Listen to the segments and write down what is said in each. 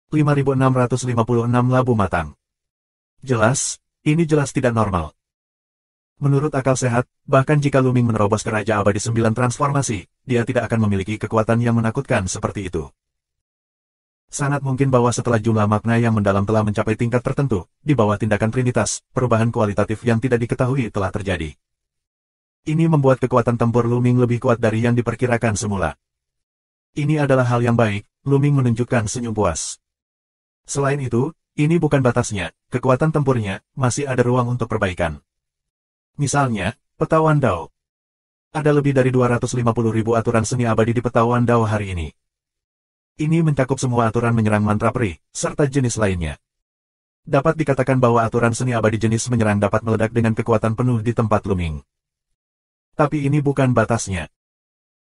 5656 labu matang. Jelas, ini jelas tidak normal. Menurut akal sehat, bahkan jika Luming menerobos ke Raja Abadi 9 transformasi, dia tidak akan memiliki kekuatan yang menakutkan seperti itu. Sangat mungkin bahwa setelah jumlah makna yang mendalam telah mencapai tingkat tertentu, di bawah tindakan Trinitas, perubahan kualitatif yang tidak diketahui telah terjadi. Ini membuat kekuatan tempur Luming lebih kuat dari yang diperkirakan semula. Ini adalah hal yang baik, Luming menunjukkan senyum puas. Selain itu, ini bukan batasnya, kekuatan tempurnya masih ada ruang untuk perbaikan. Misalnya, peta Wan Dao. Ada lebih dari 250.000 aturan seni abadi di peta Wan Dao hari ini. Ini mencakup semua aturan menyerang mantra peri, serta jenis lainnya. Dapat dikatakan bahwa aturan seni abadi jenis menyerang dapat meledak dengan kekuatan penuh di tempat Luming. Tapi ini bukan batasnya.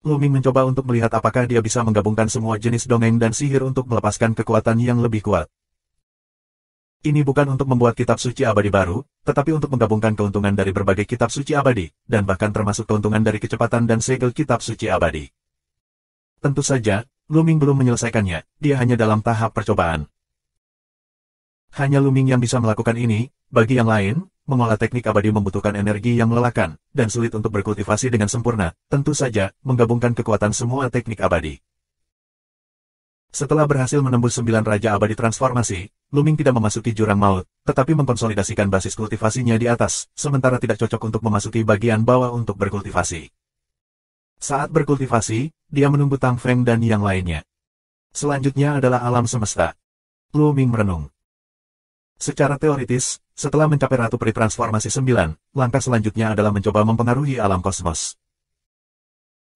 Luming mencoba untuk melihat apakah dia bisa menggabungkan semua jenis dongeng dan sihir untuk melepaskan kekuatan yang lebih kuat. Ini bukan untuk membuat kitab suci abadi baru, tetapi untuk menggabungkan keuntungan dari berbagai kitab suci abadi, dan bahkan termasuk keuntungan dari kecepatan dan segel kitab suci abadi. Tentu saja, Luming belum menyelesaikannya, dia hanya dalam tahap percobaan. Hanya Luming yang bisa melakukan ini, bagi yang lain, mengolah teknik abadi membutuhkan energi yang melelahkan, dan sulit untuk berkultivasi dengan sempurna, tentu saja, menggabungkan kekuatan semua teknik abadi. Setelah berhasil menembus 9 Raja Abadi Transformasi, Luming tidak memasuki jurang maut, tetapi mengkonsolidasikan basis kultivasinya di atas, sementara tidak cocok untuk memasuki bagian bawah untuk berkultivasi. Saat berkultivasi, dia menunggu Tang Feng dan yang lainnya. Selanjutnya adalah alam semesta. Luming merenung. Secara teoritis, setelah mencapai Ratu Peri Transformasi 9, langkah selanjutnya adalah mencoba mempengaruhi alam kosmos.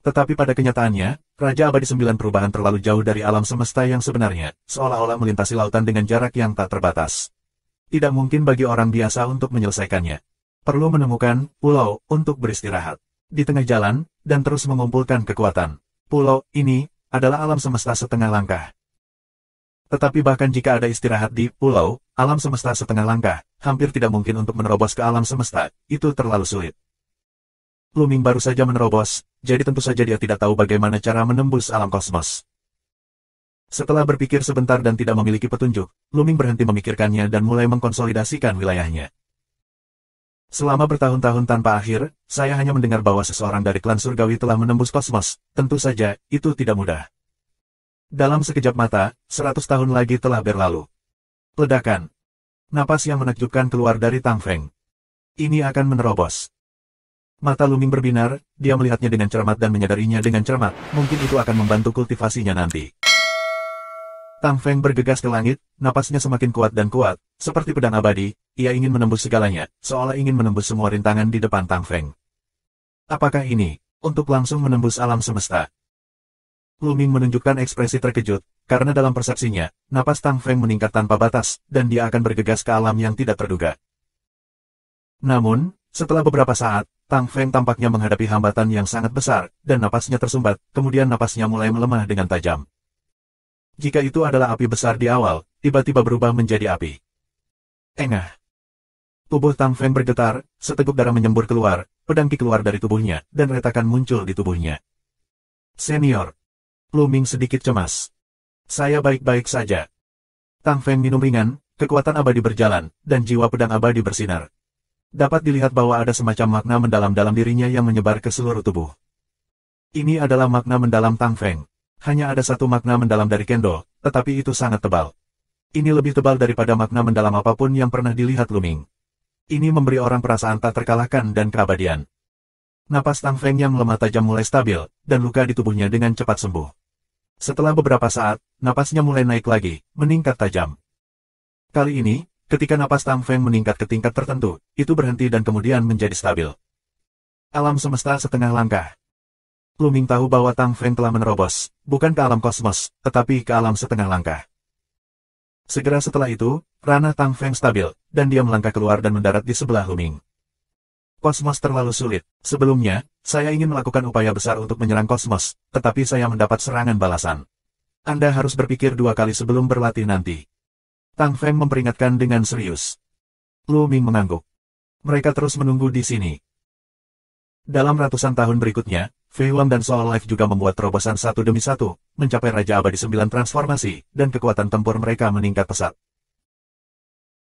Tetapi pada kenyataannya, Raja Abadi 9 perubahan terlalu jauh dari alam semesta yang sebenarnya, seolah-olah melintasi lautan dengan jarak yang tak terbatas. Tidak mungkin bagi orang biasa untuk menyelesaikannya. Perlu menemukan pulau untuk beristirahat di tengah jalan, dan terus mengumpulkan kekuatan. Pulau ini adalah alam semesta setengah langkah. Tetapi bahkan jika ada istirahat di pulau, alam semesta setengah langkah, hampir tidak mungkin untuk menerobos ke alam semesta, itu terlalu sulit. Luming baru saja menerobos, jadi tentu saja dia tidak tahu bagaimana cara menembus alam kosmos. Setelah berpikir sebentar dan tidak memiliki petunjuk, Luming berhenti memikirkannya dan mulai mengkonsolidasikan wilayahnya. Selama bertahun-tahun tanpa akhir, saya hanya mendengar bahwa seseorang dari klan surgawi telah menembus kosmos, tentu saja, itu tidak mudah. Dalam sekejap mata, 100 tahun lagi telah berlalu. Ledakan. Napas yang menakjubkan keluar dari Tang Feng. Ini akan menerobos. Mata Luming berbinar, dia melihatnya dengan cermat dan menyadarinya dengan cermat, mungkin itu akan membantu kultivasinya nanti. Tang Feng bergegas ke langit, napasnya semakin kuat dan kuat, seperti pedang abadi, ia ingin menembus segalanya, seolah ingin menembus semua rintangan di depan Tang Feng. Apakah ini, untuk langsung menembus alam semesta? Luming menunjukkan ekspresi terkejut, karena dalam persepsinya, napas Tang Feng meningkat tanpa batas, dan dia akan bergegas ke alam yang tidak terduga. Namun, setelah beberapa saat, Tang Feng tampaknya menghadapi hambatan yang sangat besar, dan napasnya tersumbat, kemudian napasnya mulai melemah dengan tajam. Jika itu adalah api besar di awal, tiba-tiba berubah menjadi api. Engah. Tubuh Tang Feng bergetar, seteguk darah menyembur keluar, pedang Qi keluar dari tubuhnya, dan retakan muncul di tubuhnya. Senior. Luming sedikit cemas. Saya baik-baik saja. Tang Feng minum ringan, kekuatan abadi berjalan, dan jiwa pedang abadi bersinar. Dapat dilihat bahwa ada semacam makna mendalam dalam dirinya yang menyebar ke seluruh tubuh. Ini adalah makna mendalam Tang Feng. Hanya ada satu makna mendalam dari Kendo, tetapi itu sangat tebal. Ini lebih tebal daripada makna mendalam apapun yang pernah dilihat Luming. Ini memberi orang perasaan tak terkalahkan dan keabadian. Napas Tang Feng yang melemah tajam mulai stabil, dan luka di tubuhnya dengan cepat sembuh. Setelah beberapa saat, napasnya mulai naik lagi, meningkat tajam. Kali ini, ketika napas Tang Feng meningkat ke tingkat tertentu, itu berhenti dan kemudian menjadi stabil. Alam semesta setengah langkah. Luming tahu bahwa Tang Feng telah menerobos, bukan ke alam kosmos, tetapi ke alam setengah langkah. Segera setelah itu, ranah Tang Feng stabil, dan dia melangkah keluar dan mendarat di sebelah Luming. Kosmos terlalu sulit. Sebelumnya, saya ingin melakukan upaya besar untuk menyerang kosmos, tetapi saya mendapat serangan balasan. Anda harus berpikir 2 kali sebelum berlatih nanti. Tang Feng memperingatkan dengan serius. Luming mengangguk. Mereka terus menunggu di sini. Dalam ratusan tahun berikutnya, Fei Wang dan Soul Life juga membuat terobosan satu demi satu, mencapai Raja Abadi 9 transformasi, dan kekuatan tempur mereka meningkat pesat.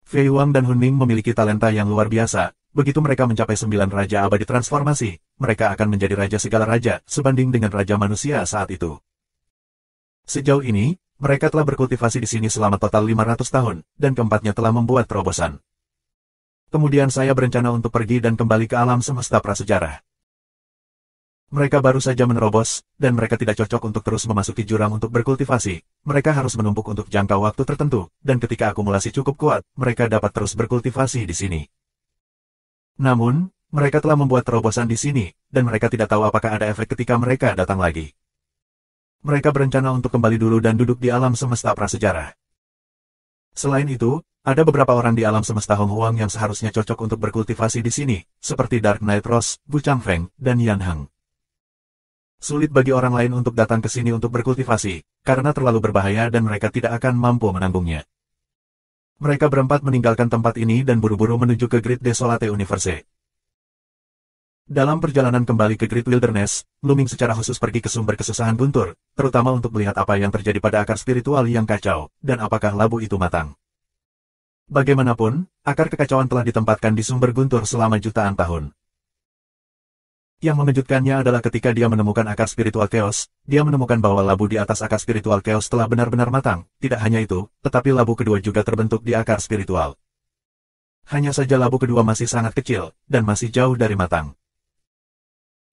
Fei Wang dan Hun Ming memiliki talenta yang luar biasa. Begitu mereka mencapai 9 Raja Abadi transformasi, mereka akan menjadi Raja segala Raja, sebanding dengan Raja manusia saat itu. Sejauh ini, mereka telah berkultivasi di sini selama total 500 tahun, dan keempatnya telah membuat terobosan. Kemudian saya berencana untuk pergi dan kembali ke alam semesta prasejarah. Mereka baru saja menerobos, dan mereka tidak cocok untuk terus memasuki jurang untuk berkultivasi. Mereka harus menumpuk untuk jangka waktu tertentu, dan ketika akumulasi cukup kuat, mereka dapat terus berkultivasi di sini. Namun, mereka telah membuat terobosan di sini, dan mereka tidak tahu apakah ada efek ketika mereka datang lagi. Mereka berencana untuk kembali dulu dan duduk di alam semesta prasejarah. Selain itu, ada beberapa orang di alam semesta Hong Huang yang seharusnya cocok untuk berkultivasi di sini, seperti Dark Knight Rose, Bu Changfeng, dan Yan Heng. Sulit bagi orang lain untuk datang ke sini untuk berkultivasi, karena terlalu berbahaya dan mereka tidak akan mampu menanggungnya. Mereka berempat meninggalkan tempat ini dan buru-buru menuju ke Great Desolate Universe. Dalam perjalanan kembali ke Great Wilderness, Luming secara khusus pergi ke sumber kesusahan Guntur, terutama untuk melihat apa yang terjadi pada akar spiritual yang kacau, dan apakah labu itu matang. Bagaimanapun, akar kekacauan telah ditempatkan di sumber Guntur selama jutaan tahun. Yang mengejutkannya adalah ketika dia menemukan akar spiritual chaos, dia menemukan bahwa labu di atas akar spiritual chaos telah benar-benar matang. Tidak hanya itu, tetapi labu kedua juga terbentuk di akar spiritual. Hanya saja labu kedua masih sangat kecil, dan masih jauh dari matang.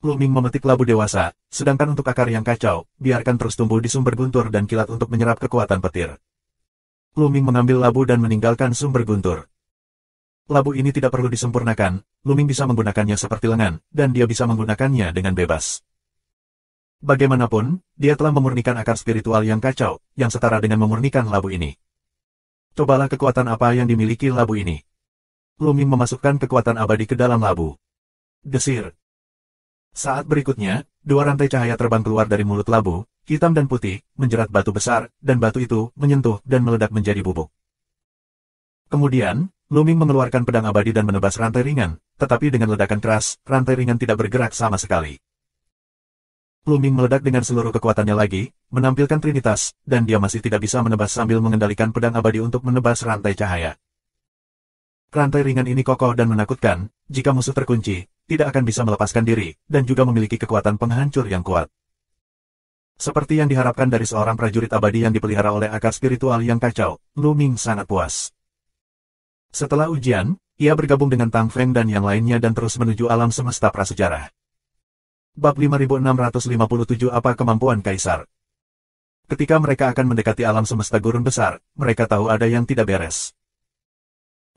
Luming memetik labu dewasa, sedangkan untuk akar yang kacau, biarkan terus tumbuh di sumber Guntur dan kilat untuk menyerap kekuatan petir. Luming mengambil labu dan meninggalkan sumber Guntur. Labu ini tidak perlu disempurnakan, Luming bisa menggunakannya seperti lengan, dan dia bisa menggunakannya dengan bebas. Bagaimanapun, dia telah memurnikan akar spiritual yang kacau, yang setara dengan memurnikan labu ini. Cobalah kekuatan apa yang dimiliki labu ini. Luming memasukkan kekuatan abadi ke dalam labu. Desir. Saat berikutnya, dua rantai cahaya terbang keluar dari mulut labu, hitam dan putih, menjerat batu besar, dan batu itu menyentuh dan meledak menjadi bubuk. Kemudian, Luming mengeluarkan pedang abadi dan menebas rantai ringan, tetapi dengan ledakan keras, rantai ringan tidak bergerak sama sekali. Luming meledak dengan seluruh kekuatannya lagi, menampilkan Trinitas, dan dia masih tidak bisa menebas sambil mengendalikan pedang abadi untuk menebas rantai cahaya. Rantai ringan ini kokoh dan menakutkan, jika musuh terkunci, tidak akan bisa melepaskan diri, dan juga memiliki kekuatan penghancur yang kuat. Seperti yang diharapkan dari seorang prajurit abadi yang dipelihara oleh akar spiritual yang kacau, Luming sangat puas. Setelah ujian, ia bergabung dengan Tang Feng dan yang lainnya dan terus menuju alam semesta prasejarah. Bab 5657 Apa Kemampuan Kaisar? Ketika mereka akan mendekati alam semesta gurun besar, mereka tahu ada yang tidak beres.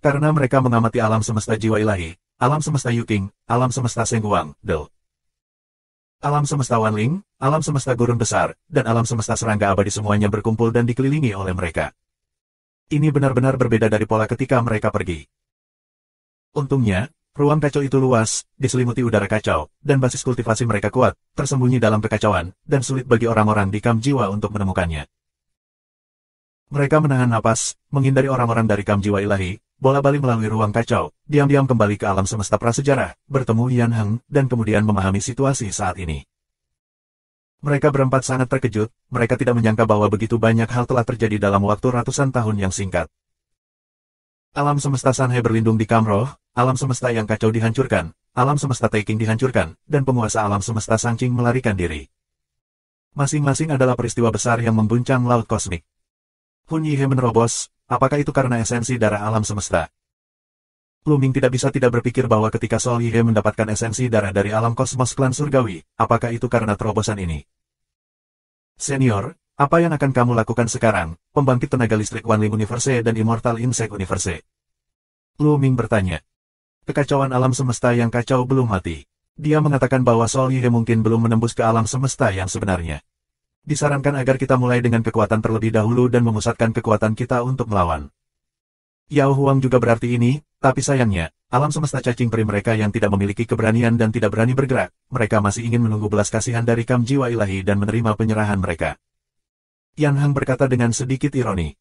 Karena mereka mengamati alam semesta jiwa ilahi, alam semesta Yuking, alam semesta Sengguang, Del. Alam semesta Wanling, alam semesta gurun besar, dan alam semesta serangga abadi semuanya berkumpul dan dikelilingi oleh mereka. Ini benar-benar berbeda dari pola ketika mereka pergi. Untungnya, ruang kacau itu luas, diselimuti udara kacau, dan basis kultivasi mereka kuat, tersembunyi dalam kekacauan, dan sulit bagi orang-orang di kamp jiwa untuk menemukannya. Mereka menahan napas, menghindari orang-orang dari kamp jiwa ilahi, bola-balik melalui ruang kacau, diam-diam kembali ke alam semesta prasejarah, bertemu Yan Heng, dan kemudian memahami situasi saat ini. Mereka berempat sangat terkejut, mereka tidak menyangka bahwa begitu banyak hal telah terjadi dalam waktu ratusan tahun yang singkat. Alam semesta Sanhe berlindung di Kamroh, alam semesta yang kacau dihancurkan, alam semesta Taking dihancurkan, dan penguasa alam semesta Sangqing melarikan diri. Masing-masing adalah peristiwa besar yang mengguncang laut kosmik. Hun Yihe menerobos, apakah itu karena esensi darah alam semesta? Luming tidak bisa tidak berpikir bahwa ketika Sol Yihe mendapatkan esensi darah dari alam kosmos klan surgawi, apakah itu karena terobosan ini? Senior, apa yang akan kamu lakukan sekarang, pembangkit tenaga listrik Wanling Universe dan Immortal Insect Universe? Luming bertanya. Kekacauan alam semesta yang kacau belum mati. Dia mengatakan bahwa Sol Yihe mungkin belum menembus ke alam semesta yang sebenarnya. Disarankan agar kita mulai dengan kekuatan terlebih dahulu dan memusatkan kekuatan kita untuk melawan. Yao Huang juga berarti ini, tapi sayangnya, alam semesta cacing peri mereka yang tidak memiliki keberanian dan tidak berani bergerak, mereka masih ingin menunggu belas kasihan dari kamp jiwa ilahi dan menerima penyerahan mereka. Yan Heng berkata dengan sedikit ironi.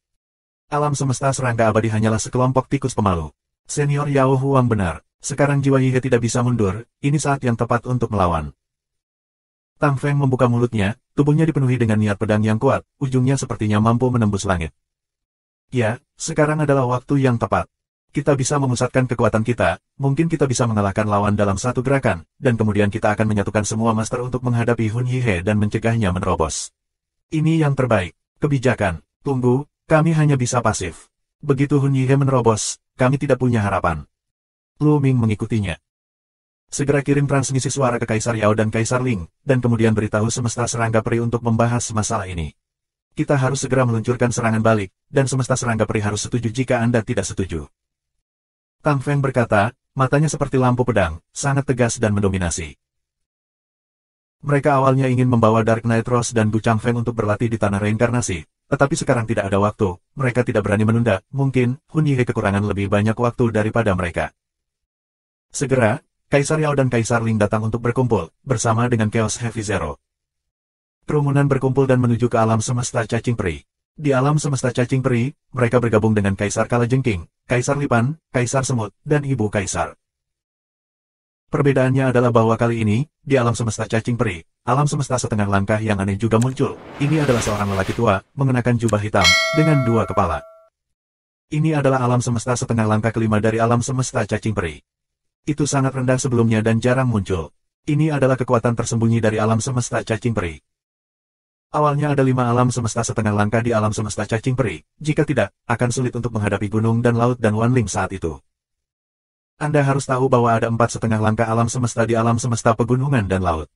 Alam semesta serangga abadi hanyalah sekelompok tikus pemalu. Senior Yao Huang benar, sekarang jiwa Yihe tidak bisa mundur, ini saat yang tepat untuk melawan. Tang Feng membuka mulutnya, tubuhnya dipenuhi dengan niat pedang yang kuat, ujungnya sepertinya mampu menembus langit. Ya, sekarang adalah waktu yang tepat. Kita bisa memusatkan kekuatan kita, mungkin kita bisa mengalahkan lawan dalam satu gerakan, dan kemudian kita akan menyatukan semua master untuk menghadapi Hun Yihe dan mencegahnya menerobos. Ini yang terbaik. Kebijakan. Tunggu, kami hanya bisa pasif. Begitu Hun Yihe menerobos, kami tidak punya harapan. Lu Ming mengikutinya. Segera kirim transmisi suara ke Kaisar Yao dan Kaisar Ling, dan kemudian beritahu semesta serangga peri untuk membahas masalah ini. Kita harus segera meluncurkan serangan balik, dan semesta serangga peri harus setuju jika Anda tidak setuju. Tang Feng berkata, matanya seperti lampu pedang, sangat tegas dan mendominasi. Mereka awalnya ingin membawa Dark Knight Rose dan Gu Changfeng untuk berlatih di tanah reinkarnasi, tetapi sekarang tidak ada waktu, mereka tidak berani menunda, mungkin Hun Yihe kekurangan lebih banyak waktu daripada mereka. Segera, Kaisar Yao dan Kaisar Ling datang untuk berkumpul, bersama dengan Chaos Heavy Zero. Kerumunan berkumpul dan menuju ke alam semesta cacing peri. Di alam semesta cacing peri, mereka bergabung dengan Kaisar Kalajengking, Kaisar Lipan, Kaisar Semut, dan Ibu Kaisar. Perbedaannya adalah bahwa kali ini, di alam semesta cacing peri, alam semesta setengah langkah yang aneh juga muncul. Ini adalah seorang lelaki tua, mengenakan jubah hitam, dengan dua kepala. Ini adalah alam semesta setengah langkah kelima dari alam semesta cacing peri. Itu sangat rendah sebelumnya dan jarang muncul. Ini adalah kekuatan tersembunyi dari alam semesta cacing peri. Awalnya ada 5 alam semesta setengah langkah di alam semesta cacing peri, jika tidak, akan sulit untuk menghadapi gunung dan laut dan Wanling saat itu. Anda harus tahu bahwa ada 4 setengah langkah alam semesta di alam semesta pegunungan dan laut.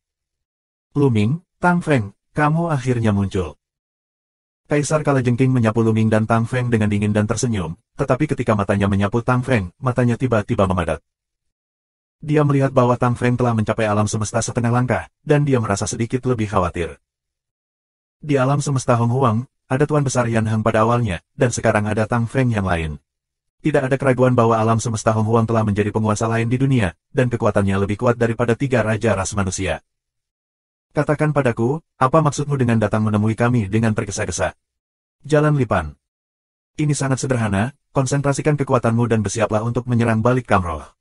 Lu Ming, Tang Feng, kamu akhirnya muncul. Kaisar Kalajengking menyapu Lu Ming dan Tang Feng dengan dingin dan tersenyum, tetapi ketika matanya menyapu Tang Feng, matanya tiba-tiba memadat. Dia melihat bahwa Tang Feng telah mencapai alam semesta setengah langkah, dan dia merasa sedikit lebih khawatir. Di alam semesta Hong Huang, ada Tuan Besar Yan Heng pada awalnya, dan sekarang ada Tang Feng yang lain. Tidak ada keraguan bahwa alam semesta Hong Huang telah menjadi penguasa lain di dunia, dan kekuatannya lebih kuat daripada 3 raja ras manusia. Katakan padaku, apa maksudmu dengan datang menemui kami dengan tergesa-gesa? Jalan Lipan. Ini sangat sederhana, konsentrasikan kekuatanmu dan bersiaplah untuk menyerang balik Kamroh.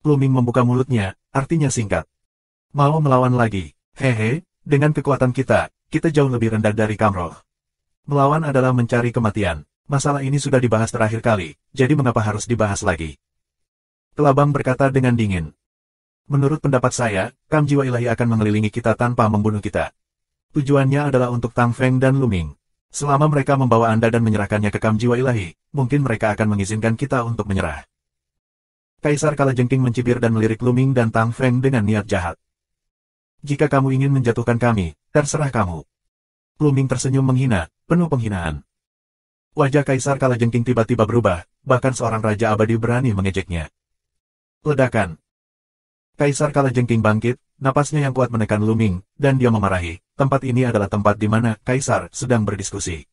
Lu Ming membuka mulutnya, artinya singkat. Mau melawan lagi? Hehe, dengan kekuatan kita jauh lebih rendah dari Kamroh. Melawan adalah mencari kematian. Masalah ini sudah dibahas terakhir kali, jadi mengapa harus dibahas lagi? Kelabang berkata dengan dingin. Menurut pendapat saya, Kam Jiwa Ilahi akan mengelilingi kita tanpa membunuh kita. Tujuannya adalah untuk Tang Feng dan Lu Ming. Selama mereka membawa Anda dan menyerahkannya ke Kam Jiwa Ilahi, mungkin mereka akan mengizinkan kita untuk menyerah. Kaisar Kalajengking mencibir dan melirik Lu Ming dan Tang Feng dengan niat jahat. Jika kamu ingin menjatuhkan kami, terserah kamu. Lu Ming tersenyum menghina, penuh penghinaan. Wajah Kaisar Kalajengking tiba-tiba berubah, bahkan seorang raja abadi berani mengejeknya. Ledakan. Kaisar Kalajengking bangkit, napasnya yang kuat menekan Lu Ming, dan dia memarahi. Tempat ini adalah tempat di mana Kaisar sedang berdiskusi.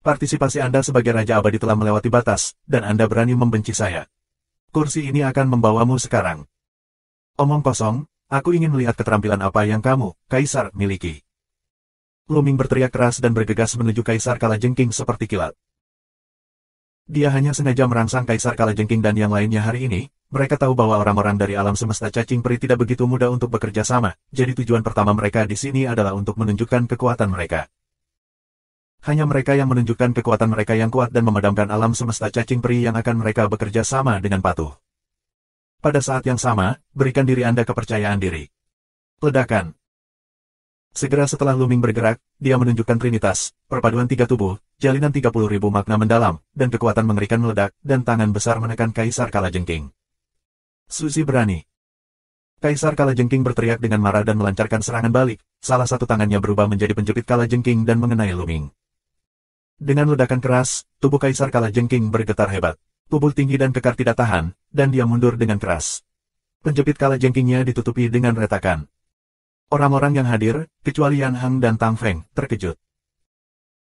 Partisipasi Anda sebagai raja abadi telah melewati batas, dan Anda berani membenci saya. Kursi ini akan membawamu sekarang. Omong kosong, aku ingin melihat keterampilan apa yang kamu, Kaisar, miliki. Lu Ming berteriak keras dan bergegas menuju Kaisar Kalajengking seperti kilat. Dia hanya sengaja merangsang Kaisar Kalajengking dan yang lainnya hari ini. Mereka tahu bahwa orang-orang dari alam semesta cacing peri tidak begitu mudah untuk bekerja sama, jadi tujuan pertama mereka di sini adalah untuk menunjukkan kekuatan mereka. Hanya mereka yang menunjukkan kekuatan mereka yang kuat dan memadamkan alam semesta cacing peri yang akan mereka bekerja sama dengan patuh. Pada saat yang sama, berikan diri Anda kepercayaan diri. Ledakan. Segera setelah Lu Ming bergerak, dia menunjukkan trinitas, perpaduan 3 tubuh, jalinan 30.000 makna mendalam, dan kekuatan mengerikan meledak, dan tangan besar menekan Kaisar Kalajengking. Susi berani. Kaisar Kalajengking berteriak dengan marah dan melancarkan serangan balik, salah satu tangannya berubah menjadi penjepit Kalajengking dan mengenai Lu Ming. Dengan ledakan keras, tubuh Kaisar Kalajengking bergetar hebat. Tubuh tinggi dan kekar tidak tahan, dan dia mundur dengan keras. Penjepit Kalajengkingnya ditutupi dengan retakan. Orang-orang yang hadir, kecuali Yan Heng dan Tang Feng, terkejut.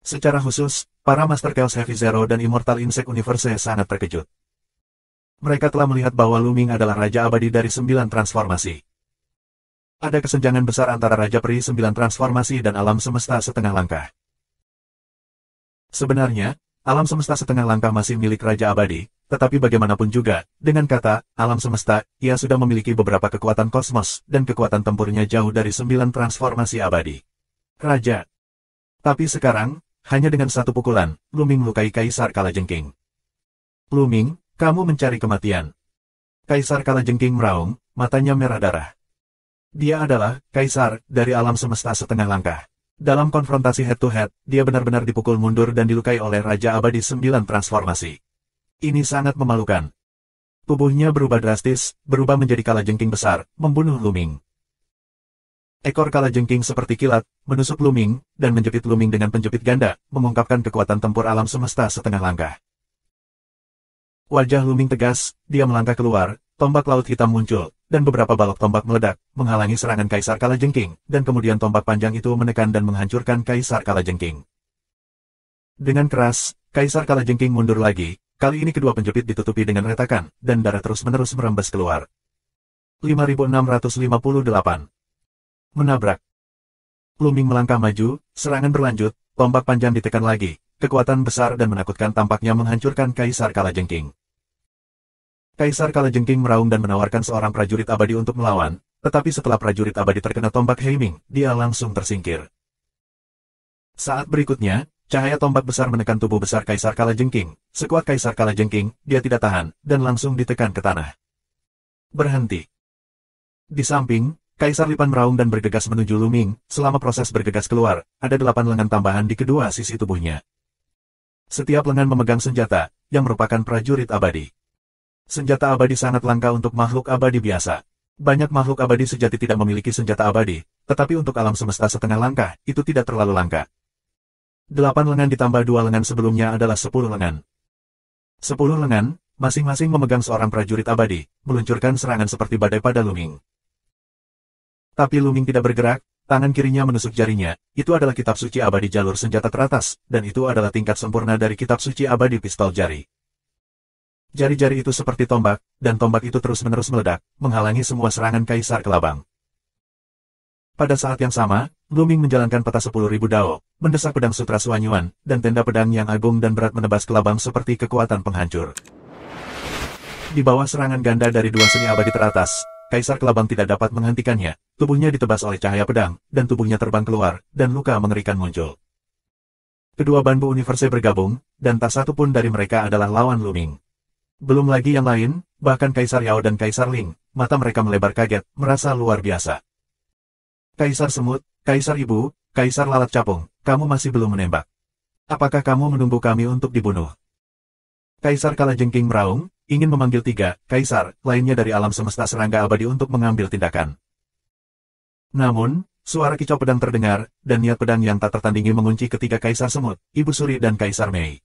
Secara khusus, para Master Chaos Heavy Zero dan Immortal Insect Universe sangat terkejut. Mereka telah melihat bahwa Lu Ming adalah Raja Abadi dari 9 transformasi. Ada kesenjangan besar antara Raja Peri 9 transformasi dan alam semesta setengah langkah. Sebenarnya, alam semesta setengah langkah masih milik Raja Abadi, tetapi bagaimanapun juga, dengan kata, alam semesta, ia sudah memiliki beberapa kekuatan kosmos, dan kekuatan tempurnya jauh dari 9 transformasi abadi. Raja. Tapi sekarang, hanya dengan satu pukulan, Luming melukai Kaisar Kalajengking. Luming, kamu mencari kematian. Kaisar Kalajengking meraung, matanya merah darah. Dia adalah Kaisar dari alam semesta setengah langkah. Dalam konfrontasi head-to-head, dia benar-benar dipukul mundur dan dilukai oleh Raja Abadi 9 transformasi. Ini sangat memalukan. Tubuhnya berubah drastis, berubah menjadi kalajengking besar, membunuh Luming. Ekor kalajengking seperti kilat, menusuk Luming, dan menjepit Luming dengan penjepit ganda, mengungkapkan kekuatan tempur alam semesta setengah langkah. Wajah Luming tegas, dia melangkah keluar, tombak laut hitam muncul, dan beberapa balok tombak meledak, menghalangi serangan Kaisar Kalajengking, dan kemudian tombak panjang itu menekan dan menghancurkan Kaisar Kalajengking. Dengan keras, Kaisar Kalajengking mundur lagi, kali ini kedua penjepit ditutupi dengan retakan, dan darah terus-menerus merembes keluar. 5658. Menabrak. Luming melangkah maju, serangan berlanjut, tombak panjang ditekan lagi, kekuatan besar dan menakutkan tampaknya menghancurkan Kaisar Kalajengking. Kaisar Kalajengking meraung dan menawarkan seorang prajurit abadi untuk melawan, tetapi setelah prajurit abadi terkena tombak Heiming, dia langsung tersingkir. Saat berikutnya, cahaya tombak besar menekan tubuh besar Kaisar Kalajengking, sekuat Kaisar Kalajengking, dia tidak tahan, dan langsung ditekan ke tanah. Berhenti. Di samping, Kaisar Lipan meraung dan bergegas menuju Luming, selama proses bergegas keluar, ada 8 lengan tambahan di kedua sisi tubuhnya. Setiap lengan memegang senjata, yang merupakan prajurit abadi. Senjata abadi sangat langka untuk makhluk abadi biasa. Banyak makhluk abadi sejati tidak memiliki senjata abadi, tetapi untuk alam semesta setengah langkah, itu tidak terlalu langka. 8 lengan ditambah 2 lengan sebelumnya adalah 10 lengan. 10 lengan, masing-masing memegang seorang prajurit abadi, meluncurkan serangan seperti badai pada Luming. Tapi Luming tidak bergerak, tangan kirinya menusuk jarinya, itu adalah kitab suci abadi jalur senjata teratas, dan itu adalah tingkat sempurna dari kitab suci abadi pistol jari. Jari-jari itu seperti tombak, dan tombak itu terus-menerus meledak, menghalangi semua serangan Kaisar Kelabang. Pada saat yang sama, Luming menjalankan peta 10.000 dao, mendesak pedang Sutra Suanyuan, dan tenda pedang yang agung dan berat menebas Kelabang seperti kekuatan penghancur. Di bawah serangan ganda dari dua seni abadi teratas, Kaisar Kelabang tidak dapat menghentikannya, tubuhnya ditebas oleh cahaya pedang, dan tubuhnya terbang keluar, dan luka mengerikan muncul. Kedua Banbu Universe bergabung, dan tak satu pun dari mereka adalah lawan Luming. Belum lagi yang lain, bahkan Kaisar Yao dan Kaisar Ling, mata mereka melebar kaget, merasa luar biasa. Kaisar Semut, Kaisar Ibu, Kaisar Lalat Capung, kamu masih belum menembak. Apakah kamu menunggu kami untuk dibunuh? Kaisar Kalajengking meraung, ingin memanggil 3 Kaisar lainnya dari alam semesta serangga abadi untuk mengambil tindakan. Namun, suara kicau pedang terdengar, dan niat pedang yang tak tertandingi mengunci ketiga Kaisar Semut, Ibu Suri dan Kaisar Mei.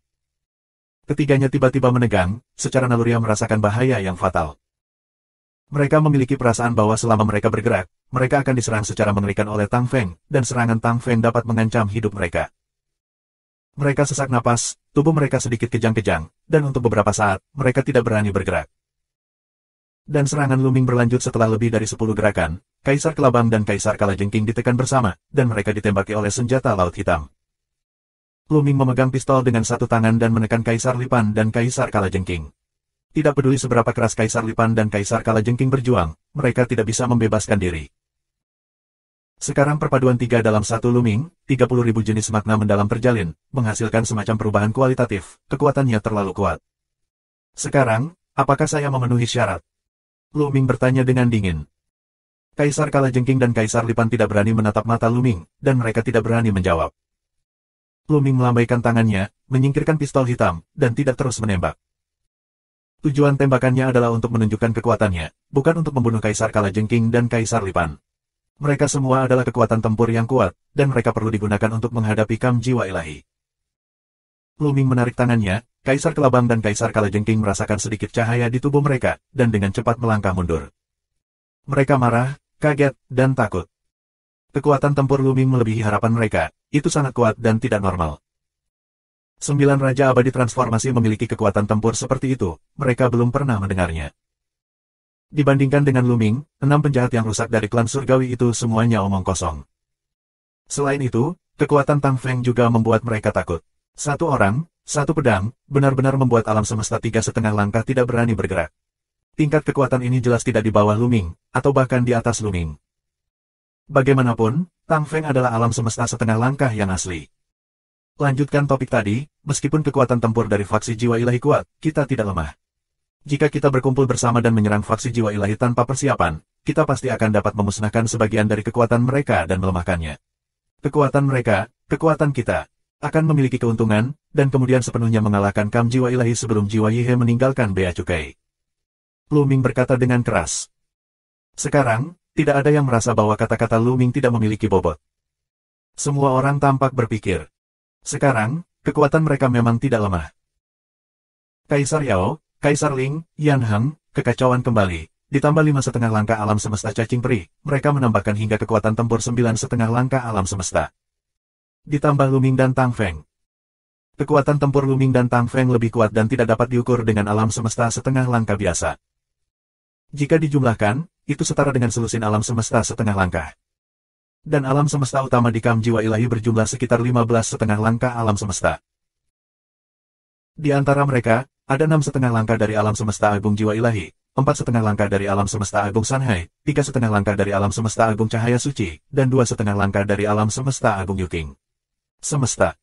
Ketiganya tiba-tiba menegang, secara naluriah merasakan bahaya yang fatal. Mereka memiliki perasaan bahwa selama mereka bergerak, mereka akan diserang secara mengerikan oleh Tang Feng, dan serangan Tang Feng dapat mengancam hidup mereka. Mereka sesak napas, tubuh mereka sedikit kejang-kejang, dan untuk beberapa saat, mereka tidak berani bergerak. Dan serangan Luming berlanjut setelah lebih dari 10 gerakan, Kaisar Kelabang dan Kaisar Kalajengking ditekan bersama, dan mereka ditembaki oleh senjata laut hitam. Luming memegang pistol dengan satu tangan dan menekan Kaisar Lipan dan Kaisar Kalajengking. Tidak peduli seberapa keras Kaisar Lipan dan Kaisar Kalajengking berjuang, mereka tidak bisa membebaskan diri. Sekarang perpaduan 3 dalam 1 Luming, 30.000 jenis makna mendalam terjalin, menghasilkan semacam perubahan kualitatif, kekuatannya terlalu kuat. Sekarang, apakah saya memenuhi syarat? Luming bertanya dengan dingin. Kaisar Kalajengking dan Kaisar Lipan tidak berani menatap mata Luming, dan mereka tidak berani menjawab. Luming melambaikan tangannya, menyingkirkan pistol hitam, dan tidak terus menembak. Tujuan tembakannya adalah untuk menunjukkan kekuatannya, bukan untuk membunuh Kaisar Kalajengking dan Kaisar Lipan. Mereka semua adalah kekuatan tempur yang kuat, dan mereka perlu digunakan untuk menghadapi kam jiwa ilahi. Luming menarik tangannya, Kaisar Kelabang dan Kaisar Kalajengking merasakan sedikit cahaya di tubuh mereka, dan dengan cepat melangkah mundur. Mereka marah, kaget, dan takut. Kekuatan tempur Luming melebihi harapan mereka, itu sangat kuat dan tidak normal. 9 Raja Abadi Transformasi memiliki kekuatan tempur seperti itu, mereka belum pernah mendengarnya. Dibandingkan dengan Luming, 6 penjahat yang rusak dari klan surgawi itu semuanya omong kosong. Selain itu, kekuatan Tang Feng juga membuat mereka takut. Satu orang, satu pedang, benar-benar membuat alam semesta 3,5 langkah tidak berani bergerak. Tingkat kekuatan ini jelas tidak di bawah Luming, atau bahkan di atas Luming. Bagaimanapun, Tang Feng adalah alam semesta setengah langkah yang asli. Lanjutkan topik tadi, meskipun kekuatan tempur dari faksi jiwa ilahi kuat, kita tidak lemah. Jika kita berkumpul bersama dan menyerang faksi jiwa ilahi tanpa persiapan, kita pasti akan dapat memusnahkan sebagian dari kekuatan mereka dan melemahkannya. Kekuatan mereka, kekuatan kita, akan memiliki keuntungan, dan kemudian sepenuhnya mengalahkan kam jiwa ilahi sebelum jiwa Yihe meninggalkan bea cukai. Lu Ming berkata dengan keras. Sekarang, tidak ada yang merasa bahwa kata-kata Lu Ming tidak memiliki bobot. Semua orang tampak berpikir. Sekarang, kekuatan mereka memang tidak lemah. Kaisar Yao, Kaisar Ling, Yan Heng, kekacauan kembali. Ditambah 5,5 langkah alam semesta cacing peri, mereka menambahkan hingga kekuatan tempur 9,5 langkah alam semesta. Ditambah Lu Ming dan Tang Feng. Kekuatan tempur Lu Ming dan Tang Feng lebih kuat dan tidak dapat diukur dengan alam semesta setengah langkah biasa. Jika dijumlahkan, itu setara dengan selusin alam semesta setengah langkah. Dan alam semesta utama di kam jiwa ilahi berjumlah sekitar 15,5 langkah alam semesta. Di antara mereka, ada 6,5 langkah dari alam semesta agung jiwa ilahi, 4,5 langkah dari alam semesta agung Sanhai, 3,5 langkah dari alam semesta agung cahaya suci, dan 2,5 langkah dari alam semesta agung Yuking. Semesta.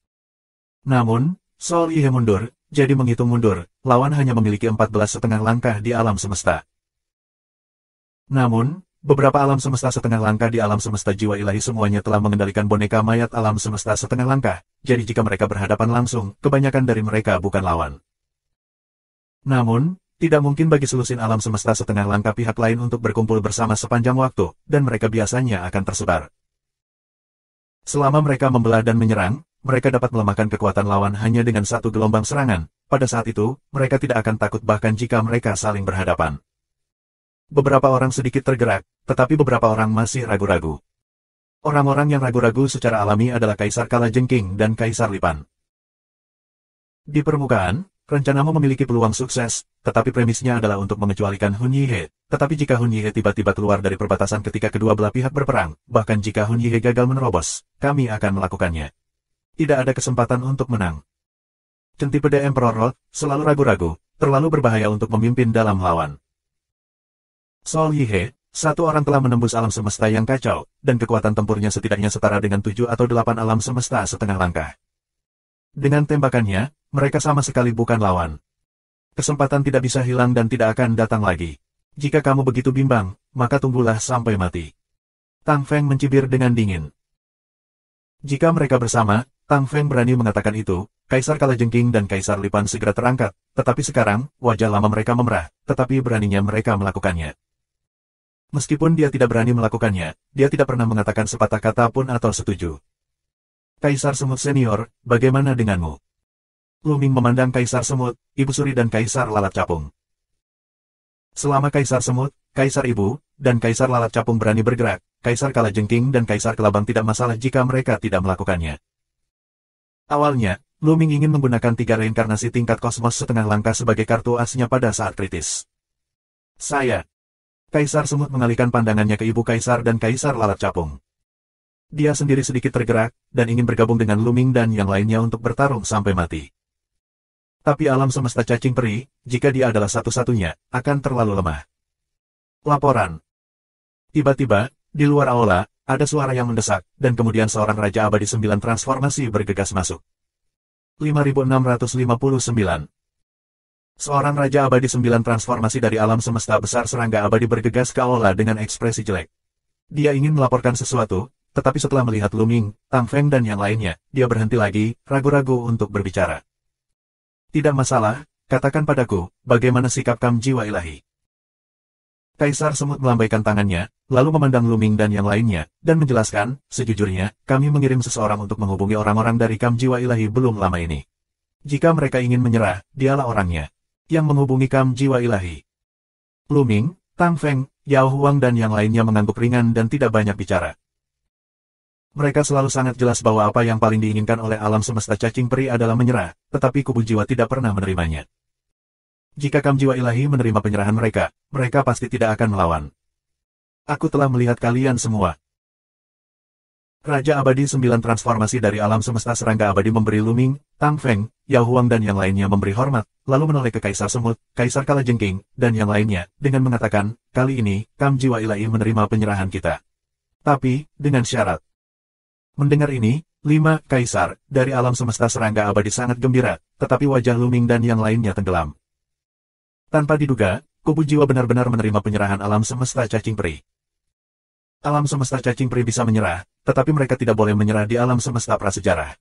Namun, Sol Yihe mundur, jadi menghitung mundur, lawan hanya memiliki 14,5 langkah di alam semesta. Namun, beberapa alam semesta setengah langkah di alam semesta jiwa ilahi semuanya telah mengendalikan boneka mayat alam semesta setengah langkah, jadi jika mereka berhadapan langsung, kebanyakan dari mereka bukan lawan. Namun, tidak mungkin bagi selusin alam semesta setengah langkah pihak lain untuk berkumpul bersama sepanjang waktu, dan mereka biasanya akan tersebar. Selama mereka membelah dan menyerang, mereka dapat melemahkan kekuatan lawan hanya dengan satu gelombang serangan. Pada saat itu, mereka tidak akan takut bahkan jika mereka saling berhadapan. Beberapa orang sedikit tergerak, tetapi beberapa orang masih ragu-ragu. Orang-orang yang ragu-ragu secara alami adalah Kaisar Kalajengking dan Kaisar Lipan. Di permukaan, rencanamu memiliki peluang sukses, tetapi premisnya adalah untuk mengecualikan Hun Yihe. Tetapi jika Hun Yihe tiba-tiba keluar dari perbatasan ketika kedua belah pihak berperang, bahkan jika Hun Yihe gagal menerobos, kami akan melakukannya. Tidak ada kesempatan untuk menang. Centipede Emperor Roth selalu ragu-ragu, terlalu berbahaya untuk memimpin dalam lawan. Sol Yihe, satu orang telah menembus alam semesta yang kacau, dan kekuatan tempurnya setidaknya setara dengan 7 atau 8 alam semesta setengah langkah. Dengan tembakannya, mereka sama sekali bukan lawan. Kesempatan tidak bisa hilang dan tidak akan datang lagi. Jika kamu begitu bimbang, maka tunggulah sampai mati. Tang Feng mencibir dengan dingin. Jika mereka bersama, Tang Feng berani mengatakan itu, Kaisar Kalajengking dan Kaisar Lipan segera terangkat, tetapi sekarang, wajah lama mereka memerah, tetapi beraninya mereka melakukannya. Meskipun dia tidak berani melakukannya, dia tidak pernah mengatakan sepatah kata pun atau setuju. Kaisar Semut Senior, bagaimana denganmu? Lu Ming memandang Kaisar Semut, Ibu Suri dan Kaisar Lalat Capung. Selama Kaisar Semut, Kaisar Ibu, dan Kaisar Lalat Capung berani bergerak, Kaisar Kalajengking dan Kaisar Kelabang tidak masalah jika mereka tidak melakukannya. Awalnya, Lu Ming ingin menggunakan 3 reinkarnasi tingkat kosmos setengah langkah sebagai kartu asnya pada saat kritis. Kaisar Semut mengalihkan pandangannya ke Ibu Kaisar dan Kaisar Lalat Capung. Dia sendiri sedikit tergerak, dan ingin bergabung dengan Lu Ming dan yang lainnya untuk bertarung sampai mati. Tapi alam semesta cacing peri, jika dia adalah satu-satunya, akan terlalu lemah. Laporan. Tiba-tiba, di luar aula, ada suara yang mendesak, dan kemudian seorang Raja Abadi 9 transformasi bergegas masuk. 5659. Seorang Raja Abadi 9 transformasi dari alam semesta besar serangga abadi bergegas ke aula dengan ekspresi jelek. Dia ingin melaporkan sesuatu, tetapi setelah melihat Lu Ming, Tang Feng dan yang lainnya, dia berhenti lagi, ragu-ragu untuk berbicara. Tidak masalah, katakan padaku, bagaimana sikap kam jiwa ilahi? Kaisar Semut melambaikan tangannya, lalu memandang Lu Ming dan yang lainnya, dan menjelaskan, sejujurnya, kami mengirim seseorang untuk menghubungi orang-orang dari kam jiwa ilahi belum lama ini. Jika mereka ingin menyerah, dialah orangnya yang menghubungi kam jiwa ilahi. Lu Ming, Tang Feng, Yao Huang dan yang lainnya mengangguk ringan dan tidak banyak bicara. Mereka selalu sangat jelas bahwa apa yang paling diinginkan oleh alam semesta cacing peri adalah menyerah, tetapi kubu jiwa tidak pernah menerimanya. Jika kam jiwa ilahi menerima penyerahan mereka, mereka pasti tidak akan melawan. Aku telah melihat kalian semua. Raja Abadi 9 transformasi dari alam semesta serangga abadi memberi Lu Ming, Tang Feng, Yao Huang dan yang lainnya memberi hormat, lalu menoleh ke Kaisar Semut, Kaisar Kalajengking, dan yang lainnya, dengan mengatakan, kali ini, kam jiwa ilahi menerima penyerahan kita. Tapi, dengan syarat. Mendengar ini, 5 kaisar dari alam semesta serangga abadi sangat gembira, tetapi wajah Luming dan yang lainnya tenggelam. Tanpa diduga, kubu jiwa benar-benar menerima penyerahan alam semesta cacing peri. Alam semesta cacing peri bisa menyerah, tetapi mereka tidak boleh menyerah di alam semesta prasejarah.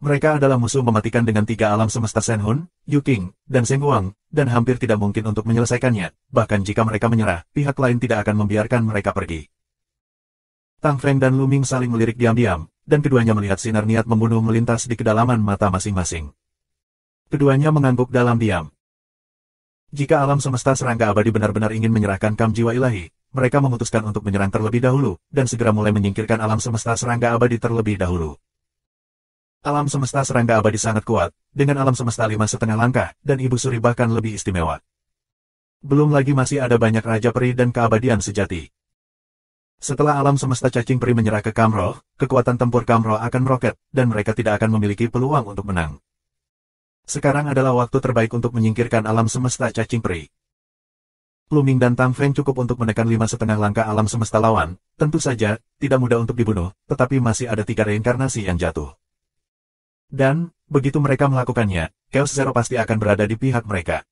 Mereka adalah musuh mematikan dengan 3 alam semesta Shenhun, Yu Qing, dan Seng Wang, dan hampir tidak mungkin untuk menyelesaikannya, bahkan jika mereka menyerah, pihak lain tidak akan membiarkan mereka pergi. Tang Feng dan Luming saling melirik diam-diam, dan keduanya melihat sinar niat membunuh melintas di kedalaman mata masing-masing. Keduanya mengangguk dalam diam. Jika alam semesta serangga abadi benar-benar ingin menyerahkan kam jiwa ilahi, mereka memutuskan untuk menyerang terlebih dahulu, dan segera mulai menyingkirkan alam semesta serangga abadi terlebih dahulu. Alam semesta serangga abadi sangat kuat, dengan alam semesta 5,5 langkah, dan Ibu Suri bahkan lebih istimewa. Belum lagi masih ada banyak Raja Peri dan keabadian sejati. Setelah alam semesta cacing peri menyerah ke Kamroh, kekuatan tempur Kamroh akan meroket, dan mereka tidak akan memiliki peluang untuk menang. Sekarang adalah waktu terbaik untuk menyingkirkan alam semesta cacing peri. Luming dan Tang Feng cukup untuk menekan 5,5 langkah alam semesta lawan, tentu saja, tidak mudah untuk dibunuh, tetapi masih ada 3 reinkarnasi yang jatuh. Dan, begitu mereka melakukannya, Chaos Zero pasti akan berada di pihak mereka.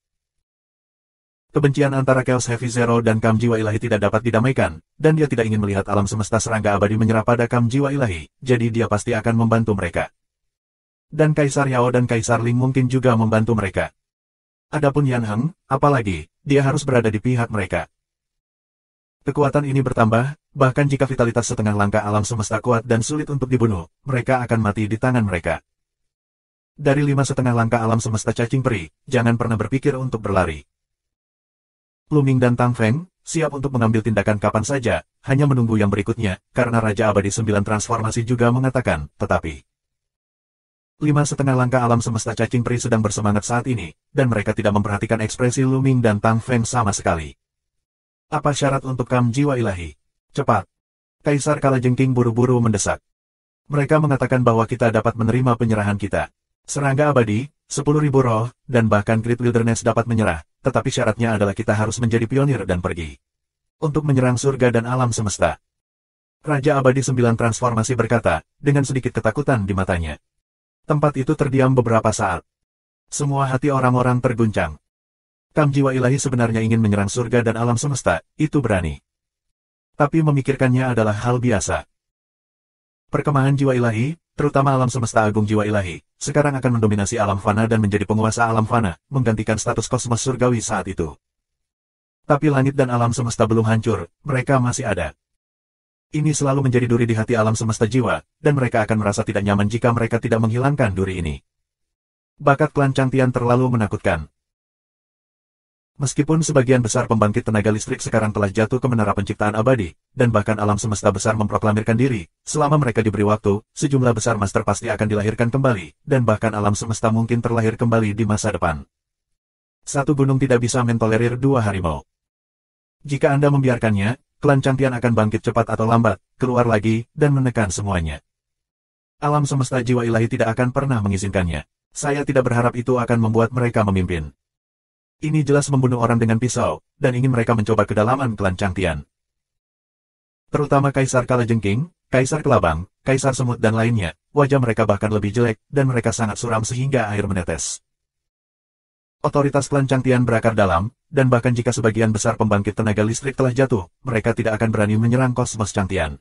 Kebencian antara Chaos Heavy Zero dan Kam Jiwa Ilahi tidak dapat didamaikan, dan dia tidak ingin melihat alam semesta serangga abadi menyerah pada Kam Jiwa Ilahi, jadi dia pasti akan membantu mereka. Dan Kaisar Yao dan Kaisar Ling mungkin juga membantu mereka. Adapun Yan Heng, apalagi, dia harus berada di pihak mereka. Kekuatan ini bertambah, bahkan jika vitalitas setengah langkah alam semesta kuat dan sulit untuk dibunuh, mereka akan mati di tangan mereka. Dari 5,5 langkah alam semesta cacing peri, jangan pernah berpikir untuk berlari. Luming dan Tang Feng, siap untuk mengambil tindakan kapan saja, hanya menunggu yang berikutnya, karena Raja Abadi 9 Transformasi juga mengatakan, tetapi. 5,5 langkah alam semesta cacing peri sedang bersemangat saat ini, dan mereka tidak memperhatikan ekspresi Luming dan Tang Feng sama sekali. Apa syarat untuk Kam Jiwa Ilahi? Cepat. Kaisar Kalajengking buru-buru mendesak. Mereka mengatakan bahwa kita dapat menerima penyerahan kita. Serangga abadi, 10.000 roh, dan bahkan Great Wilderness dapat menyerah, tetapi syaratnya adalah kita harus menjadi pionir dan pergi. Untuk menyerang surga dan alam semesta. Raja Abadi 9 Transformasi berkata, dengan sedikit ketakutan di matanya. Tempat itu terdiam beberapa saat. Semua hati orang-orang terguncang. Kam Jiwa Ilahi sebenarnya ingin menyerang surga dan alam semesta, itu berani. Tapi memikirkannya adalah hal biasa. Perkemahan jiwa ilahi, terutama alam semesta agung jiwa ilahi, sekarang akan mendominasi alam fana dan menjadi penguasa alam fana, menggantikan status kosmos surgawi saat itu. Tapi langit dan alam semesta belum hancur, mereka masih ada. Ini selalu menjadi duri di hati alam semesta jiwa, dan mereka akan merasa tidak nyaman jika mereka tidak menghilangkan duri ini. Bakat klan Changtian terlalu menakutkan. Meskipun sebagian besar pembangkit tenaga listrik sekarang telah jatuh ke menara penciptaan abadi, dan bahkan alam semesta besar memproklamirkan diri, selama mereka diberi waktu, sejumlah besar master pasti akan dilahirkan kembali, dan bahkan alam semesta mungkin terlahir kembali di masa depan. Satu gunung tidak bisa mentolerir 2 harimau. Jika Anda membiarkannya, klan Changtian akan bangkit cepat atau lambat, keluar lagi, dan menekan semuanya. Alam semesta jiwa ilahi tidak akan pernah mengizinkannya. Saya tidak berharap itu akan membuat mereka memimpin. Ini jelas membunuh orang dengan pisau, dan ingin mereka mencoba kedalaman klan Changtian. Terutama Kaisar Kalajengking, Kaisar Kelabang, Kaisar Semut dan lainnya, wajah mereka bahkan lebih jelek, dan mereka sangat suram sehingga air menetes. Otoritas klan Changtian berakar dalam, dan bahkan jika sebagian besar pembangkit tenaga listrik telah jatuh, mereka tidak akan berani menyerang kosmos Changtian.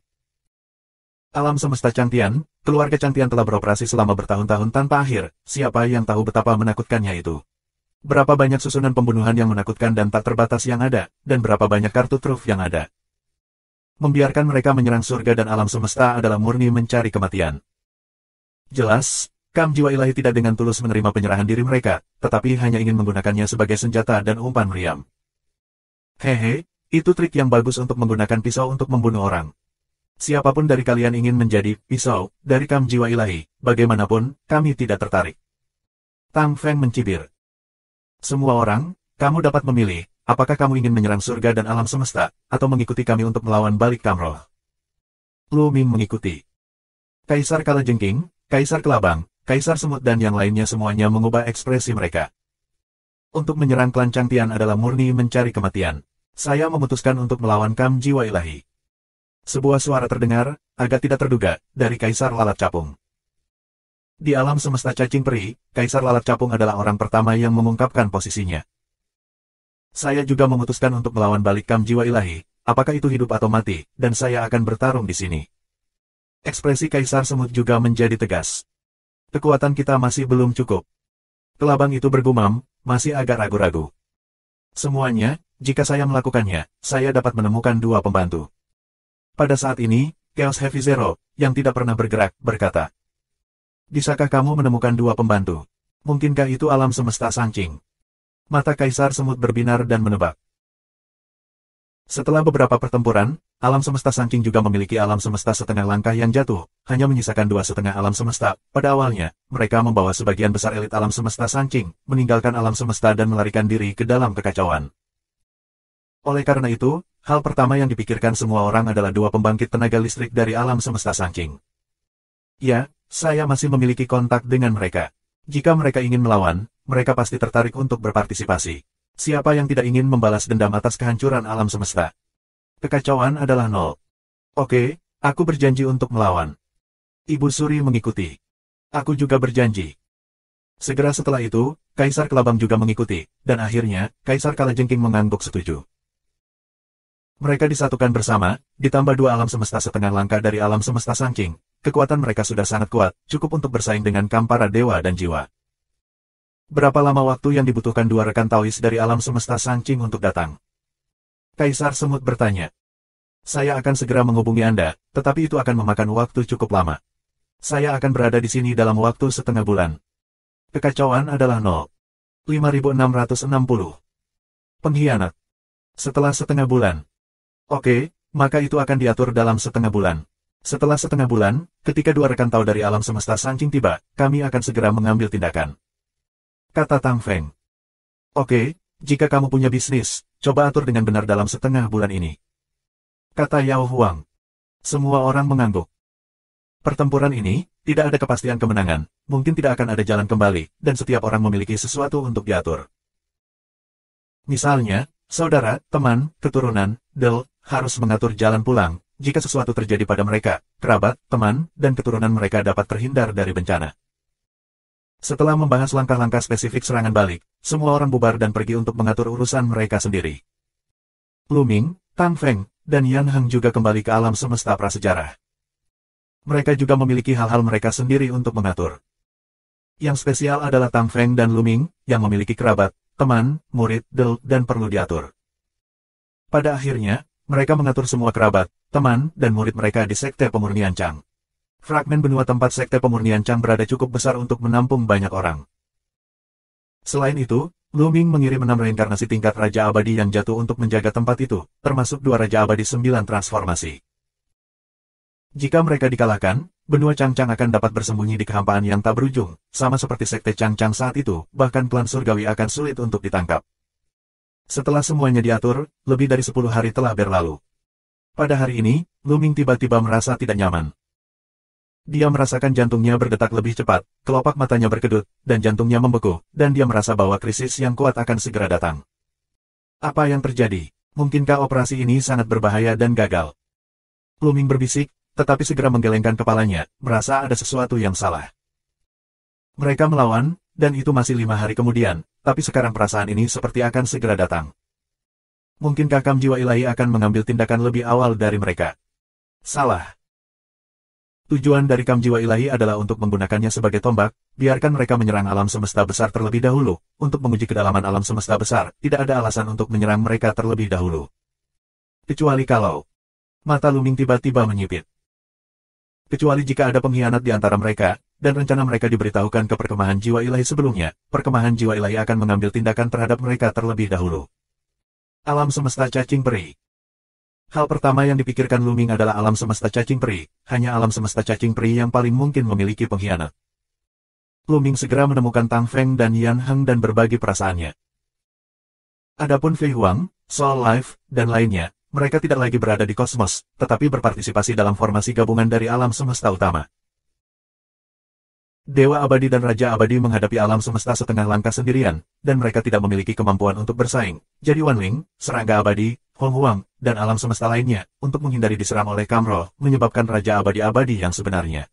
Alam semesta Changtian, keluarga Changtian telah beroperasi selama bertahun-tahun tanpa akhir, siapa yang tahu betapa menakutkannya itu. Berapa banyak susunan pembunuhan yang menakutkan dan tak terbatas yang ada, dan berapa banyak kartu truf yang ada. Membiarkan mereka menyerang surga dan alam semesta adalah murni mencari kematian. Jelas, Kam Jiwa Ilahi tidak dengan tulus menerima penyerahan diri mereka, tetapi hanya ingin menggunakannya sebagai senjata dan umpan meriam. Hehe, itu trik yang bagus untuk menggunakan pisau untuk membunuh orang. Siapapun dari kalian ingin menjadi pisau dari Kam Jiwa Ilahi, bagaimanapun, kami tidak tertarik. Tang Feng mencibir. Semua orang, kamu dapat memilih, apakah kamu ingin menyerang surga dan alam semesta, atau mengikuti kami untuk melawan balik Kamroh. Luming mengikuti. Kaisar Kalajengking, Kaisar Kelabang, Kaisar Semut dan yang lainnya semuanya mengubah ekspresi mereka. Untuk menyerang klan Changtian adalah murni mencari kematian. Saya memutuskan untuk melawan Kam Jiwa Ilahi. Sebuah suara terdengar, agak tidak terduga, dari Kaisar Lalat Capung. Di alam semesta cacing peri, Kaisar Lalat Capung adalah orang pertama yang mengungkapkan posisinya. Saya juga memutuskan untuk melawan balik kam jiwa ilahi, apakah itu hidup atau mati, dan saya akan bertarung di sini. Ekspresi Kaisar Semut juga menjadi tegas. Kekuatan kita masih belum cukup. Kelabang itu bergumam, masih agak ragu-ragu. Semuanya, jika saya melakukannya, saya dapat menemukan dua pembantu. Pada saat ini, Chaos Heavy Zero, yang tidak pernah bergerak, berkata, "Bisakah kamu menemukan dua pembantu? Mungkinkah itu alam semesta Sangcing?" Mata Kaisar Semut berbinar dan menebak. Setelah beberapa pertempuran, alam semesta Sangcing juga memiliki alam semesta setengah langkah yang jatuh, hanya menyisakan dua setengah alam semesta. Pada awalnya, mereka membawa sebagian besar elit alam semesta Sangcing, meninggalkan alam semesta dan melarikan diri ke dalam kekacauan. Oleh karena itu, hal pertama yang dipikirkan semua orang adalah dua pembangkit tenaga listrik dari alam semesta Sangcing. Ya, saya masih memiliki kontak dengan mereka. Jika mereka ingin melawan, mereka pasti tertarik untuk berpartisipasi. Siapa yang tidak ingin membalas dendam atas kehancuran alam semesta? Kekacauan adalah nol. Oke, aku berjanji untuk melawan. Ibu Suri mengikuti. Aku juga berjanji. Segera setelah itu, Kaisar Kelabang juga mengikuti, dan akhirnya, Kaisar Kalajengking mengangguk setuju. Mereka disatukan bersama, ditambah dua alam semesta setengah langkah dari alam semesta Sangcing. Kekuatan mereka sudah sangat kuat, cukup untuk bersaing dengan Kampara Dewa dan Jiwa. Berapa lama waktu yang dibutuhkan dua rekan Taois dari alam semesta Sangcing untuk datang? Kaisar Semut bertanya. Saya akan segera menghubungi Anda, tetapi itu akan memakan waktu cukup lama. Saya akan berada di sini dalam waktu setengah bulan. Kekacauan adalah 0. 5660. Pengkhianat. Setelah setengah bulan. Oke, maka itu akan diatur dalam setengah bulan. Setelah setengah bulan, ketika dua rekan Tao dari alam semesta Sangcing tiba, kami akan segera mengambil tindakan. Kata Tang Feng. Oke, jika kamu punya bisnis, coba atur dengan benar dalam setengah bulan ini. Kata Yao Huang. Semua orang mengangguk. Pertempuran ini, tidak ada kepastian kemenangan, mungkin tidak akan ada jalan kembali, dan setiap orang memiliki sesuatu untuk diatur. Misalnya, saudara, teman, keturunan, Del, harus mengatur jalan pulang, jika sesuatu terjadi pada mereka, kerabat, teman, dan keturunan mereka dapat terhindar dari bencana. Setelah membahas langkah-langkah spesifik serangan balik, semua orang bubar dan pergi untuk mengatur urusan mereka sendiri. Lu Ming, Tang Feng, dan Yan Heng juga kembali ke alam semesta prasejarah. Mereka juga memiliki hal-hal mereka sendiri untuk mengatur. Yang spesial adalah Tang Feng dan Lu Ming, yang memiliki kerabat, teman, murid, Del, dan perlu diatur. Pada akhirnya, mereka mengatur semua kerabat, teman, dan murid mereka di Sekte Pemurnian Chang. Fragmen benua tempat Sekte Pemurnian Chang berada cukup besar untuk menampung banyak orang. Selain itu, Lu Ming mengirim 6 reinkarnasi tingkat Raja Abadi yang jatuh untuk menjaga tempat itu, termasuk 2 Raja Abadi 9 transformasi. Jika mereka dikalahkan, benua Changchang akan dapat bersembunyi di kehampaan yang tak berujung, sama seperti Sekte Changchang saat itu, bahkan klan surgawi akan sulit untuk ditangkap. Setelah semuanya diatur, lebih dari 10 hari telah berlalu. Pada hari ini, Lu Ming tiba-tiba merasa tidak nyaman. Dia merasakan jantungnya berdetak lebih cepat, kelopak matanya berkedut, dan jantungnya membeku, dan dia merasa bahwa krisis yang kuat akan segera datang. Apa yang terjadi? Mungkinkah operasi ini sangat berbahaya dan gagal? Lu Ming berbisik, tetapi segera menggelengkan kepalanya, merasa ada sesuatu yang salah. Mereka melawan, dan itu masih 5 hari kemudian, tapi sekarang perasaan ini seperti akan segera datang. Mungkinkah Kam Jiwa Ilahi akan mengambil tindakan lebih awal dari mereka? Salah. Tujuan dari Kam Jiwa Ilahi adalah untuk menggunakannya sebagai tombak, biarkan mereka menyerang alam semesta besar terlebih dahulu, untuk menguji kedalaman alam semesta besar, tidak ada alasan untuk menyerang mereka terlebih dahulu. Kecuali kalau... Mata Lu Ming tiba-tiba menyipit. Kecuali jika ada pengkhianat di antara mereka, dan rencana mereka diberitahukan ke perkemahan jiwa ilahi sebelumnya, perkemahan jiwa ilahi akan mengambil tindakan terhadap mereka terlebih dahulu. Alam semesta cacing peri. Hal pertama yang dipikirkan Lu Ming adalah alam semesta cacing peri, hanya alam semesta cacing peri yang paling mungkin memiliki pengkhianat. Lu Ming segera menemukan Tang Feng dan Yan Heng dan berbagi perasaannya. Adapun Fei Huang, Soul Life, dan lainnya, mereka tidak lagi berada di kosmos, tetapi berpartisipasi dalam formasi gabungan dari alam semesta utama. Dewa Abadi dan Raja Abadi menghadapi alam semesta setengah langkah sendirian, dan mereka tidak memiliki kemampuan untuk bersaing. Jadi Wan Ling, Serangga Abadi, Hong Huang, dan alam semesta lainnya, untuk menghindari diserang oleh Kamro, menyebabkan Raja Abadi-Abadi yang sebenarnya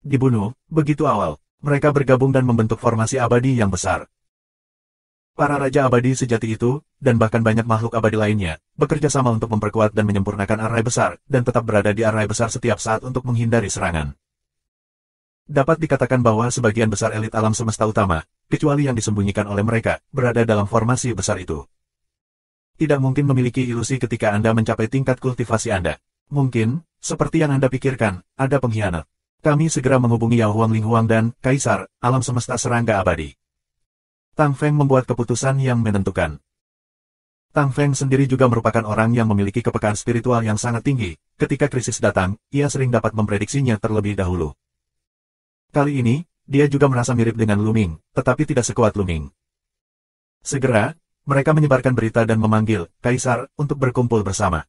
dibunuh. Begitu awal, mereka bergabung dan membentuk formasi abadi yang besar. Para Raja Abadi sejati itu, dan bahkan banyak makhluk abadi lainnya, bekerja sama untuk memperkuat dan menyempurnakan arai besar, dan tetap berada di arai besar setiap saat untuk menghindari serangan. Dapat dikatakan bahwa sebagian besar elit alam semesta utama, kecuali yang disembunyikan oleh mereka, berada dalam formasi besar itu. Tidak mungkin memiliki ilusi ketika Anda mencapai tingkat kultivasi Anda. Mungkin, seperti yang Anda pikirkan, ada pengkhianat. Kami segera menghubungi Yao Huang Ling Huang dan Kaisar, alam semesta serangga abadi. Tang Feng membuat keputusan yang menentukan. Tang Feng sendiri juga merupakan orang yang memiliki kepekaan spiritual yang sangat tinggi. Ketika krisis datang, ia sering dapat memprediksinya terlebih dahulu. Kali ini, dia juga merasa mirip dengan Lu Ming, tetapi tidak sekuat Lu Ming. Segera, mereka menyebarkan berita dan memanggil Kaisar untuk berkumpul bersama.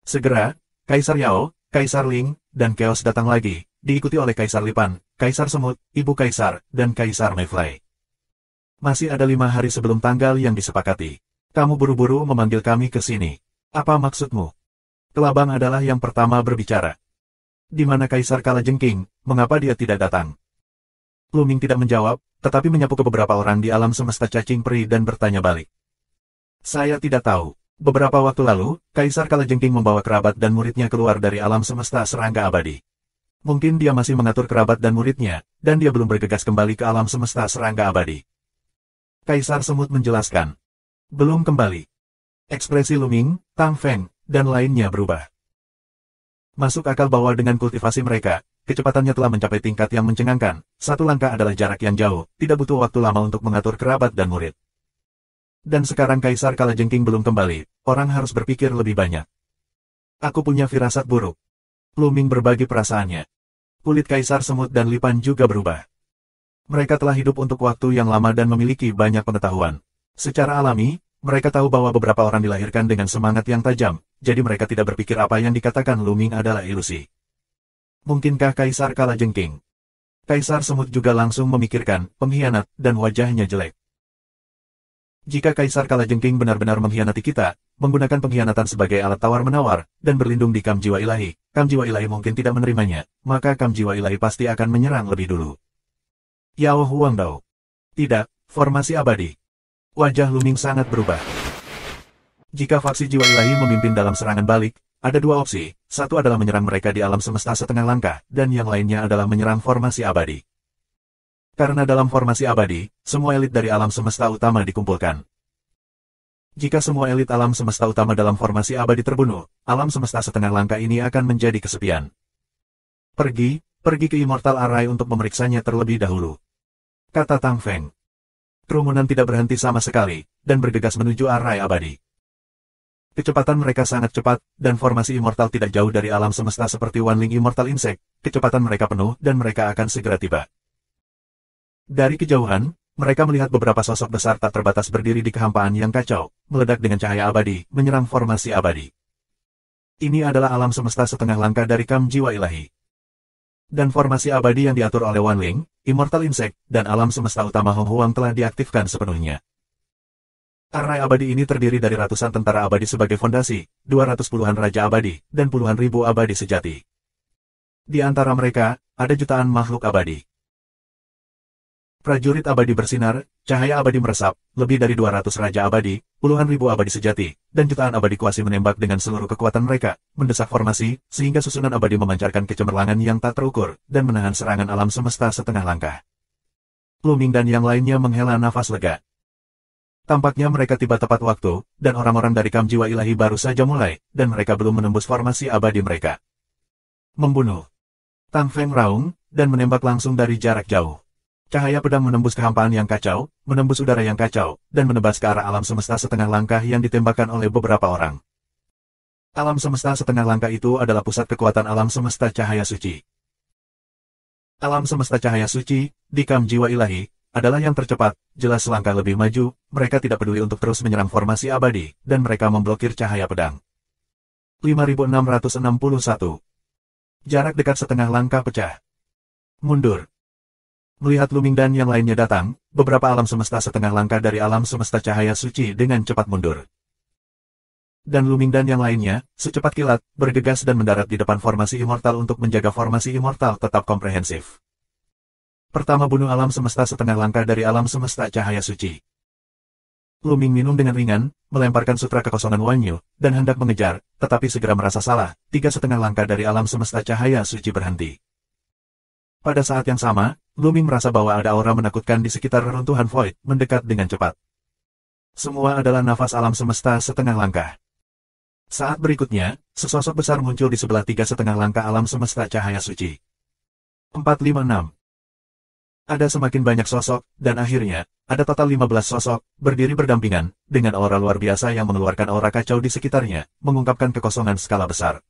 Segera, Kaisar Yao, Kaisar Ling, dan Chaos datang lagi, diikuti oleh Kaisar Lipan, Kaisar Semut, Ibu Kaisar, dan Kaisar Mayfly. Masih ada 5 hari sebelum tanggal yang disepakati. Kamu buru-buru memanggil kami ke sini. Apa maksudmu? Kelabang adalah yang pertama berbicara. Di mana Kaisar Kalajengking, mengapa dia tidak datang? Lu Ming tidak menjawab, tetapi menyapu ke beberapa orang di alam semesta cacing peri dan bertanya balik. Saya tidak tahu. Beberapa waktu lalu, Kaisar Kalajengking membawa kerabat dan muridnya keluar dari alam semesta serangga abadi. Mungkin dia masih mengatur kerabat dan muridnya, dan dia belum bergegas kembali ke alam semesta serangga abadi. Kaisar Semut menjelaskan. Belum kembali. Ekspresi Lu Ming, Tang Feng, dan lainnya berubah. Masuk akal bahwa dengan kultivasi mereka, kecepatannya telah mencapai tingkat yang mencengangkan. Satu langkah adalah jarak yang jauh, tidak butuh waktu lama untuk mengatur kerabat dan murid. Dan sekarang Kaisar Kalajengking belum kembali, orang harus berpikir lebih banyak. Aku punya firasat buruk. Lu Ming berbagi perasaannya. Kulit Kaisar Semut dan Lipan juga berubah. Mereka telah hidup untuk waktu yang lama dan memiliki banyak pengetahuan. Secara alami, mereka tahu bahwa beberapa orang dilahirkan dengan semangat yang tajam, jadi mereka tidak berpikir apa yang dikatakan Lu Ming adalah ilusi. Mungkinkah Kaisar Kalajengking? Kaisar Semut juga langsung memikirkan, pengkhianat, dan wajahnya jelek. Jika Kaisar Kalajengking benar-benar mengkhianati kita, menggunakan pengkhianatan sebagai alat tawar-menawar, dan berlindung di Kam Jiwa Ilahi mungkin tidak menerimanya, maka Kam Jiwa Ilahi pasti akan menyerang lebih dulu. Yao Huang Dao. Tidak, formasi abadi. Wajah Lu Ming sangat berubah. Jika faksi Jiwa Ilahi memimpin dalam serangan balik, ada 2 opsi. Satu adalah menyerang mereka di alam semesta setengah langkah, dan yang lainnya adalah menyerang formasi abadi. Karena dalam formasi abadi, semua elit dari alam semesta utama dikumpulkan. Jika semua elit alam semesta utama dalam formasi abadi terbunuh, alam semesta setengah langkah ini akan menjadi kesepian. Pergi ke Immortal Array untuk memeriksanya terlebih dahulu. Kata Tang Feng. Kerumunan tidak berhenti sama sekali, dan bergegas menuju Array abadi. Kecepatan mereka sangat cepat, dan formasi Immortal tidak jauh dari alam semesta seperti Wanling Immortal Insect. Kecepatan mereka penuh, dan mereka akan segera tiba. Dari kejauhan, mereka melihat beberapa sosok besar tak terbatas berdiri di kehampaan yang kacau, meledak dengan cahaya abadi, menyerang formasi abadi. Ini adalah alam semesta setengah langkah dari Kam Jiwa Ilahi. Dan formasi abadi yang diatur oleh Wanling, Immortal Insect, dan alam semesta utama Hong Huang telah diaktifkan sepenuhnya. Array abadi ini terdiri dari ratusan tentara abadi sebagai fondasi, 200-puluhan raja abadi, dan puluhan ribu abadi sejati. Di antara mereka, ada jutaan makhluk abadi. Prajurit abadi bersinar, cahaya abadi meresap, lebih dari 200 raja abadi, puluhan ribu abadi sejati, dan jutaan abadi kuasi menembak dengan seluruh kekuatan mereka, mendesak formasi, sehingga susunan abadi memancarkan kecemerlangan yang tak terukur, dan menahan serangan alam semesta setengah langkah. Lu Ming dan yang lainnya menghela nafas lega. Tampaknya mereka tiba tepat waktu, dan orang-orang dari Kam Jiwa Ilahi baru saja mulai, dan mereka belum menembus formasi abadi mereka. Membunuh. Tang Feng raung, dan menembak langsung dari jarak jauh. Cahaya pedang menembus kehampaan yang kacau, menembus udara yang kacau, dan menebas ke arah alam semesta setengah langkah yang ditembakkan oleh beberapa orang. Alam semesta setengah langkah itu adalah pusat kekuatan alam semesta cahaya suci. Alam semesta cahaya suci, di Kam Jiwa Ilahi, adalah yang tercepat, jelas selangkah lebih maju, mereka tidak peduli untuk terus menyerang formasi abadi, dan mereka memblokir cahaya pedang. 5661. Jarak dekat setengah langkah pecah. Mundur. Melihat Lu Ming dan yang lainnya datang, beberapa alam semesta setengah langkah dari alam semesta cahaya suci dengan cepat mundur. Dan Luming dan yang lainnya, secepat kilat, bergegas dan mendarat di depan formasi immortal untuk menjaga formasi immortal tetap komprehensif. Pertama, bunuh alam semesta setengah langkah dari alam semesta cahaya suci. Luming minum dengan ringan, melemparkan sutra kekosongan Wanyu, dan hendak mengejar, tetapi segera merasa salah, 3,5 langkah dari alam semesta cahaya suci berhenti. Pada saat yang sama, Luming merasa bahwa ada aura menakutkan di sekitar reruntuhan Void, mendekat dengan cepat. Semua adalah nafas alam semesta setengah langkah. Saat berikutnya, sesosok besar muncul di sebelah 3,5 langkah alam semesta cahaya suci. 456. Ada semakin banyak sosok, dan akhirnya, ada total 15 sosok, berdiri berdampingan, dengan aura luar biasa yang mengeluarkan aura kacau di sekitarnya, mengungkapkan kekosongan skala besar.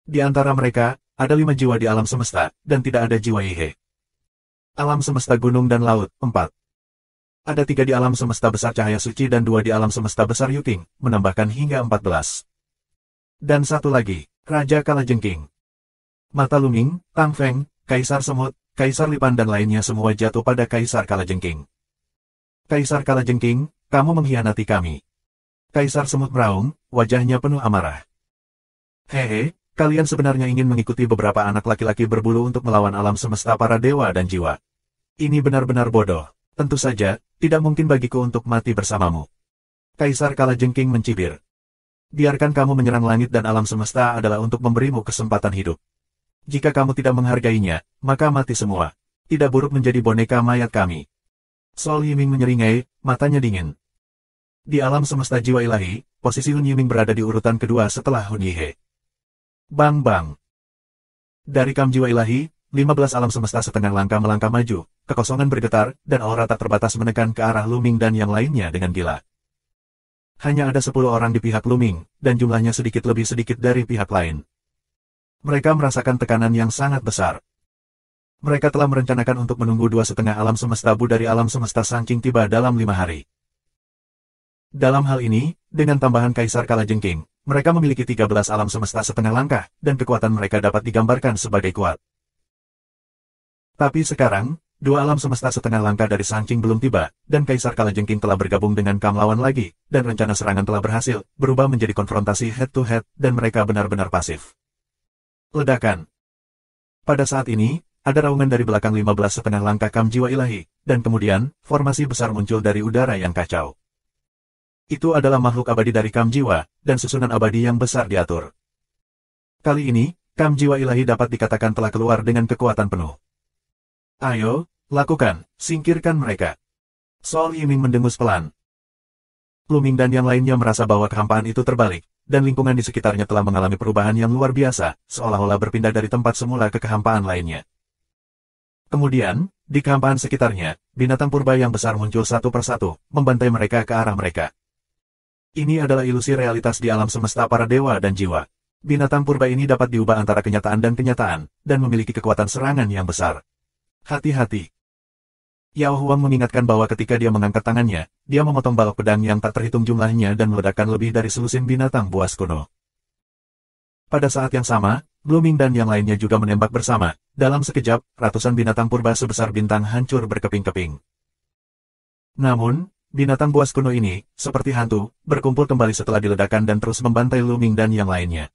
Di antara mereka, ada 5 jiwa di alam semesta, dan tidak ada jiwa Ihe. Alam semesta gunung dan laut, 4. Ada 3 di alam semesta besar cahaya suci dan 2 di alam semesta besar Yuking, menambahkan hingga 14. Dan satu lagi, Raja Kalajengking. Mata Luming, Tang Feng, Kaisar Semut, Kaisar Lipan dan lainnya semua jatuh pada Kaisar Kalajengking. Kaisar Kalajengking, kamu mengkhianati kami. Kaisar Semut meraung, wajahnya penuh amarah. Hehe, kalian sebenarnya ingin mengikuti beberapa anak laki-laki berbulu untuk melawan alam semesta para dewa dan jiwa. Ini benar-benar bodoh. Tentu saja, tidak mungkin bagiku untuk mati bersamamu. Kaisar Kalajengking mencibir. Biarkan kamu menyerang langit dan alam semesta adalah untuk memberimu kesempatan hidup. Jika kamu tidak menghargainya, maka mati semua. Tidak buruk menjadi boneka mayat kami. Sol Yiming menyeringai, matanya dingin. Di alam semesta jiwa ilahi, posisi Hun Yiming berada di urutan kedua setelah Hun Yihe. Bang bang. Dari kam jiwa ilahi, 15 alam semesta setengah langkah melangkah maju, kekosongan bergetar, dan aura tak terbatas menekan ke arah Luming dan yang lainnya dengan gila. Hanya ada 10 orang di pihak Luming, dan jumlahnya sedikit lebih sedikit dari pihak lain. Mereka merasakan tekanan yang sangat besar. Mereka telah merencanakan untuk menunggu 2,5 alam semesta Bu dari alam semesta Sancing tiba dalam 5 hari. Dalam hal ini, dengan tambahan Kaisar Kalajengking, mereka memiliki 13 alam semesta setengah langkah, dan kekuatan mereka dapat digambarkan sebagai kuat. Tapi sekarang, 2 alam semesta setengah langkah dari Sancing belum tiba, dan Kaisar Kalajengking telah bergabung dengan kam lawan lagi, dan rencana serangan telah berhasil, berubah menjadi konfrontasi head-to-head, dan mereka benar-benar pasif. Ledakan. Pada saat ini, ada raungan dari belakang 15 setengah langkah kam jiwa ilahi, dan kemudian, formasi besar muncul dari udara yang kacau. Itu adalah makhluk abadi dari kam jiwa, dan susunan abadi yang besar diatur. Kali ini, kam jiwa ilahi dapat dikatakan telah keluar dengan kekuatan penuh. Ayo, lakukan, singkirkan mereka. Sol Yiming mendengus pelan. Luming dan yang lainnya merasa bahwa kehampaan itu terbalik, dan lingkungan di sekitarnya telah mengalami perubahan yang luar biasa, seolah-olah berpindah dari tempat semula ke kehampaan lainnya. Kemudian, di kehampaan sekitarnya, binatang purba yang besar muncul satu persatu, membantai mereka ke arah mereka. Ini adalah ilusi realitas di alam semesta para dewa dan jiwa. Binatang purba ini dapat diubah antara kenyataan dan memiliki kekuatan serangan yang besar. Hati-hati. Yao Huang mengingatkan bahwa ketika dia mengangkat tangannya, dia memotong balok pedang yang tak terhitung jumlahnya dan meledakkan lebih dari selusin binatang buas kuno. Pada saat yang sama, Blooming dan yang lainnya juga menembak bersama. Dalam sekejap, ratusan binatang purba sebesar bintang hancur berkeping-keping. Namun, binatang buas kuno ini, seperti hantu, berkumpul kembali setelah diledakkan dan terus membantai Luming dan yang lainnya.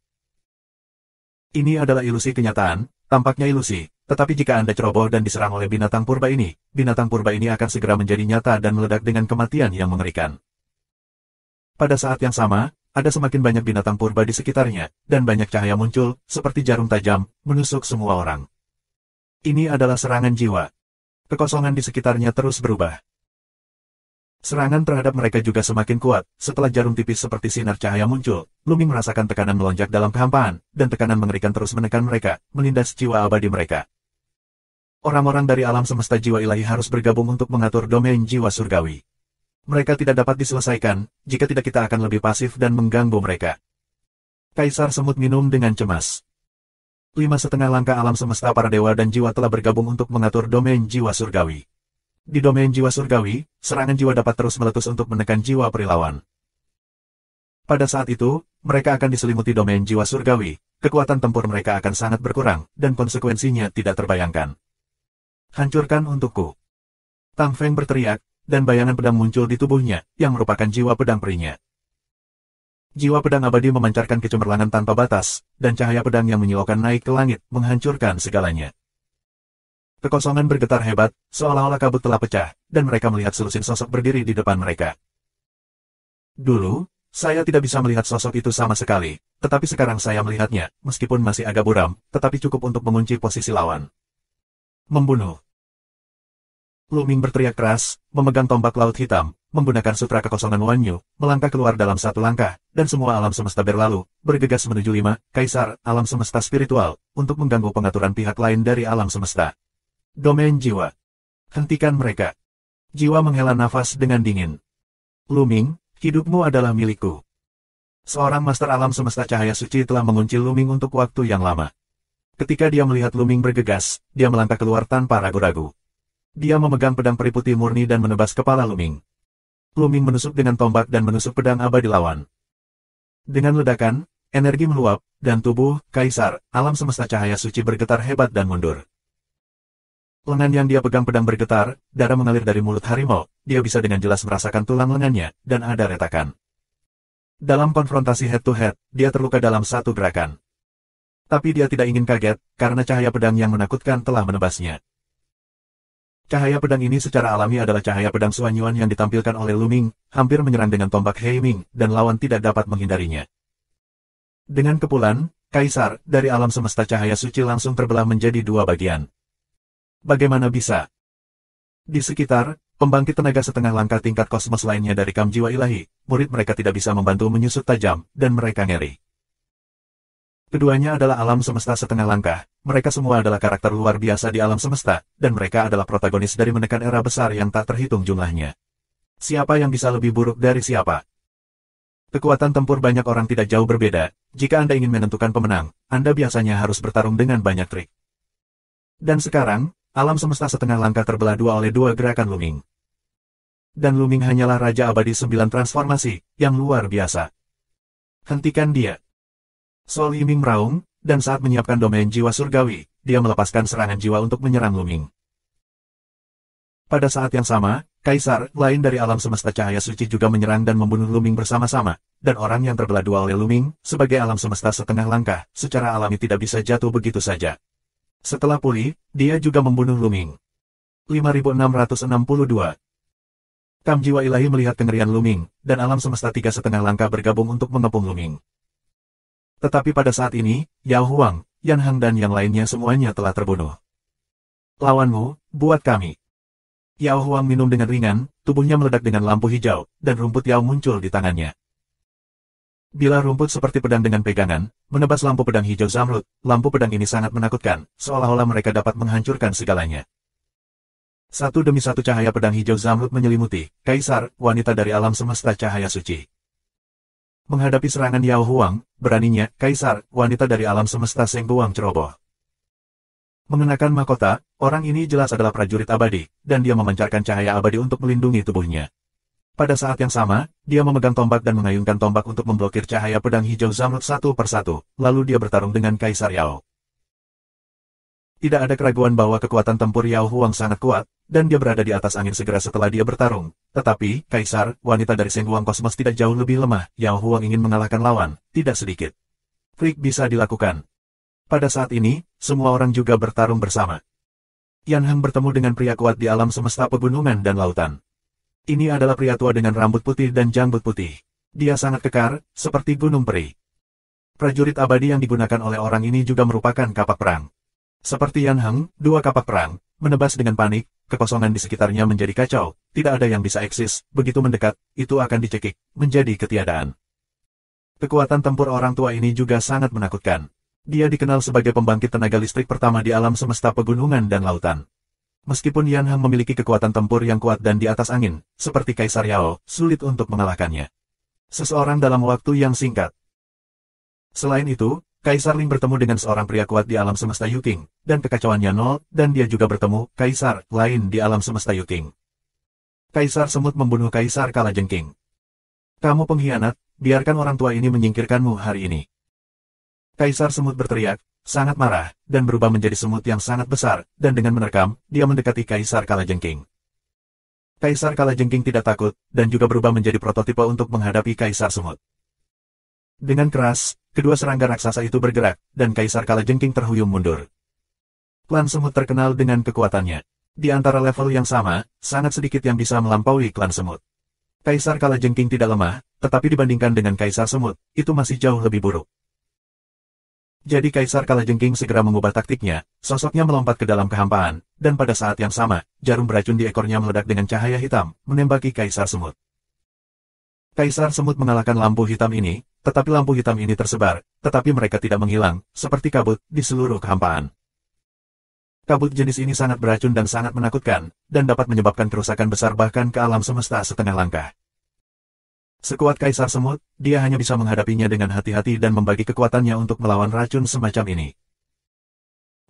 Ini adalah ilusi kenyataan, tampaknya ilusi, tetapi jika Anda ceroboh dan diserang oleh binatang purba ini akan segera menjadi nyata dan meledak dengan kematian yang mengerikan. Pada saat yang sama, ada semakin banyak binatang purba di sekitarnya, dan banyak cahaya muncul, seperti jarum tajam, menusuk semua orang. Ini adalah serangan jiwa. Kekosongan di sekitarnya terus berubah. Serangan terhadap mereka juga semakin kuat. Setelah jarum tipis seperti sinar cahaya muncul, Luming merasakan tekanan melonjak dalam kehampaan, dan tekanan mengerikan terus menekan mereka, menindas jiwa abadi mereka. Orang-orang dari alam semesta jiwa ilahi harus bergabung untuk mengatur domain jiwa surgawi. Mereka tidak dapat diselesaikan, jika tidak kita akan lebih pasif dan mengganggu mereka. Kaisar Semut minum dengan cemas. 5,5 langkah alam semesta para dewa dan jiwa telah bergabung untuk mengatur domain jiwa surgawi. Di domain jiwa surgawi, serangan jiwa dapat terus meletus untuk menekan jiwa perilawan. Pada saat itu, mereka akan diselimuti domain jiwa surgawi, kekuatan tempur mereka akan sangat berkurang, dan konsekuensinya tidak terbayangkan. Hancurkan untukku. Tang Feng berteriak, dan bayangan pedang muncul di tubuhnya, yang merupakan jiwa pedang perinya. Jiwa pedang abadi memancarkan kecemerlangan tanpa batas, dan cahaya pedang yang menyilaukan naik ke langit, menghancurkan segalanya. Kekosongan bergetar hebat, seolah-olah kabut telah pecah, dan mereka melihat selusin sosok berdiri di depan mereka. Dulu, saya tidak bisa melihat sosok itu sama sekali, tetapi sekarang saya melihatnya, meskipun masih agak buram, tetapi cukup untuk mengunci posisi lawan. Membunuh. Luming berteriak keras, memegang tombak laut hitam, menggunakan sutra kekosongan Wanyu, melangkah keluar dalam satu langkah, dan semua alam semesta berlalu, bergegas menuju 5, Kaisar, alam semesta spiritual, untuk mengganggu pengaturan pihak lain dari alam semesta. Domain jiwa. Hentikan mereka. Jiwa menghela nafas dengan dingin. Luming, hidupmu adalah milikku. Seorang master alam semesta cahaya suci telah mengunci Luming untuk waktu yang lama. Ketika dia melihat Luming bergegas, dia melangkah keluar tanpa ragu-ragu. Dia memegang pedang peri putih murni dan menebas kepala Luming. Luming menusuk dengan tombak dan menusuk pedang abadi lawan. Dengan ledakan, energi meluap, dan tubuh Kaisar, alam semesta cahaya suci bergetar hebat dan mundur. Lengan yang dia pegang pedang bergetar, darah mengalir dari mulut harimau, dia bisa dengan jelas merasakan tulang lengannya, dan ada retakan. Dalam konfrontasi head-to-head, dia terluka dalam satu gerakan. Tapi dia tidak ingin kaget, karena cahaya pedang yang menakutkan telah menebasnya. Cahaya pedang ini secara alami adalah cahaya pedang Suanyuan yang ditampilkan oleh Luming, hampir menyerang dengan tombak Heiming, dan lawan tidak dapat menghindarinya. Dengan kepulan, Kaisar, dari alam semesta cahaya suci langsung terbelah menjadi dua bagian. Bagaimana bisa? Di sekitar, pembangkit tenaga setengah langkah tingkat kosmos lainnya dari Kam Jiwa Ilahi, murid mereka tidak bisa membantu menyusut tajam, dan mereka ngeri. Keduanya adalah alam semesta setengah langkah, mereka semua adalah karakter luar biasa di alam semesta, dan mereka adalah protagonis dari menekan era besar yang tak terhitung jumlahnya. Siapa yang bisa lebih buruk dari siapa? Kekuatan tempur banyak orang tidak jauh berbeda, jika Anda ingin menentukan pemenang, Anda biasanya harus bertarung dengan banyak trik. Dan sekarang, alam semesta setengah langkah terbelah dua oleh dua gerakan Luming. Dan Luming hanyalah Raja Abadi 9 transformasi, yang luar biasa. Hentikan dia. Sol Yiming meraung, dan saat menyiapkan domain jiwa surgawi, dia melepaskan serangan jiwa untuk menyerang Luming. Pada saat yang sama, Kaisar, lain dari alam semesta cahaya suci juga menyerang dan membunuh Luming bersama-sama, dan orang yang terbelah dua oleh Luming, sebagai alam semesta setengah langkah, secara alami tidak bisa jatuh begitu saja. Setelah pulih, dia juga membunuh Luming. 5662. Kam Jiwa Ilahi melihat kengerian Luming, dan alam semesta tiga setengah langkah bergabung untuk mengepung Luming. Tetapi pada saat ini, Yao Huang, Yan Hang dan yang lainnya semuanya telah terbunuh. Lawanmu, buat kami. Yao Huang minum dengan ringan, tubuhnya meledak dengan lampu hijau, dan rumput Yao muncul di tangannya. Bila rumput seperti pedang dengan pegangan, menebas lampu pedang hijau zamrud, lampu pedang ini sangat menakutkan, seolah-olah mereka dapat menghancurkan segalanya. Satu demi satu cahaya pedang hijau zamrud menyelimuti Kaisar, wanita dari alam semesta cahaya suci. Menghadapi serangan Yao Huang, beraninya Kaisar, wanita dari alam semesta Seng Buang ceroboh. Mengenakan mahkota, orang ini jelas adalah prajurit abadi, dan dia memancarkan cahaya abadi untuk melindungi tubuhnya. Pada saat yang sama, dia memegang tombak dan mengayunkan tombak untuk memblokir cahaya pedang hijau zamrud satu persatu, lalu dia bertarung dengan Kaisar Yao. Tidak ada keraguan bahwa kekuatan tempur Yao Huang sangat kuat, dan dia berada di atas angin segera setelah dia bertarung. Tetapi, Kaisar, wanita dari Seng Huang Kosmos tidak jauh lebih lemah, Yao Huang ingin mengalahkan lawan, tidak sedikit. Trik bisa dilakukan. Pada saat ini, semua orang juga bertarung bersama. Yan Hang bertemu dengan pria kuat di alam semesta pegunungan dan lautan. Ini adalah pria tua dengan rambut putih dan janggut putih. Dia sangat kekar, seperti gunung peri. Prajurit abadi yang digunakan oleh orang ini juga merupakan kapak perang. Seperti Yan Hang, dua kapak perang, menebas dengan panik, kekosongan di sekitarnya menjadi kacau, tidak ada yang bisa eksis, begitu mendekat, itu akan dicekik, menjadi ketiadaan. Kekuatan tempur orang tua ini juga sangat menakutkan. Dia dikenal sebagai pembangkit tenaga listrik pertama di alam semesta pegunungan dan lautan. Meskipun Yan Hang memiliki kekuatan tempur yang kuat dan di atas angin, seperti Kaisar Yao, sulit untuk mengalahkannya. Seseorang dalam waktu yang singkat. Selain itu, Kaisar Ling bertemu dengan seorang pria kuat di alam semesta Yuking, dan kekacauannya nol, dan dia juga bertemu Kaisar lain di alam semesta Yuking. Kaisar Semut membunuh Kaisar Kalajengking. Kamu pengkhianat, biarkan orang tua ini menyingkirkanmu hari ini. Kaisar Semut berteriak, sangat marah, dan berubah menjadi semut yang sangat besar, dan dengan menerkam, dia mendekati Kaisar Kalajengking. Kaisar Kalajengking tidak takut, dan juga berubah menjadi prototipe untuk menghadapi Kaisar Semut. Dengan keras, kedua serangga raksasa itu bergerak, dan Kaisar Kalajengking terhuyung mundur. Klan semut terkenal dengan kekuatannya. Di antara level yang sama, sangat sedikit yang bisa melampaui klan semut. Kaisar Kalajengking tidak lemah, tetapi dibandingkan dengan Kaisar Semut, itu masih jauh lebih buruk. Jadi Kaisar Kalajengking segera mengubah taktiknya, sosoknya melompat ke dalam kehampaan, dan pada saat yang sama, jarum beracun di ekornya meledak dengan cahaya hitam, menembaki Kaisar Semut. Kaisar Semut mengalahkan lampu hitam ini, tetapi lampu hitam ini tersebar, tetapi mereka tidak menghilang, seperti kabut, di seluruh kehampaan. Kabut jenis ini sangat beracun dan sangat menakutkan, dan dapat menyebabkan kerusakan besar bahkan ke alam semesta setengah langkah. Sekuat Kaisar Semut, dia hanya bisa menghadapinya dengan hati-hati dan membagi kekuatannya untuk melawan racun semacam ini.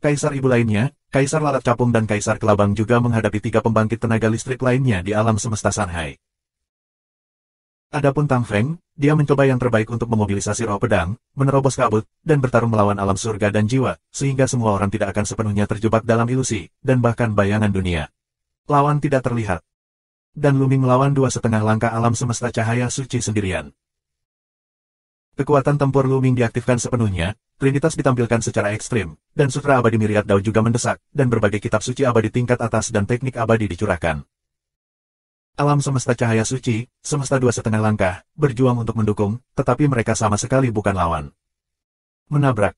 Kaisar ibu lainnya, Kaisar Lalat Capung dan Kaisar Kelabang juga menghadapi 3 pembangkit tenaga listrik lainnya di alam semesta Sanhai. Adapun Tang Feng, dia mencoba yang terbaik untuk memobilisasi roh pedang, menerobos kabut, dan bertarung melawan alam surga dan jiwa, sehingga semua orang tidak akan sepenuhnya terjebak dalam ilusi, dan bahkan bayangan dunia. Lawan tidak terlihat. Dan Luming melawan 2,5 langkah alam semesta cahaya suci sendirian. Kekuatan tempur Luming diaktifkan sepenuhnya, Trinitas ditampilkan secara ekstrim, dan Sutra Abadi Myriad Dao juga mendesak, dan berbagai kitab suci abadi tingkat atas dan teknik abadi dicurahkan. Alam semesta cahaya suci, semesta 2,5 langkah, berjuang untuk mendukung, tetapi mereka sama sekali bukan lawan. Menabrak.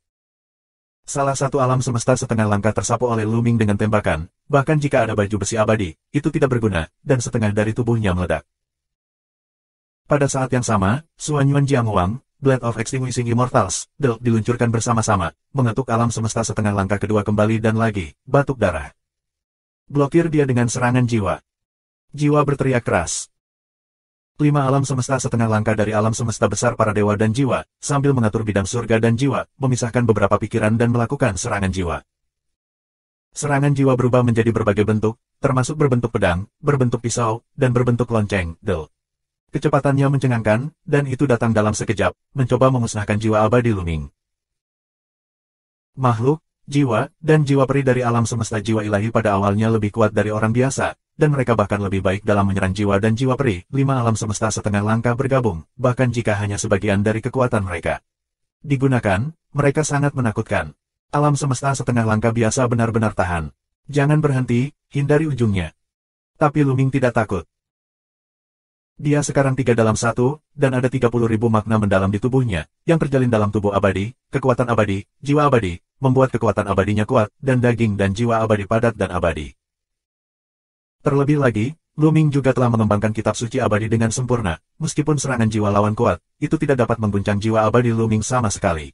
Salah satu alam semesta setengah langkah tersapu oleh Luming dengan tembakan, bahkan jika ada baju besi abadi, itu tidak berguna, dan setengah dari tubuhnya meledak. Pada saat yang sama, Suanyuan Jiangwang, Blade of Extinguishing Immortals, diluncurkan bersama-sama, mengetuk alam semesta setengah langkah kedua kembali dan lagi, batuk darah. Blokir dia dengan serangan jiwa. Jiwa berteriak keras. 5 alam semesta setengah langkah dari alam semesta besar para dewa dan jiwa, sambil mengatur bidang surga dan jiwa, memisahkan beberapa pikiran dan melakukan serangan jiwa. Serangan jiwa berubah menjadi berbagai bentuk, termasuk berbentuk pedang, berbentuk pisau, dan berbentuk lonceng, Kecepatannya mencengangkan, dan itu datang dalam sekejap, mencoba memusnahkan jiwa abadi Luming. Makhluk, jiwa, dan jiwa peri dari alam semesta jiwa ilahi pada awalnya lebih kuat dari orang biasa, dan mereka bahkan lebih baik dalam menyerang jiwa dan jiwa peri. 5 alam semesta setengah langkah bergabung, bahkan jika hanya sebagian dari kekuatan mereka digunakan, mereka sangat menakutkan. Alam semesta setengah langkah biasa benar-benar tahan. Jangan berhenti, hindari ujungnya. Tapi Luming tidak takut. Dia sekarang 3 dalam 1, dan ada 30.000 makna mendalam di tubuhnya, yang terjalin dalam tubuh abadi, kekuatan abadi, jiwa abadi, membuat kekuatan abadinya kuat, dan daging dan jiwa abadi padat dan abadi. Terlebih lagi, Luming juga telah mengembangkan kitab suci abadi dengan sempurna, meskipun serangan jiwa lawan kuat, itu tidak dapat mengguncang jiwa abadi Luming sama sekali.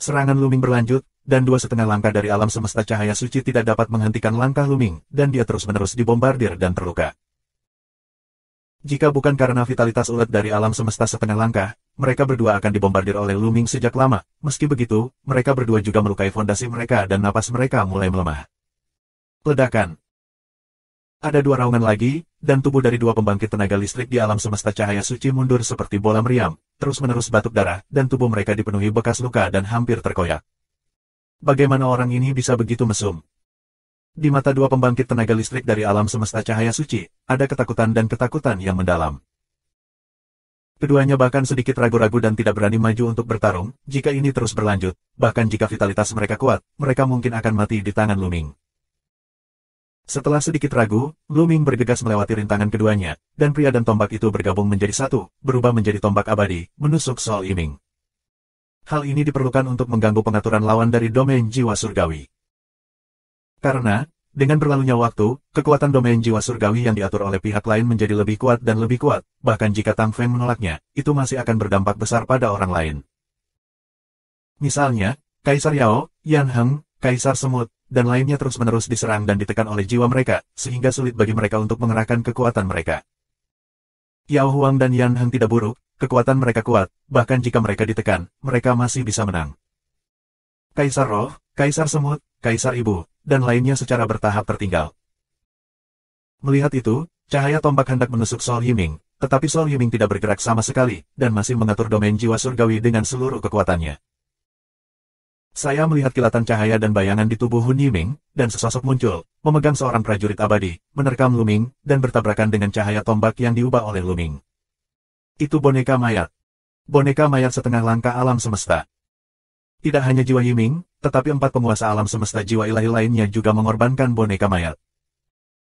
Serangan Luming berlanjut, dan 2,5 langkah dari alam semesta cahaya suci tidak dapat menghentikan langkah Luming, dan dia terus-menerus dibombardir dan terluka. Jika bukan karena vitalitas ulet dari alam semesta setengah langkah, mereka berdua akan dibombardir oleh Luming sejak lama. Meski begitu, mereka berdua juga melukai fondasi mereka dan napas mereka mulai melemah. Ledakan. Ada 2 raungan lagi, dan tubuh dari 2 pembangkit tenaga listrik di alam semesta cahaya suci mundur seperti bola meriam, terus-menerus batuk darah, dan tubuh mereka dipenuhi bekas luka dan hampir terkoyak. Bagaimana orang ini bisa begitu mesum? Di mata 2 pembangkit tenaga listrik dari alam semesta cahaya suci, ada ketakutan dan ketakutan yang mendalam. Keduanya bahkan sedikit ragu-ragu dan tidak berani maju untuk bertarung. Jika ini terus berlanjut, bahkan jika vitalitas mereka kuat, mereka mungkin akan mati di tangan Luming. Setelah sedikit ragu, Luming bergegas melewati rintangan keduanya, dan pria dan tombak itu bergabung menjadi satu, berubah menjadi tombak abadi, menusuk Sol Yiming. Hal ini diperlukan untuk mengganggu pengaturan lawan dari domain jiwa surgawi. Karena, dengan berlalunya waktu, kekuatan domain jiwa surgawi yang diatur oleh pihak lain menjadi lebih kuat dan lebih kuat, bahkan jika Tang Feng menolaknya, itu masih akan berdampak besar pada orang lain. Misalnya, Kaisar Yao, Yan Heng, Kaisar Semut, dan lainnya terus-menerus diserang dan ditekan oleh jiwa mereka, sehingga sulit bagi mereka untuk mengerahkan kekuatan mereka. Yao Huang dan Yan Heng tidak buruk, kekuatan mereka kuat, bahkan jika mereka ditekan, mereka masih bisa menang. Kaisar Roh, Kaisar Semut, Kaisar Ibu, dan lainnya secara bertahap tertinggal. Melihat itu, cahaya tombak hendak menusuk Sol Yiming, tetapi Sol Yiming tidak bergerak sama sekali, dan masih mengatur domain jiwa surgawi dengan seluruh kekuatannya. Saya melihat kilatan cahaya dan bayangan di tubuh Hun Yiming, dan sesosok muncul, memegang seorang prajurit abadi, menerkam Luming, dan bertabrakan dengan cahaya tombak yang diubah oleh Luming. Itu boneka mayat. boneka mayat setengah langkah alam semesta. Tidak hanya jiwa Yiming, tetapi 4 penguasa alam semesta jiwa ilahi lainnya juga mengorbankan boneka mayat.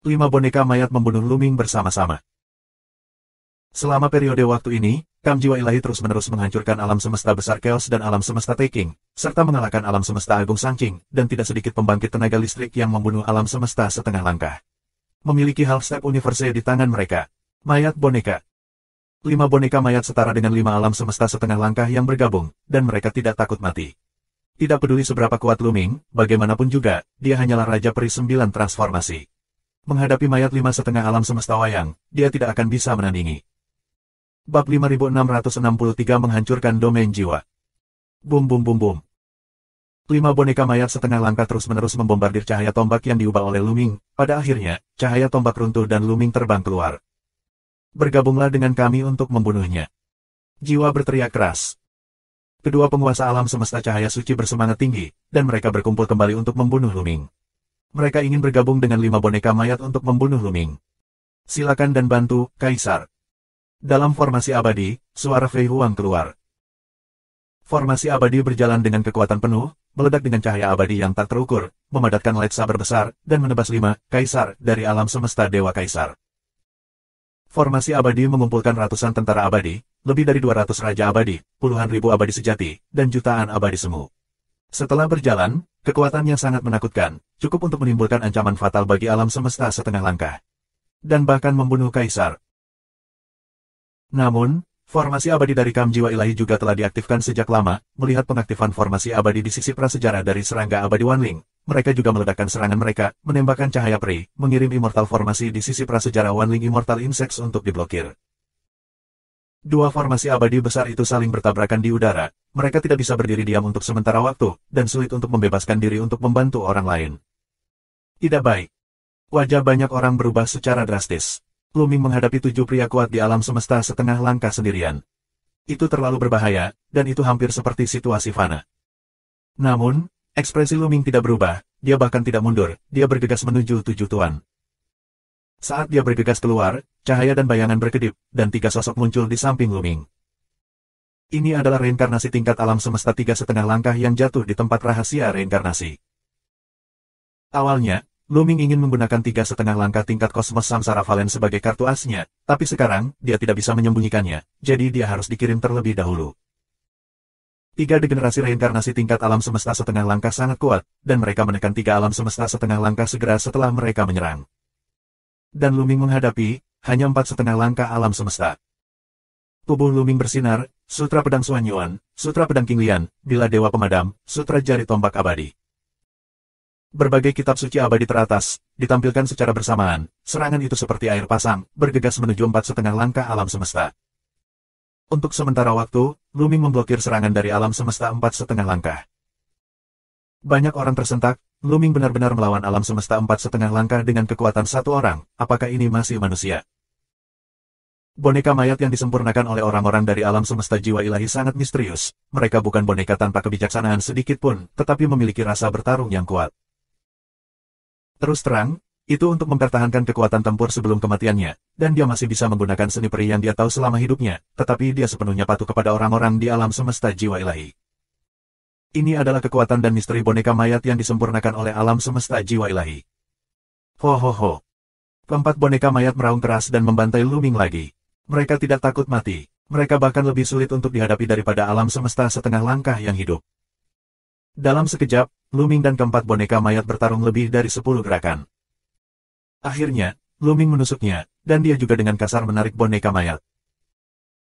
5 boneka mayat membunuh Luming bersama-sama. Selama periode waktu ini, Kam jiwa ilahi terus-menerus menghancurkan alam semesta besar Chaos dan alam semesta Taking, serta mengalahkan alam semesta agung Sangqing, dan tidak sedikit pembangkit tenaga listrik yang membunuh alam semesta setengah langkah. Memiliki half-step universe di tangan mereka. Mayat boneka. 5 boneka mayat setara dengan 5 alam semesta setengah langkah yang bergabung, dan mereka tidak takut mati. Tidak peduli seberapa kuat Luming, bagaimanapun juga, dia hanyalah Raja Peri 9 transformasi. Menghadapi mayat 5 setengah alam semesta wayang, dia tidak akan bisa menandingi. Bab 5663 menghancurkan domain jiwa. Bum bum bum bum. 5 boneka mayat setengah langkah terus-menerus membombardir cahaya tombak yang diubah oleh Luming. Pada akhirnya, cahaya tombak runtuh dan Luming terbang keluar. Bergabunglah dengan kami untuk membunuhnya. Jiwa berteriak keras. Kedua penguasa alam semesta cahaya suci bersemangat tinggi, dan mereka berkumpul kembali untuk membunuh Luming. Mereka ingin bergabung dengan 5 boneka mayat untuk membunuh Luming. Silakan dan bantu, Kaisar. Dalam formasi abadi, suara Fei Huang keluar. Formasi abadi berjalan dengan kekuatan penuh, meledak dengan cahaya abadi yang tak terukur, memadatkan lightsaber besar, dan menebas 5 Kaisar dari alam semesta Dewa Kaisar. Formasi abadi mengumpulkan ratusan tentara abadi, lebih dari 200 raja abadi, puluhan ribu abadi sejati, dan jutaan abadi semu. Setelah berjalan, kekuatannya sangat menakutkan, cukup untuk menimbulkan ancaman fatal bagi alam semesta setengah langkah. Dan bahkan membunuh Kaisar. Namun, formasi abadi dari Kam jiwa ilahi juga telah diaktifkan sejak lama. Melihat pengaktifan formasi abadi di sisi prasejarah dari serangga abadi Wanling, mereka juga meledakkan serangan mereka, menembakkan cahaya peri, mengirim immortal formasi di sisi prasejarah Wanling Immortal Insects untuk diblokir. Dua formasi abadi besar itu saling bertabrakan di udara. Mereka tidak bisa berdiri diam untuk sementara waktu, dan sulit untuk membebaskan diri untuk membantu orang lain. Tidak baik. Wajah banyak orang berubah secara drastis. Luming menghadapi 7 pria kuat di alam semesta setengah langkah sendirian. Itu terlalu berbahaya, dan itu hampir seperti situasi fana. Namun, ekspresi Luming tidak berubah, dia bahkan tidak mundur, dia bergegas menuju 7 tuan. Saat dia bergegas keluar, cahaya dan bayangan berkedip, dan 3 sosok muncul di samping Luming. Ini adalah reinkarnasi tingkat alam semesta 3 setengah langkah yang jatuh di tempat rahasia reinkarnasi. Awalnya, Luming ingin menggunakan 3 setengah langkah tingkat kosmos Samsara Valen sebagai kartu asnya, tapi sekarang, dia tidak bisa menyembunyikannya, jadi dia harus dikirim terlebih dahulu. 3 degenerasi reinkarnasi tingkat alam semesta setengah langkah sangat kuat, dan mereka menekan 3 alam semesta setengah langkah segera setelah mereka menyerang. Dan Luming menghadapi, hanya 4 setengah langkah alam semesta. Tubuh Luming bersinar, Sutra Pedang Xuan Yuan, Sutra Pedang King Lian, Bila Dewa Pemadam, Sutra Jari Tombak Abadi. Berbagai kitab suci abadi teratas, ditampilkan secara bersamaan, serangan itu seperti air pasang, bergegas menuju 4 setengah langkah alam semesta. Untuk sementara waktu, Luming memblokir serangan dari alam semesta 4 setengah langkah. Banyak orang tersentak, Luming benar-benar melawan alam semesta 4 setengah langkah dengan kekuatan satu orang, apakah ini masih manusia? Boneka mayat yang disempurnakan oleh orang-orang dari alam semesta jiwa ilahi sangat misterius, mereka bukan boneka tanpa kebijaksanaan sedikit pun, tetapi memiliki rasa bertarung yang kuat. Terus terang, itu untuk mempertahankan kekuatan tempur sebelum kematiannya, dan dia masih bisa menggunakan seni peri yang dia tahu selama hidupnya, tetapi dia sepenuhnya patuh kepada orang-orang di alam semesta jiwa ilahi. Ini adalah kekuatan dan misteri boneka mayat yang disempurnakan oleh alam semesta jiwa ilahi. Ho ho ho. Keempat boneka mayat meraung keras dan membantai Luming lagi. Mereka tidak takut mati, mereka bahkan lebih sulit untuk dihadapi daripada alam semesta setengah langkah yang hidup. Dalam sekejap, Luming dan keempat boneka mayat bertarung lebih dari 10 gerakan. Akhirnya, Luming menusuknya, dan dia juga dengan kasar menarik boneka mayat.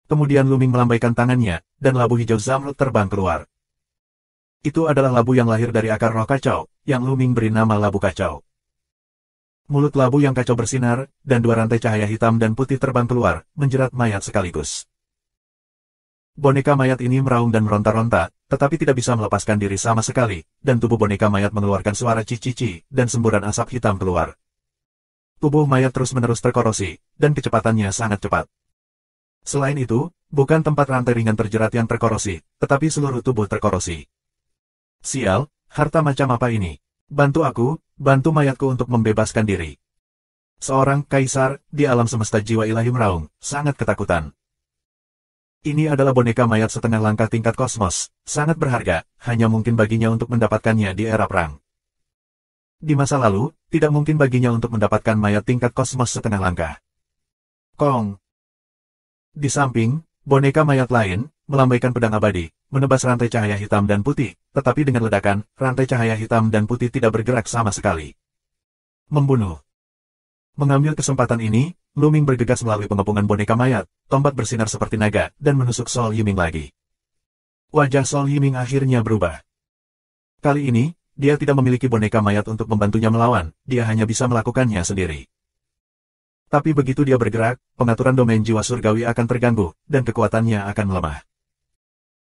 Kemudian Luming melambaikan tangannya, dan labu hijau Zamrud terbang keluar. Itu adalah labu yang lahir dari akar roh kacau, yang Luming beri nama labu kacau. Mulut labu yang kacau bersinar, dan 2 rantai cahaya hitam dan putih terbang keluar, menjerat mayat sekaligus. Boneka mayat ini meraung dan meronta-ronta, tetapi tidak bisa melepaskan diri sama sekali, dan tubuh boneka mayat mengeluarkan suara cici-cici, dan semburan asap hitam keluar. Tubuh mayat terus-menerus terkorosi, dan kecepatannya sangat cepat. Selain itu, bukan tempat rantai ringan terjerat yang terkorosi, tetapi seluruh tubuh terkorosi. Sial, harta macam apa ini? Bantu aku, bantu mayatku untuk membebaskan diri. Seorang kaisar di alam semesta jiwa ilahi meraung, sangat ketakutan. Ini adalah boneka mayat setengah langkah tingkat kosmos, sangat berharga, hanya mungkin baginya untuk mendapatkannya di era perang. Di masa lalu, tidak mungkin baginya untuk mendapatkan mayat tingkat kosmos setengah langkah. Kong. Di samping, boneka mayat lain, melambaikan pedang abadi, menebas rantai cahaya hitam dan putih, tetapi dengan ledakan, rantai cahaya hitam dan putih tidak bergerak sama sekali. Membunuh. Mengambil kesempatan ini, Luming bergegas melalui pengepungan boneka mayat, tombak bersinar seperti naga, dan menusuk Sol Yiming lagi. Wajah Sol Yiming akhirnya berubah. Kali ini, dia tidak memiliki boneka mayat untuk membantunya melawan, dia hanya bisa melakukannya sendiri. Tapi begitu dia bergerak, pengaturan domain jiwa surgawi akan terganggu, dan kekuatannya akan melemah.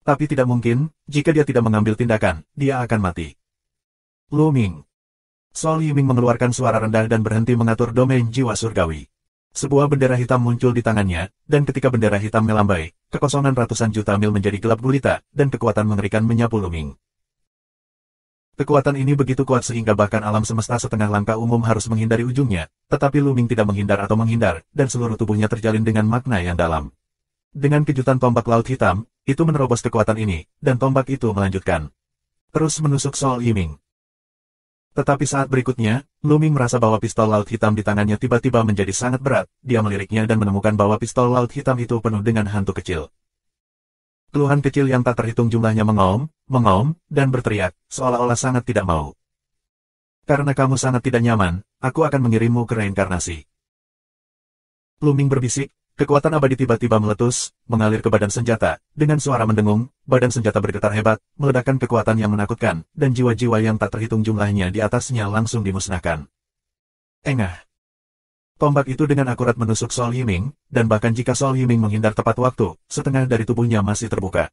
Tapi tidak mungkin, jika dia tidak mengambil tindakan, dia akan mati. Luming. Sol Yiming mengeluarkan suara rendah dan berhenti mengatur domain jiwa surgawi. Sebuah bendera hitam muncul di tangannya, dan ketika bendera hitam melambai, kekosongan ratusan juta mil menjadi gelap gulita, dan kekuatan mengerikan menyapu Luming. Kekuatan ini begitu kuat sehingga bahkan alam semesta setengah langkah umum harus menghindari ujungnya, tetapi Luming tidak menghindar atau menghindar, dan seluruh tubuhnya terjalin dengan makna yang dalam. Dengan kejutan tombak laut hitam, itu menerobos kekuatan ini, dan tombak itu melanjutkan. Terus menusuk Sol Yiming. Tetapi saat berikutnya, Luming merasa bahwa pistol laut hitam di tangannya tiba-tiba menjadi sangat berat, dia meliriknya dan menemukan bahwa pistol laut hitam itu penuh dengan hantu kecil. Keluhan kecil yang tak terhitung jumlahnya mengaum, dan berteriak, seolah-olah sangat tidak mau. Karena kamu sangat tidak nyaman, aku akan mengirimmu ke reinkarnasi. Luming berbisik, kekuatan abadi tiba-tiba meletus, mengalir ke badan senjata, dengan suara mendengung, badan senjata bergetar hebat, meledakkan kekuatan yang menakutkan, dan jiwa-jiwa yang tak terhitung jumlahnya di atasnya langsung dimusnahkan. Engah. Tombak itu dengan akurat menusuk Sol Yiming, dan bahkan jika Sol Yiming menghindar tepat waktu, setengah dari tubuhnya masih terbuka.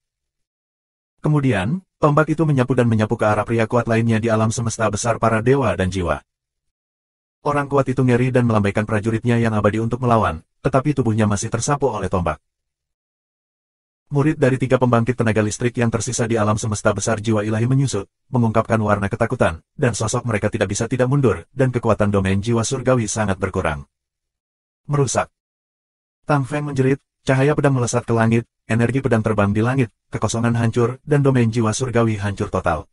Kemudian, tombak itu menyapu dan menyapu ke arah pria kuat lainnya di alam semesta besar para dewa dan jiwa. Orang kuat itu ngeri dan melambaikan prajuritnya yang abadi untuk melawan, tetapi tubuhnya masih tersapu oleh tombak. Murid dari 3 pembangkit tenaga listrik yang tersisa di alam semesta besar jiwa ilahi menyusut, mengungkapkan warna ketakutan, dan sosok mereka tidak bisa tidak mundur, dan kekuatan domain jiwa surgawi sangat berkurang. Merusak. Tang Feng menjerit, cahaya pedang melesat ke langit, energi pedang terbang di langit, kekosongan hancur, dan domain jiwa surgawi hancur total.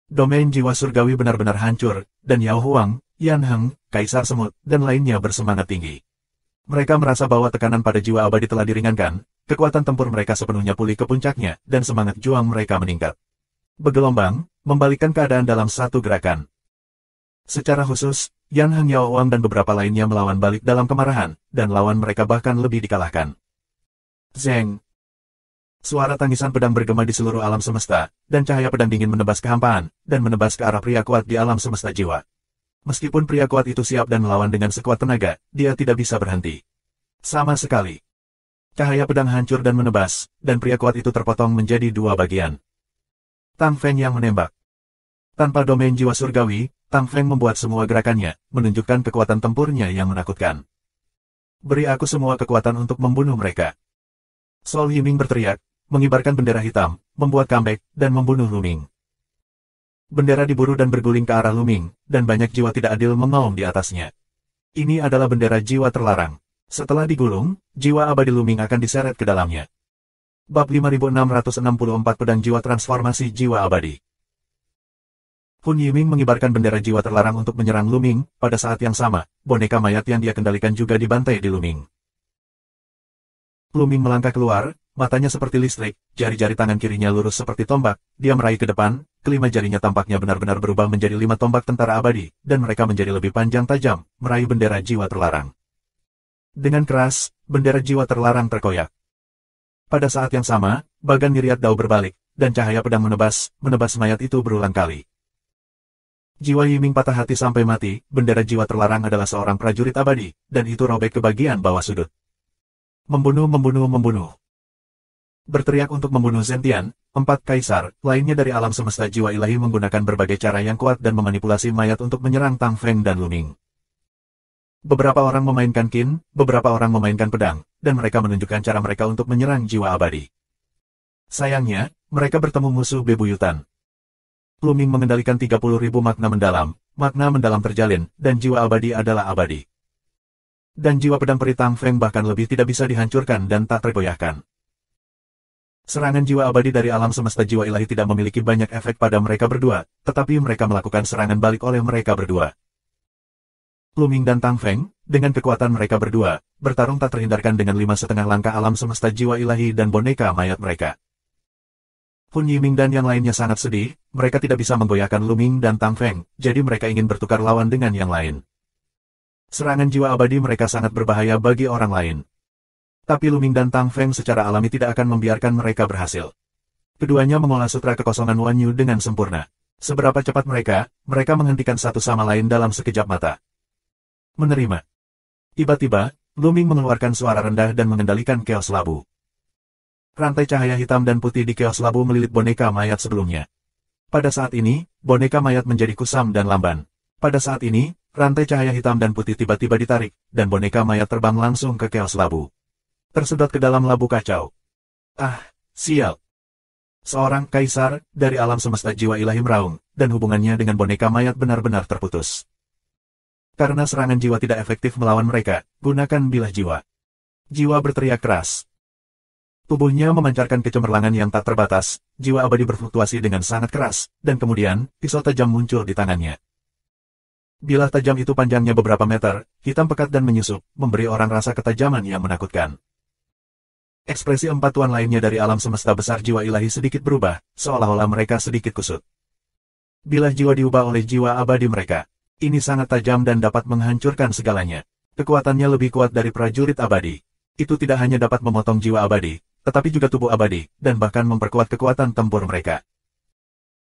Domain jiwa surgawi benar-benar hancur, dan Yao Huang, Yan Heng, Kaisar Semut, dan lainnya bersemangat tinggi. Mereka merasa bahwa tekanan pada jiwa abadi telah diringankan, kekuatan tempur mereka sepenuhnya pulih ke puncaknya, dan semangat juang mereka meningkat. Bergelombang, membalikkan keadaan dalam satu gerakan. Secara khusus, Yan Heng, Yao Huang dan beberapa lainnya melawan balik dalam kemarahan, dan lawan mereka bahkan lebih dikalahkan. Zeng. Suara tangisan pedang bergema di seluruh alam semesta, dan cahaya pedang dingin menebas kehampaan, dan menebas ke arah pria kuat di alam semesta jiwa. Meskipun pria kuat itu siap dan melawan dengan sekuat tenaga, dia tidak bisa berhenti. Sama sekali. Cahaya pedang hancur dan menebas, dan pria kuat itu terpotong menjadi 2 bagian. Tang Feng yang menembak. Tanpa domain jiwa surgawi, Tang Feng membuat semua gerakannya, menunjukkan kekuatan tempurnya yang menakutkan. Beri aku semua kekuatan untuk membunuh mereka. Sol Yiming berteriak, mengibarkan bendera hitam, membuat comeback, dan membunuh Luming. Bendera diburu dan berguling ke arah Luming, dan banyak jiwa tidak adil mengaum di atasnya. Ini adalah bendera jiwa terlarang. Setelah digulung, jiwa abadi Luming akan diseret ke dalamnya. Bab 5664 Pedang Jiwa Transformasi Jiwa Abadi. Hun Yiming mengibarkan bendera jiwa terlarang untuk menyerang Luming, pada saat yang sama, boneka mayat yang dia kendalikan juga dibantai di Luming. Luming melangkah keluar, matanya seperti listrik, jari-jari tangan kirinya lurus seperti tombak, dia meraih ke depan, kelima jarinya tampaknya benar-benar berubah menjadi 5 tombak tentara abadi, dan mereka menjadi lebih panjang tajam, meraih bendera jiwa terlarang. Dengan keras, bendera jiwa terlarang terkoyak. Pada saat yang sama, bagan miriat dao berbalik, dan cahaya pedang menebas mayat itu berulang kali. Jiwa Yiming patah hati sampai mati, bendera jiwa terlarang adalah seorang prajurit abadi, dan itu robek ke bagian bawah sudut. Membunuh. Berteriak untuk membunuh Zentian, 4 kaisar, lainnya dari alam semesta jiwa ilahi menggunakan berbagai cara yang kuat dan memanipulasi mayat untuk menyerang Tang Feng dan Luming. Beberapa orang memainkan kin, beberapa orang memainkan pedang, dan mereka menunjukkan cara mereka untuk menyerang jiwa abadi. Sayangnya, mereka bertemu musuh bebuyutan. Luming mengendalikan 30.000 makna mendalam terjalin, dan jiwa abadi adalah abadi. Dan jiwa pedang peri Tang Feng bahkan lebih tidak bisa dihancurkan dan tak tergoyahkan. Serangan jiwa abadi dari alam semesta jiwa ilahi tidak memiliki banyak efek pada mereka berdua, tetapi mereka melakukan serangan balik oleh mereka berdua. Luming dan Tang Feng, dengan kekuatan mereka berdua, bertarung tak terhindarkan dengan 5,5 langkah alam semesta jiwa ilahi dan boneka mayat mereka. Hun Yiming dan yang lainnya sangat sedih, mereka tidak bisa menggoyahkan Luming dan Tang Feng, jadi mereka ingin bertukar lawan dengan yang lain. Serangan jiwa abadi mereka sangat berbahaya bagi orang lain. Tapi Luming dan Tang Feng secara alami tidak akan membiarkan mereka berhasil. Keduanya mengolah sutra kekosongan Wanyu dengan sempurna. Seberapa cepat mereka menghentikan satu sama lain dalam sekejap mata. Menerima. Tiba-tiba, Luming mengeluarkan suara rendah dan mengendalikan Chaos Labu. Rantai cahaya hitam dan putih di Chaos Labu melilit boneka mayat sebelumnya. Pada saat ini, boneka mayat menjadi kusam dan lamban. Pada saat ini, rantai cahaya hitam dan putih tiba-tiba ditarik, dan boneka mayat terbang langsung ke Chaos Labu. Tersedot ke dalam labu kacau. Ah, sial. Seorang kaisar dari alam semesta jiwa ilahi meraung, dan hubungannya dengan boneka mayat benar-benar terputus. Karena serangan jiwa tidak efektif melawan mereka, gunakan bilah jiwa. Jiwa berteriak keras. Tubuhnya memancarkan kecemerlangan yang tak terbatas, jiwa abadi berfluktuasi dengan sangat keras, dan kemudian, pisau tajam muncul di tangannya. Bilah tajam itu panjangnya beberapa meter, hitam pekat dan menyusup, memberi orang rasa ketajaman yang menakutkan. Ekspresi empat tuan lainnya dari alam semesta besar jiwa ilahi sedikit berubah, seolah-olah mereka sedikit kusut. Bilah jiwa diubah oleh jiwa abadi mereka. Ini sangat tajam dan dapat menghancurkan segalanya. Kekuatannya lebih kuat dari prajurit abadi. Itu tidak hanya dapat memotong jiwa abadi, tetapi juga tubuh abadi, dan bahkan memperkuat kekuatan tempur mereka.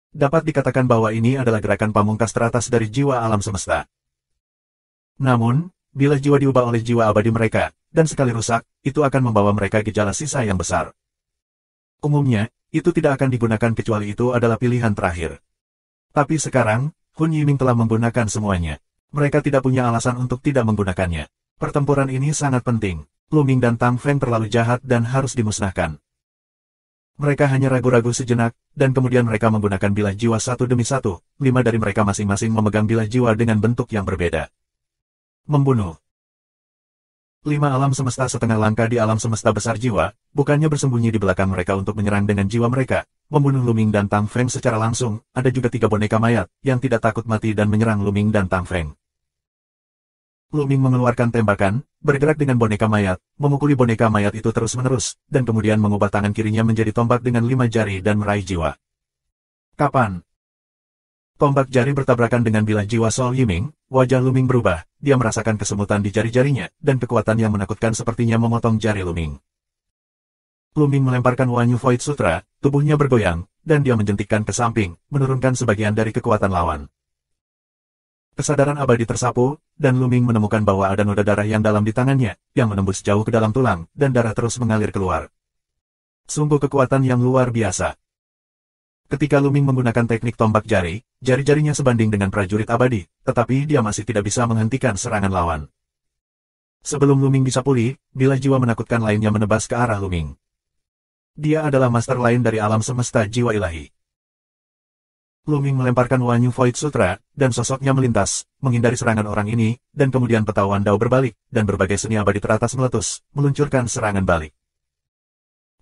Dapat dikatakan bahwa ini adalah gerakan pamungkas teratas dari jiwa alam semesta. Namun, bila jiwa diubah oleh jiwa abadi mereka, dan sekali rusak, itu akan membawa mereka gejala sisa yang besar. Umumnya, itu tidak akan digunakan kecuali itu adalah pilihan terakhir. Tapi sekarang, Hun Yiming telah menggunakan semuanya. Mereka tidak punya alasan untuk tidak menggunakannya. Pertempuran ini sangat penting. Luming dan Tang Feng terlalu jahat dan harus dimusnahkan. Mereka hanya ragu-ragu sejenak, dan kemudian mereka menggunakan bilah jiwa satu demi satu. 5 dari mereka masing-masing memegang bilah jiwa dengan bentuk yang berbeda. Membunuh. 5 alam semesta setengah langkah di alam semesta besar jiwa, bukannya bersembunyi di belakang mereka untuk menyerang dengan jiwa mereka, membunuh Luming dan Tang Feng secara langsung. Ada juga 3 boneka mayat, yang tidak takut mati dan menyerang Luming dan Tang Feng. Luming mengeluarkan tembakan, bergerak dengan boneka mayat, memukuli boneka mayat itu terus-menerus, dan kemudian mengubah tangan kirinya menjadi tombak dengan 5 jari dan meraih jiwa. Kapan? Tombak jari bertabrakan dengan bilah jiwa Sol Yiming, wajah Luming berubah, dia merasakan kesemutan di jari-jarinya, dan kekuatan yang menakutkan sepertinya memotong jari Luming. Luming melemparkan Wanyu Void Sutra, tubuhnya bergoyang, dan dia menjentikkan ke samping, menurunkan sebagian dari kekuatan lawan. Kesadaran abadi tersapu, dan Luming menemukan bahwa ada noda darah yang dalam di tangannya, yang menembus jauh ke dalam tulang, dan darah terus mengalir keluar. Sungguh kekuatan yang luar biasa. Ketika Luming menggunakan teknik tombak jari, jari-jarinya sebanding dengan prajurit abadi, tetapi dia masih tidak bisa menghentikan serangan lawan. Sebelum Luming bisa pulih, bilah jiwa menakutkan lainnya menebas ke arah Luming. Dia adalah master lain dari alam semesta jiwa ilahi. Luming melemparkan Wanyu Void Sutra, dan sosoknya melintas, menghindari serangan orang ini, dan kemudian peta Wandao berbalik, dan berbagai seni abadi teratas meletus, meluncurkan serangan balik.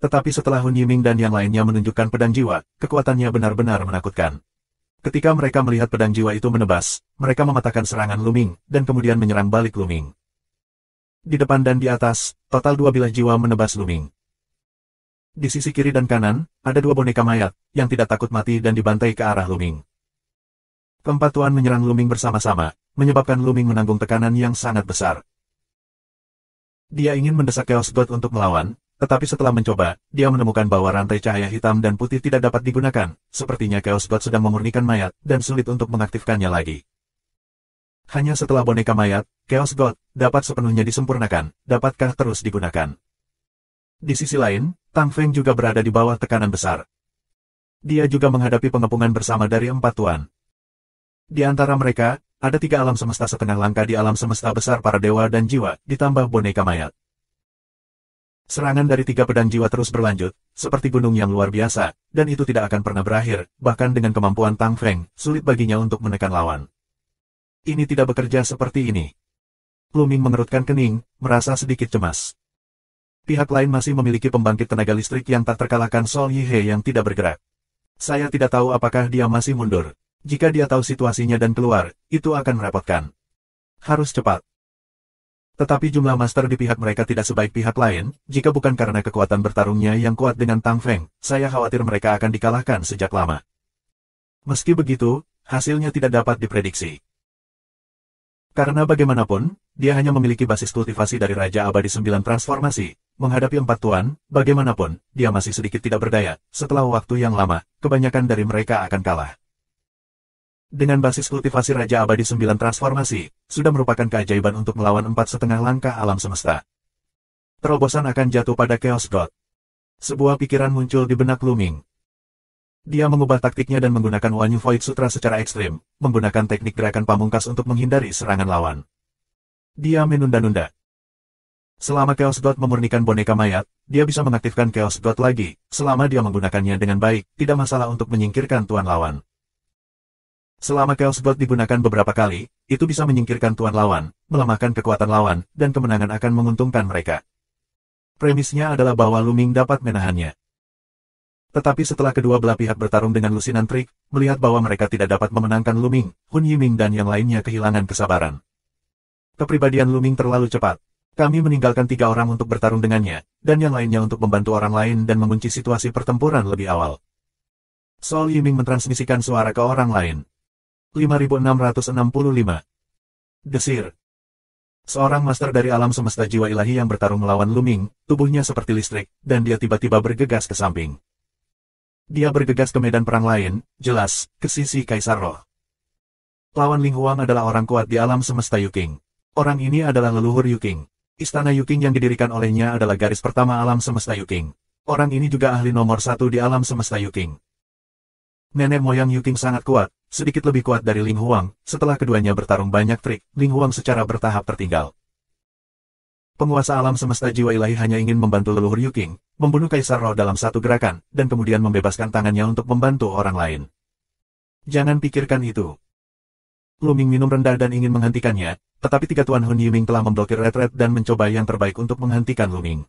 Tetapi setelah Hun Yiming dan yang lainnya menunjukkan pedang jiwa, kekuatannya benar-benar menakutkan. Ketika mereka melihat pedang jiwa itu menebas, mereka mematahkan serangan Luming, dan kemudian menyerang balik Luming. Di depan dan di atas, total 2 bilah jiwa menebas Luming. Di sisi kiri dan kanan, ada 2 boneka mayat, yang tidak takut mati dan dibantai ke arah Luming. Keempat tuan menyerang Luming bersama-sama, menyebabkan Luming menanggung tekanan yang sangat besar. Dia ingin mendesak Chaos God untuk melawan, tetapi setelah mencoba, dia menemukan bahwa rantai cahaya hitam dan putih tidak dapat digunakan, sepertinya Chaos God sedang memurnikan mayat, dan sulit untuk mengaktifkannya lagi. Hanya setelah boneka mayat, Chaos God dapat sepenuhnya disempurnakan, dapatkah terus digunakan? Di sisi lain, Tang Feng juga berada di bawah tekanan besar. Dia juga menghadapi pengepungan bersama dari 4 tuan. Di antara mereka, ada 3 alam semesta setengah langkah di alam semesta besar para dewa dan jiwa, ditambah boneka mayat. Serangan dari 3 pedang jiwa terus berlanjut, seperti gunung yang luar biasa, dan itu tidak akan pernah berakhir, bahkan dengan kemampuan Tang Feng, sulit baginya untuk menekan lawan. Ini tidak bekerja seperti ini. Luming mengerutkan kening, merasa sedikit cemas. Pihak lain masih memiliki pembangkit tenaga listrik yang tak terkalahkan Sol Yihe yang tidak bergerak. Saya tidak tahu apakah dia masih mundur. Jika dia tahu situasinya dan keluar, itu akan merepotkan. Harus cepat. Tetapi jumlah master di pihak mereka tidak sebaik pihak lain, jika bukan karena kekuatan bertarungnya yang kuat dengan Tang Feng, saya khawatir mereka akan dikalahkan sejak lama. Meski begitu, hasilnya tidak dapat diprediksi. Karena bagaimanapun, dia hanya memiliki basis kultivasi dari Raja Abadi 9 transformasi. Menghadapi 4 tuan, bagaimanapun, dia masih sedikit tidak berdaya. Setelah waktu yang lama, kebanyakan dari mereka akan kalah. Dengan basis kultivasi Raja Abadi 9 transformasi, sudah merupakan keajaiban untuk melawan 4,5 langkah alam semesta. Terobosan akan jatuh pada Chaos God. Sebuah pikiran muncul di benak Lu Ming. Dia mengubah taktiknya dan menggunakan Wanyu Void Sutra secara ekstrim, menggunakan teknik gerakan pamungkas untuk menghindari serangan lawan. Dia menunda-nunda. Selama Chaos God memurnikan boneka mayat, dia bisa mengaktifkan Chaos God lagi. Selama dia menggunakannya dengan baik, tidak masalah untuk menyingkirkan tuan lawan. Selama Chaos God digunakan beberapa kali, itu bisa menyingkirkan tuan lawan, melemahkan kekuatan lawan, dan kemenangan akan menguntungkan mereka. Premisnya adalah bahwa Lu Ming dapat menahannya. Tetapi setelah kedua belah pihak bertarung dengan lusinan trik, melihat bahwa mereka tidak dapat memenangkan Lu Ming, Hun Yiming dan yang lainnya kehilangan kesabaran. Kepribadian Lu Ming terlalu cepat. Kami meninggalkan 3 orang untuk bertarung dengannya, dan yang lainnya untuk membantu orang lain dan mengunci situasi pertempuran lebih awal. Sol Yiming mentransmisikan suara ke orang lain. 5665. Desir. Seorang master dari alam semesta jiwa ilahi yang bertarung melawan Lu Ming, tubuhnya seperti listrik, dan dia tiba-tiba bergegas ke samping. Dia bergegas ke medan perang lain, jelas, ke sisi Kaisar Roh. Lawan Ling Huang adalah orang kuat di alam semesta Yuking. Orang ini adalah leluhur Yuking. Istana Yuking yang didirikan olehnya adalah garis pertama alam semesta Yuking. Orang ini juga ahli nomor 1 di alam semesta Yuking. Nenek moyang Yuking sangat kuat, sedikit lebih kuat dari Ling Huang. Setelah keduanya bertarung banyak trik, Ling Huang secara bertahap tertinggal. Penguasa alam semesta jiwa ilahi hanya ingin membantu leluhur Yuking, membunuh Kaisar Roh dalam satu gerakan, dan kemudian membebaskan tangannya untuk membantu orang lain. Jangan pikirkan itu. Lu Ming minum rendah dan ingin menghentikannya, tetapi 3 tuan Hun Yiming telah memblokir retret dan mencoba yang terbaik untuk menghentikan Lu Ming.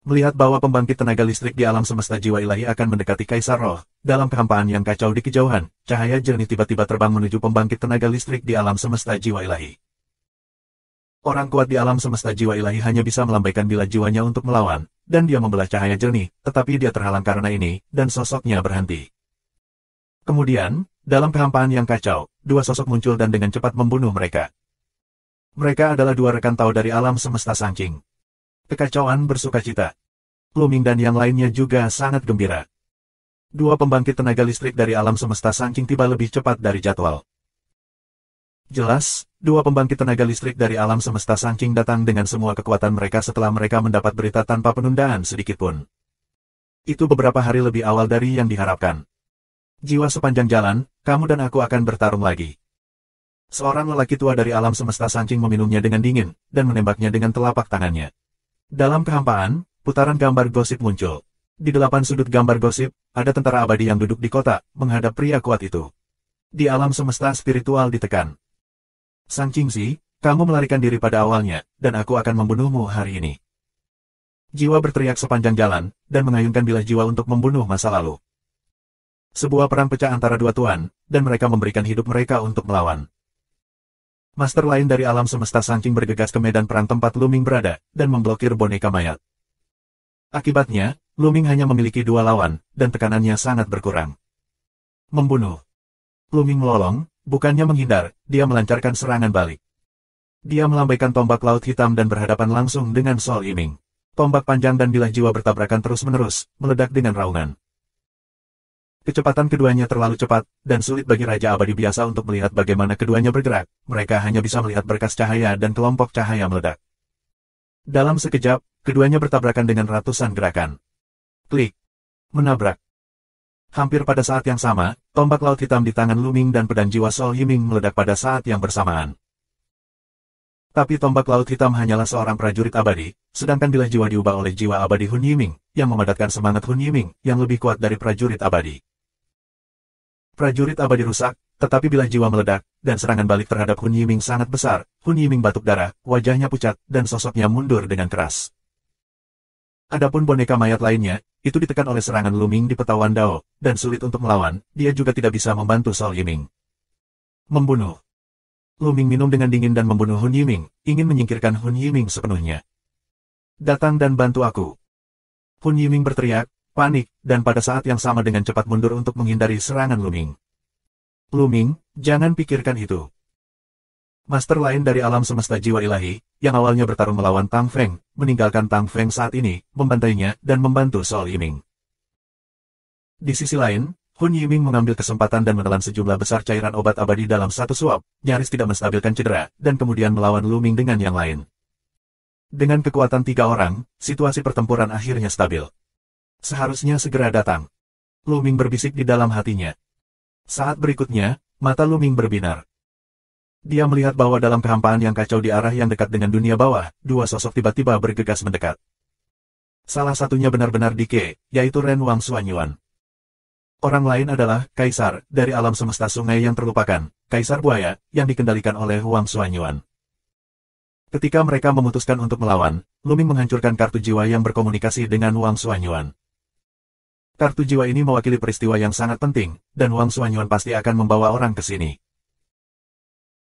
Melihat bahwa pembangkit tenaga listrik di alam semesta jiwa ilahi akan mendekati Kaisar Roh, dalam kehampaan yang kacau di kejauhan, cahaya jernih tiba-tiba terbang menuju pembangkit tenaga listrik di alam semesta jiwa ilahi. Orang kuat di alam semesta jiwa ilahi hanya bisa melambaikan bila jiwanya untuk melawan, dan dia membelah cahaya jernih, tetapi dia terhalang karena ini, dan sosoknya berhenti. Kemudian, dalam kehampaan yang kacau, 2 sosok muncul dan dengan cepat membunuh mereka. Mereka adalah 2 rekan Tao dari alam semesta Sangqing. Kekacauan bersukacita. Lu Ming dan yang lainnya juga sangat gembira. 2 pembangkit tenaga listrik dari alam semesta Sangqing tiba lebih cepat dari jadwal. Jelas, 2 pembangkit tenaga listrik dari alam semesta Sangqing datang dengan semua kekuatan mereka setelah mereka mendapat berita tanpa penundaan sedikitpun. Itu beberapa hari lebih awal dari yang diharapkan. Jiwa sepanjang jalan, kamu dan aku akan bertarung lagi. Seorang lelaki tua dari alam semesta Sangqing meminumnya dengan dingin, dan menembaknya dengan telapak tangannya. Dalam kehampaan, putaran gambar gosip muncul. Di 8 sudut gambar gosip, ada tentara abadi yang duduk di kota, menghadap pria kuat itu. Di alam semesta spiritual ditekan. Sangqing Si, kamu melarikan diri pada awalnya, dan aku akan membunuhmu hari ini. Jiwa berteriak sepanjang jalan, dan mengayunkan bilah jiwa untuk membunuh masa lalu. Sebuah perang pecah antara 2 tuan, dan mereka memberikan hidup mereka untuk melawan. Master lain dari alam semesta Sangqing bergegas ke medan perang tempat Lu Ming berada, dan memblokir boneka mayat. Akibatnya, Lu Ming hanya memiliki 2 lawan, dan tekanannya sangat berkurang. Membunuh. Lu Ming melolong, bukannya menghindar, dia melancarkan serangan balik. Dia melambaikan tombak laut hitam dan berhadapan langsung dengan Sol Yiming. Tombak panjang dan bilah jiwa bertabrakan terus-menerus, meledak dengan raungan. Kecepatan keduanya terlalu cepat, dan sulit bagi Raja Abadi biasa untuk melihat bagaimana keduanya bergerak. Mereka hanya bisa melihat berkas cahaya dan kelompok cahaya meledak. Dalam sekejap, keduanya bertabrakan dengan ratusan gerakan. Klik. Menabrak. Hampir pada saat yang sama, tombak laut hitam di tangan Lu Ming dan pedang jiwa Sol Yiming meledak pada saat yang bersamaan. Tapi tombak laut hitam hanyalah seorang prajurit abadi, sedangkan bilah jiwa diubah oleh jiwa abadi Hun Yiming, yang memadamkan semangat Hun Yiming, yang lebih kuat dari prajurit abadi. Prajurit abadi rusak, tetapi bilah jiwa meledak, dan serangan balik terhadap Hun Yiming sangat besar. Hun Yiming batuk darah, wajahnya pucat, dan sosoknya mundur dengan keras. Adapun boneka mayat lainnya, itu ditekan oleh serangan Luming di petawan Dao, dan sulit untuk melawan, dia juga tidak bisa membantu Sol Yiming. Membunuh. Luming minum dengan dingin dan membunuh Hun Yiming, ingin menyingkirkan Hun Yiming sepenuhnya. Datang dan bantu aku. Hun Yiming berteriak, panik, dan pada saat yang sama dengan cepat mundur untuk menghindari serangan Luming. Luming, jangan pikirkan itu. Master lain dari alam semesta jiwa ilahi, yang awalnya bertarung melawan Tang Feng, meninggalkan Tang Feng saat ini, membantainya, dan membantu Sol Yiming. Di sisi lain, Hun Yiming mengambil kesempatan dan menelan sejumlah besar cairan obat abadi dalam satu suap, nyaris tidak menstabilkan cedera, dan kemudian melawan Luming dengan yang lain. Dengan kekuatan 3 orang, situasi pertempuran akhirnya stabil. Seharusnya segera datang. Luming berbisik di dalam hatinya. Saat berikutnya, mata Luming berbinar. Dia melihat bahwa dalam kehampaan yang kacau di arah yang dekat dengan dunia bawah, 2 sosok tiba-tiba bergegas mendekat. Salah satunya benar-benar Dike, yaitu Ren Wang Xuanyuan. Orang lain adalah Kaisar, dari alam semesta sungai yang terlupakan, Kaisar Buaya, yang dikendalikan oleh Wang Xuanyuan. Ketika mereka memutuskan untuk melawan, Luming menghancurkan kartu jiwa yang berkomunikasi dengan Wang Xuanyuan. Kartu jiwa ini mewakili peristiwa yang sangat penting, dan Wang Xuanyuan pasti akan membawa orang ke sini.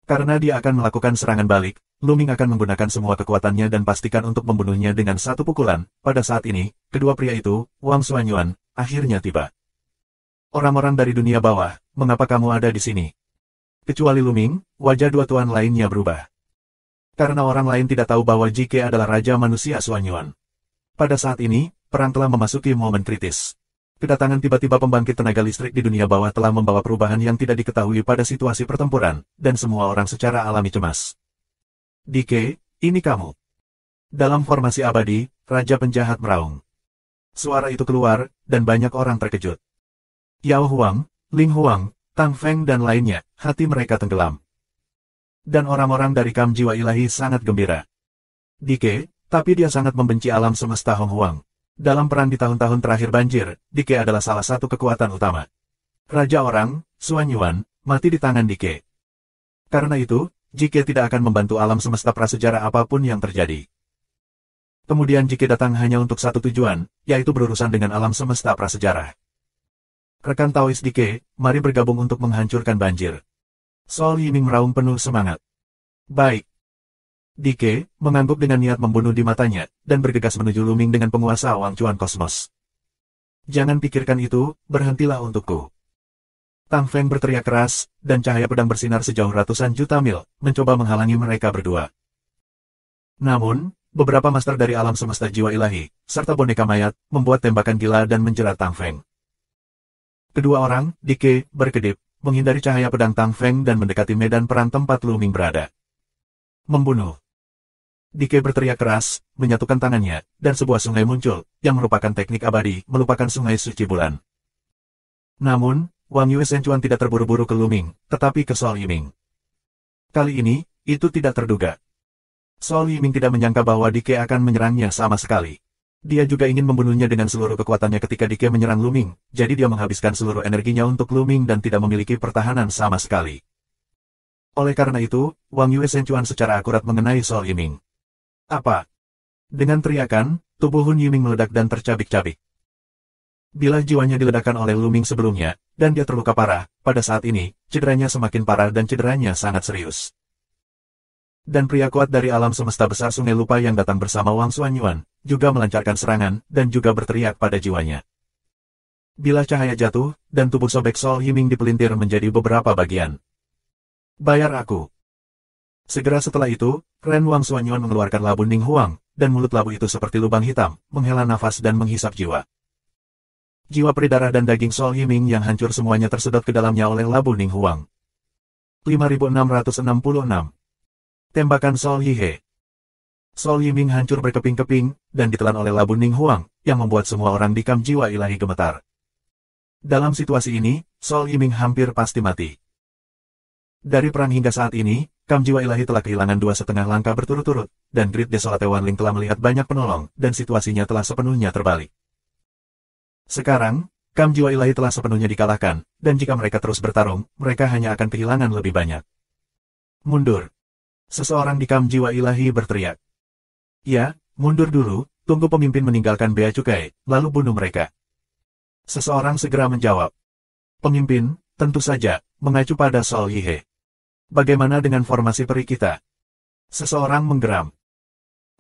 Karena dia akan melakukan serangan balik, Luming akan menggunakan semua kekuatannya dan pastikan untuk membunuhnya dengan satu pukulan. Pada saat ini, kedua pria itu, Wang Xuanyuan, akhirnya tiba. Orang-orang dari dunia bawah, mengapa kamu ada di sini? Kecuali Luming, wajah 2 tuan lainnya berubah. Karena orang lain tidak tahu bahwa Jike adalah Raja Manusia Xuanyuan. Pada saat ini, perang telah memasuki momen kritis. Kedatangan tiba-tiba pembangkit tenaga listrik di dunia bawah telah membawa perubahan yang tidak diketahui pada situasi pertempuran, dan semua orang secara alami cemas. Dike, ini kamu. Dalam formasi abadi, Raja Penjahat meraung. Suara itu keluar, dan banyak orang terkejut. Yao Huang, Ling Huang, Tang Feng dan lainnya, hati mereka tenggelam. Dan orang-orang dari Kam Jiwa Ilahi sangat gembira. Dike, tapi dia sangat membenci alam semesta Hong Huang. Dalam perang di tahun-tahun terakhir banjir, Dike adalah salah satu kekuatan utama. Raja orang, Xuanyuan, mati di tangan Dike. Karena itu, Jike tidak akan membantu alam semesta prasejarah apapun yang terjadi. Kemudian Jike datang hanya untuk satu tujuan, yaitu berurusan dengan alam semesta prasejarah. Rekan Taois Dike, mari bergabung untuk menghancurkan banjir. Sol Yiming meraung penuh semangat. Baik. Dike, mengangguk dengan niat membunuh di matanya, dan bergegas menuju Luming dengan penguasa Wang Chuan Kosmos. Jangan pikirkan itu, berhentilah untukku. Tang Feng berteriak keras, dan cahaya pedang bersinar sejauh ratusan juta mil, mencoba menghalangi mereka berdua. Namun, beberapa master dari alam semesta jiwa ilahi, serta boneka mayat, membuat tembakan gila dan menjerat Tang Feng. Kedua orang, Dike, berkedip, menghindari cahaya pedang Tang Feng dan mendekati medan perang tempat Luming berada. Membunuh. Dike berteriak keras, menyatukan tangannya, dan sebuah sungai muncul, yang merupakan teknik abadi, melupakan sungai suci bulan. Namun, Wang Yue Senchuan tidak terburu-buru ke Luming, tetapi ke Sol Yiming. Kali ini, itu tidak terduga. Sol Yiming tidak menyangka bahwa Dike akan menyerangnya sama sekali. Dia juga ingin membunuhnya dengan seluruh kekuatannya ketika Dike menyerang Luming, jadi dia menghabiskan seluruh energinya untuk Luming dan tidak memiliki pertahanan sama sekali. Oleh karena itu, Wang Yue Senchuan secara akurat mengenai Sol Yiming. Apa? Dengan teriakan, tubuh Hun Yiming meledak dan tercabik-cabik. Bila jiwanya diledakkan oleh Luming sebelumnya, dan dia terluka parah, pada saat ini, cederanya semakin parah dan cederanya sangat serius. Dan pria kuat dari alam semesta besar Sungai Lupa yang datang bersama Wang Xuanyuan, juga melancarkan serangan, dan juga berteriak pada jiwanya. Bila cahaya jatuh, dan tubuh sobek Sol Yiming dipelintir menjadi beberapa bagian. Bayar aku. Segera setelah itu, Ren Wang Xuanyuan mengeluarkan labu Ning Huang, dan mulut labu itu seperti lubang hitam, menghela nafas dan menghisap jiwa. Jiwa peri darah dan daging Sol Yiming yang hancur semuanya tersedot ke dalamnya oleh labu Ning Huang. 5666. Tembakan Sol Yihe. Sol Yiming hancur berkeping-keping, dan ditelan oleh labu Ning Huang, yang membuat semua orang di Kam Jiwa Ilahi gemetar. Dalam situasi ini, Sol Yiming hampir pasti mati. Dari perang hingga saat ini, Kam Jiwa Ilahi telah kehilangan 2,5 langkah berturut-turut, dan Great Desolate Wanling telah melihat banyak penolong, dan situasinya telah sepenuhnya terbalik. Sekarang, Kam Jiwa Ilahi telah sepenuhnya dikalahkan, dan jika mereka terus bertarung, mereka hanya akan kehilangan lebih banyak. Mundur. Seseorang di Kam Jiwa Ilahi berteriak. Ya, mundur dulu, tunggu pemimpin meninggalkan bea cukai, lalu bunuh mereka. Seseorang segera menjawab. Pemimpin, tentu saja, mengacu pada Sol Yihe. Bagaimana dengan formasi peri kita? Seseorang menggeram.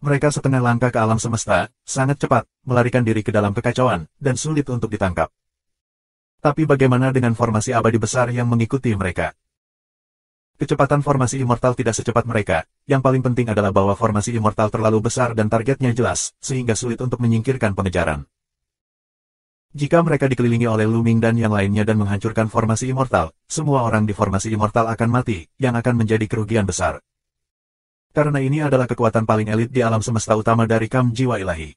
Mereka setengah langkah ke alam semesta, sangat cepat, melarikan diri ke dalam kekacauan, dan sulit untuk ditangkap. Tapi bagaimana dengan formasi abadi besar yang mengikuti mereka? Kecepatan formasi immortal tidak secepat mereka, yang paling penting adalah bahwa formasi immortal terlalu besar dan targetnya jelas, sehingga sulit untuk menyingkirkan pengejaran. Jika mereka dikelilingi oleh Luming dan yang lainnya dan menghancurkan formasi immortal, semua orang di formasi immortal akan mati, yang akan menjadi kerugian besar. Karena ini adalah kekuatan paling elit di alam semesta utama dari Kam Jiwa Ilahi.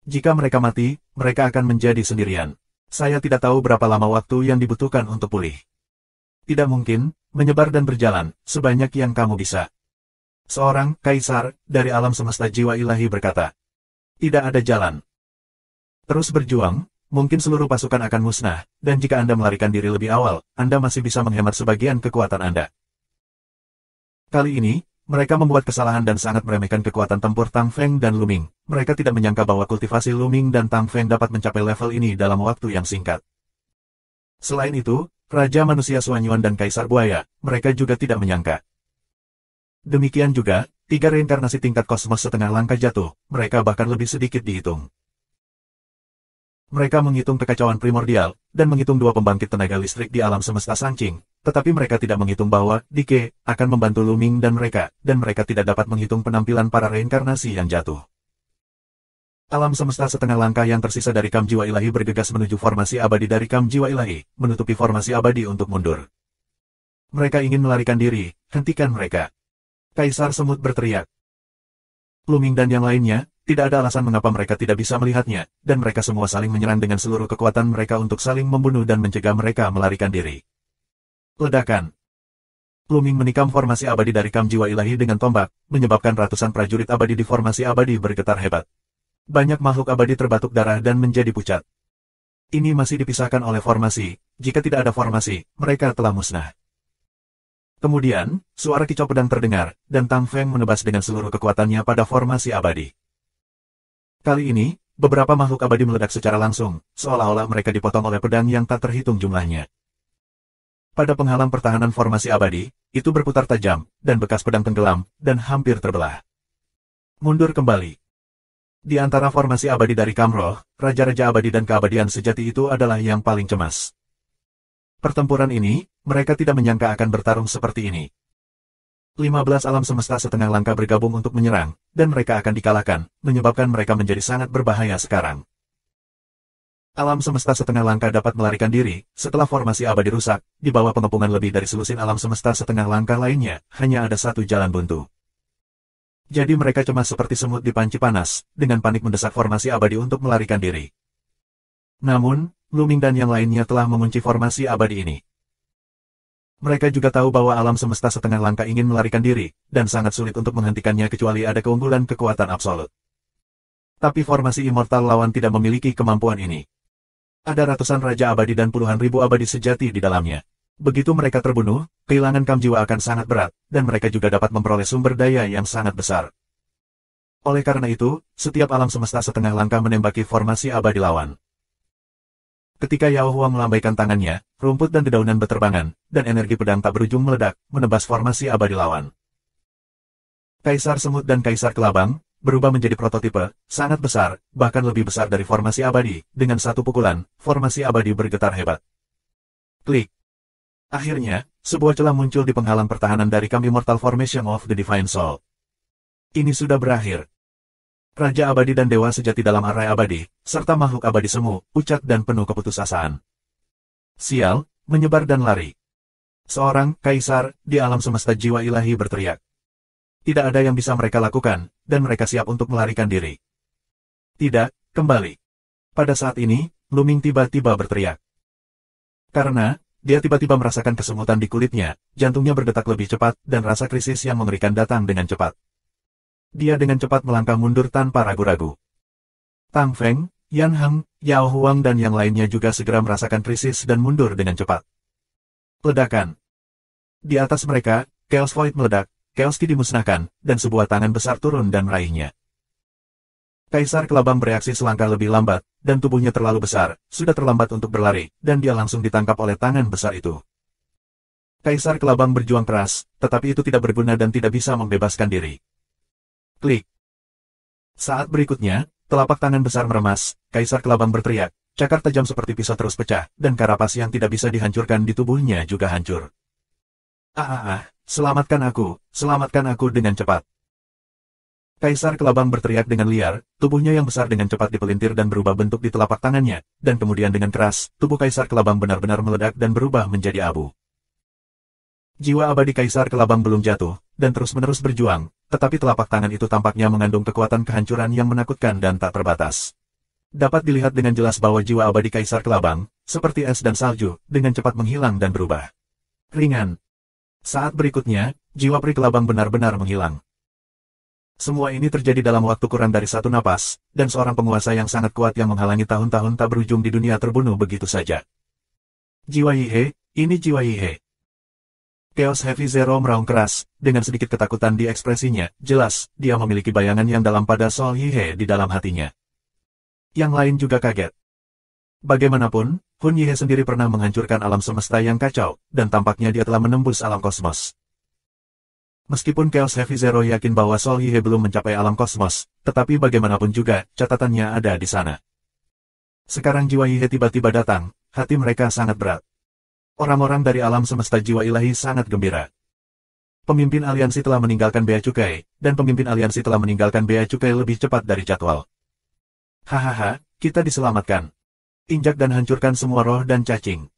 Jika mereka mati, mereka akan menjadi sendirian. Saya tidak tahu berapa lama waktu yang dibutuhkan untuk pulih. Tidak mungkin, menyebar dan berjalan, sebanyak yang kamu bisa. Seorang kaisar dari alam semesta jiwa ilahi berkata. Tidak ada jalan. Terus berjuang, mungkin seluruh pasukan akan musnah, dan jika Anda melarikan diri lebih awal, Anda masih bisa menghemat sebagian kekuatan Anda. Kali ini, mereka membuat kesalahan dan sangat meremehkan kekuatan tempur Tang Feng dan Luming. Mereka tidak menyangka bahwa kultivasi Luming dan Tang Feng dapat mencapai level ini dalam waktu yang singkat. Selain itu, Raja Manusia Suanyuan dan Kaisar Buaya, mereka juga tidak menyangka. Demikian juga, 3 reinkarnasi tingkat kosmos setengah langkah jatuh, mereka bahkan lebih sedikit dihitung. Mereka menghitung kekacauan primordial, dan menghitung 2 pembangkit tenaga listrik di alam semesta Sanqing, tetapi mereka tidak menghitung bahwa Dike akan membantu Luming dan mereka tidak dapat menghitung penampilan para reinkarnasi yang jatuh. Alam semesta setengah langkah yang tersisa dari Kam Jiwa Ilahi bergegas menuju formasi abadi dari Kam Jiwa Ilahi, menutupi formasi abadi untuk mundur. Mereka ingin melarikan diri, hentikan mereka. Kaisar Semut berteriak. Luming dan yang lainnya, tidak ada alasan mengapa mereka tidak bisa melihatnya, dan mereka semua saling menyerang dengan seluruh kekuatan mereka untuk saling membunuh dan mencegah mereka melarikan diri. Ledakan. Luming menikam formasi abadi dari Kam Jiwa Ilahi dengan tombak, menyebabkan ratusan prajurit abadi di formasi abadi bergetar hebat. Banyak makhluk abadi terbatuk darah dan menjadi pucat. Ini masih dipisahkan oleh formasi, jika tidak ada formasi, mereka telah musnah. Kemudian, suara kicau pedang terdengar, dan Tang Feng menebas dengan seluruh kekuatannya pada formasi abadi. Kali ini, beberapa makhluk abadi meledak secara langsung, seolah-olah mereka dipotong oleh pedang yang tak terhitung jumlahnya. Pada penghalang pertahanan formasi abadi, itu berputar tajam, dan bekas pedang tenggelam, dan hampir terbelah. Mundur kembali. Di antara formasi abadi dari Kamroh, Raja-Raja Abadi dan keabadian sejati itu adalah yang paling cemas. Pertempuran ini, mereka tidak menyangka akan bertarung seperti ini. 15 alam semesta setengah langkah bergabung untuk menyerang, dan mereka akan dikalahkan, menyebabkan mereka menjadi sangat berbahaya sekarang. Alam semesta setengah langkah dapat melarikan diri, setelah formasi abadi rusak, di bawah pengepungan lebih dari selusin alam semesta setengah langkah lainnya, hanya ada satu jalan buntu. Jadi mereka cemas seperti semut di panci panas, dengan panik mendesak formasi abadi untuk melarikan diri. Namun, Luming dan yang lainnya telah mengunci formasi abadi ini. Mereka juga tahu bahwa alam semesta setengah langkah ingin melarikan diri, dan sangat sulit untuk menghentikannya kecuali ada keunggulan kekuatan absolut. Tapi formasi immortal lawan tidak memiliki kemampuan ini. Ada ratusan raja abadi dan puluhan ribu abadi sejati di dalamnya. Begitu mereka terbunuh, kehilangan Kam Jiwa akan sangat berat, dan mereka juga dapat memperoleh sumber daya yang sangat besar. Oleh karena itu, setiap alam semesta setengah langkah menembaki formasi abadi lawan. Ketika Yao Huang melambaikan tangannya, rumput dan dedaunan beterbangan, dan energi pedang tak berujung meledak, menebas formasi abadi lawan. Kaisar Semut dan Kaisar Kelabang berubah menjadi prototipe, sangat besar, bahkan lebih besar dari formasi abadi. Dengan satu pukulan, formasi abadi bergetar hebat. Klik. Akhirnya, sebuah celah muncul di penghalang pertahanan dari Kam Immortal Formation of the Divine Soul. Ini sudah berakhir. Raja abadi dan dewa sejati dalam arai abadi, serta makhluk abadi semu, pucat dan penuh keputusasaan. Sial, menyebar dan lari. Seorang kaisar di alam semesta jiwa ilahi berteriak. Tidak ada yang bisa mereka lakukan, dan mereka siap untuk melarikan diri. Tidak, kembali. Pada saat ini, Luming tiba-tiba berteriak. Karena dia tiba-tiba merasakan kesemutan di kulitnya, jantungnya berdetak lebih cepat, dan rasa krisis yang mengerikan datang dengan cepat. Dia dengan cepat melangkah mundur tanpa ragu-ragu. Tang Feng, Yan Heng, Yao Huang dan yang lainnya juga segera merasakan krisis dan mundur dengan cepat. Ledakan. Di atas mereka, Chaos Void meledak, Chaos Ki dimusnahkan, dan sebuah tangan besar turun dan meraihnya. Kaisar Kelabang bereaksi selangkah lebih lambat, dan tubuhnya terlalu besar, sudah terlambat untuk berlari, dan dia langsung ditangkap oleh tangan besar itu. Kaisar Kelabang berjuang keras, tetapi itu tidak berguna dan tidak bisa membebaskan diri. Klik. Saat berikutnya, telapak tangan besar meremas, Kaisar Kelabang berteriak, cakar tajam seperti pisau terus pecah, dan karapas yang tidak bisa dihancurkan di tubuhnya juga hancur. Selamatkan aku dengan cepat. Kaisar Kelabang berteriak dengan liar, tubuhnya yang besar dengan cepat dipelintir dan berubah bentuk di telapak tangannya, dan kemudian dengan keras, tubuh Kaisar Kelabang benar-benar meledak dan berubah menjadi abu. Jiwa abadi Kaisar Kelabang belum jatuh, dan terus-menerus berjuang, tetapi telapak tangan itu tampaknya mengandung kekuatan kehancuran yang menakutkan dan tak terbatas. Dapat dilihat dengan jelas bahwa jiwa abadi Kaisar Kelabang, seperti es dan salju, dengan cepat menghilang dan berubah ringan. Saat berikutnya, jiwa peri Kelabang benar-benar menghilang. Semua ini terjadi dalam waktu kurang dari satu napas, dan seorang penguasa yang sangat kuat yang menghalangi tahun-tahun tak berujung di dunia terbunuh begitu saja. Jiwa Yihe, ini jiwa Yihe. Chaos Heavy Zero meraung keras, dengan sedikit ketakutan di ekspresinya, jelas, dia memiliki bayangan yang dalam pada Soul Yihe di dalam hatinya. Yang lain juga kaget. Bagaimanapun, Hun Yihe sendiri pernah menghancurkan alam semesta yang kacau, dan tampaknya dia telah menembus alam kosmos. Meskipun Chaos Heavy Zero yakin bahwa Soul Yihe belum mencapai alam kosmos, tetapi bagaimanapun juga, catatannya ada di sana. Sekarang jiwa Yihe tiba-tiba datang, hati mereka sangat berat. Orang-orang dari alam semesta jiwa ilahi sangat gembira. Pemimpin aliansi telah meninggalkan Bea Cukai, dan pemimpin aliansi telah meninggalkan Bea Cukai lebih cepat dari jadwal. Hahaha, kita diselamatkan. Injak dan hancurkan semua roh dan cacing.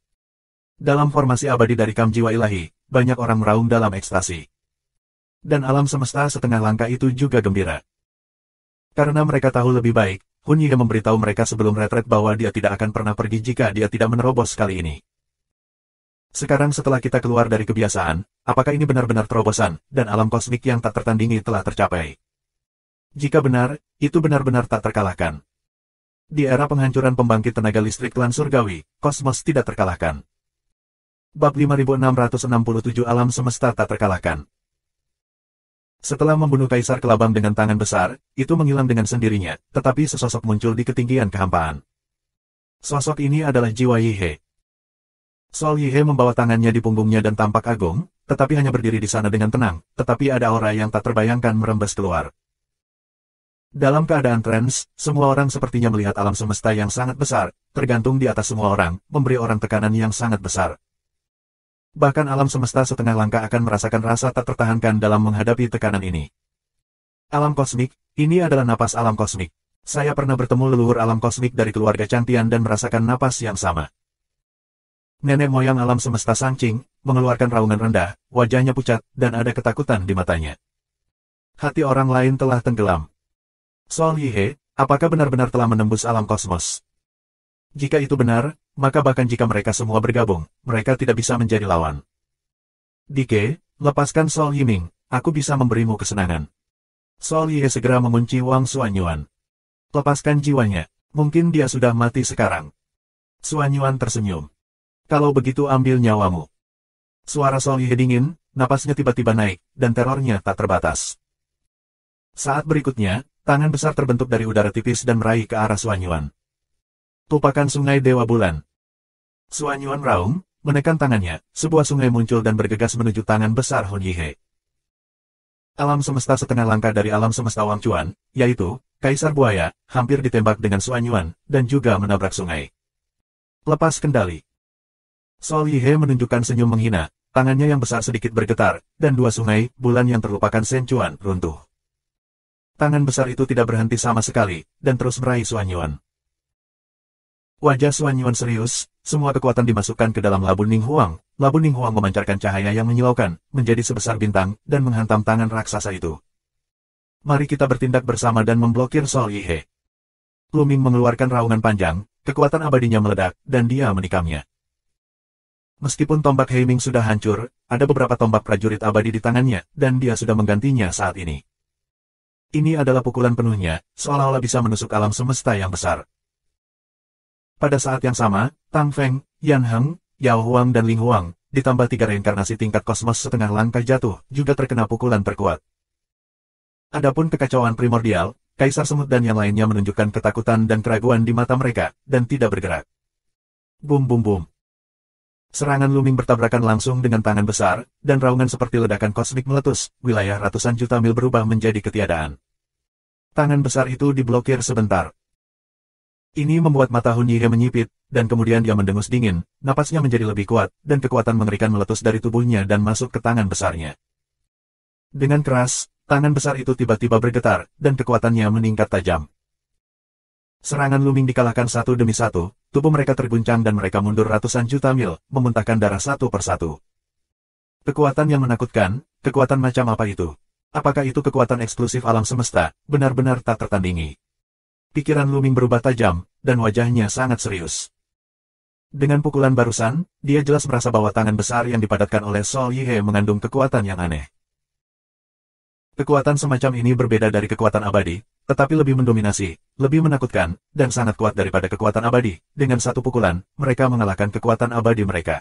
Dalam formasi abadi dari Kam Jiwa Ilahi, banyak orang meraung dalam ekstasi. Dan alam semesta setengah langkah itu juga gembira. Karena mereka tahu lebih baik, Hun Yihe memberitahu mereka sebelum retret bahwa dia tidak akan pernah pergi jika dia tidak menerobos kali ini. Sekarang setelah kita keluar dari kebiasaan, apakah ini benar-benar terobosan, dan alam kosmik yang tak tertandingi telah tercapai? Jika benar, itu benar-benar tak terkalahkan. Di era penghancuran pembangkit tenaga listrik klan surgawi, kosmos tidak terkalahkan. Bab 5667 Alam Semesta Tak Terkalahkan. Setelah membunuh Kaisar Kelabang dengan tangan besar, itu menghilang dengan sendirinya, tetapi sesosok muncul di ketinggian kehampaan. Sosok ini adalah jiwa Yihe. Soul Yihe membawa tangannya di punggungnya dan tampak agung, tetapi hanya berdiri di sana dengan tenang, tetapi ada aura yang tak terbayangkan merembes keluar. Dalam keadaan trans, semua orang sepertinya melihat alam semesta yang sangat besar, tergantung di atas semua orang, memberi orang tekanan yang sangat besar. Bahkan alam semesta setengah langkah akan merasakan rasa tak tertahankan dalam menghadapi tekanan ini. Alam kosmik, ini adalah napas alam kosmik. Saya pernah bertemu leluhur alam kosmik dari keluarga Cantian dan merasakan napas yang sama. Nenek moyang alam semesta Sangcing, mengeluarkan raungan rendah, wajahnya pucat, dan ada ketakutan di matanya. Hati orang lain telah tenggelam. Soul Yihe, apakah benar-benar telah menembus alam kosmos? Jika itu benar, maka bahkan jika mereka semua bergabung, mereka tidak bisa menjadi lawan. Dike, lepaskan Soul Yiming, aku bisa memberimu kesenangan. Soul Yihe segera mengunci Wang Suanyuan. Lepaskan jiwanya, mungkin dia sudah mati sekarang. Suanyuan tersenyum. Kalau begitu ambil nyawamu. Suara Soul Yihe dingin, napasnya tiba-tiba naik, dan terornya tak terbatas. Saat berikutnya, tangan besar terbentuk dari udara tipis dan meraih ke arah Suanyuan. Tupakan sungai Dewa Bulan. Suanyuan raung, menekan tangannya, sebuah sungai muncul dan bergegas menuju tangan besar Hun Yihe. Alam semesta setengah langkah dari alam semesta Wang Chuan, yaitu, Kaisar Buaya, hampir ditembak dengan Suanyuan, dan juga menabrak sungai. Lepas kendali. Soul Yihe menunjukkan senyum menghina, tangannya yang besar sedikit bergetar, dan dua sungai, bulan yang terlupakan Shen Chuan, runtuh. Tangan besar itu tidak berhenti sama sekali, dan terus meraih Suanyuan. Wajah Suanyuan serius, semua kekuatan dimasukkan ke dalam Labu Ning Huang. Labu Ning Huang memancarkan cahaya yang menyilaukan, menjadi sebesar bintang, dan menghantam tangan raksasa itu. Mari kita bertindak bersama dan memblokir Soul Yihe. Luming mengeluarkan raungan panjang, kekuatan abadinya meledak, dan dia menikamnya. Meskipun tombak Heiming sudah hancur, ada beberapa tombak prajurit abadi di tangannya, dan dia sudah menggantinya saat ini. Ini adalah pukulan penuhnya, seolah-olah bisa menusuk alam semesta yang besar. Pada saat yang sama, Tang Feng, Yan Heng, Yao Huang dan Ling Huang, ditambah 3 reinkarnasi tingkat kosmos setengah langkah jatuh, juga terkena pukulan terkuat. Adapun kekacauan primordial, Kaisar Semut dan yang lainnya menunjukkan ketakutan dan keraguan di mata mereka, dan tidak bergerak. Bum bum bum. Serangan Luming bertabrakan langsung dengan tangan besar, dan raungan seperti ledakan kosmik meletus, wilayah ratusan juta mil berubah menjadi ketiadaan. Tangan besar itu diblokir sebentar. Ini membuat mata Hun Yihe menyipit, dan kemudian dia mendengus dingin, napasnya menjadi lebih kuat, dan kekuatan mengerikan meletus dari tubuhnya dan masuk ke tangan besarnya. Dengan keras, tangan besar itu tiba-tiba bergetar, dan kekuatannya meningkat tajam. Serangan Luming dikalahkan satu demi satu, tubuh mereka terguncang dan mereka mundur ratusan juta mil, memuntahkan darah satu persatu. Kekuatan yang menakutkan, kekuatan macam apa itu? Apakah itu kekuatan eksklusif alam semesta, benar-benar tak tertandingi? Pikiran Luming berubah tajam, dan wajahnya sangat serius. Dengan pukulan barusan, dia jelas merasa bahwa tangan besar yang dipadatkan oleh Sol Yihe mengandung kekuatan yang aneh. Kekuatan semacam ini berbeda dari kekuatan abadi, tetapi lebih mendominasi, lebih menakutkan, dan sangat kuat daripada kekuatan abadi. Dengan satu pukulan, mereka mengalahkan kekuatan abadi mereka.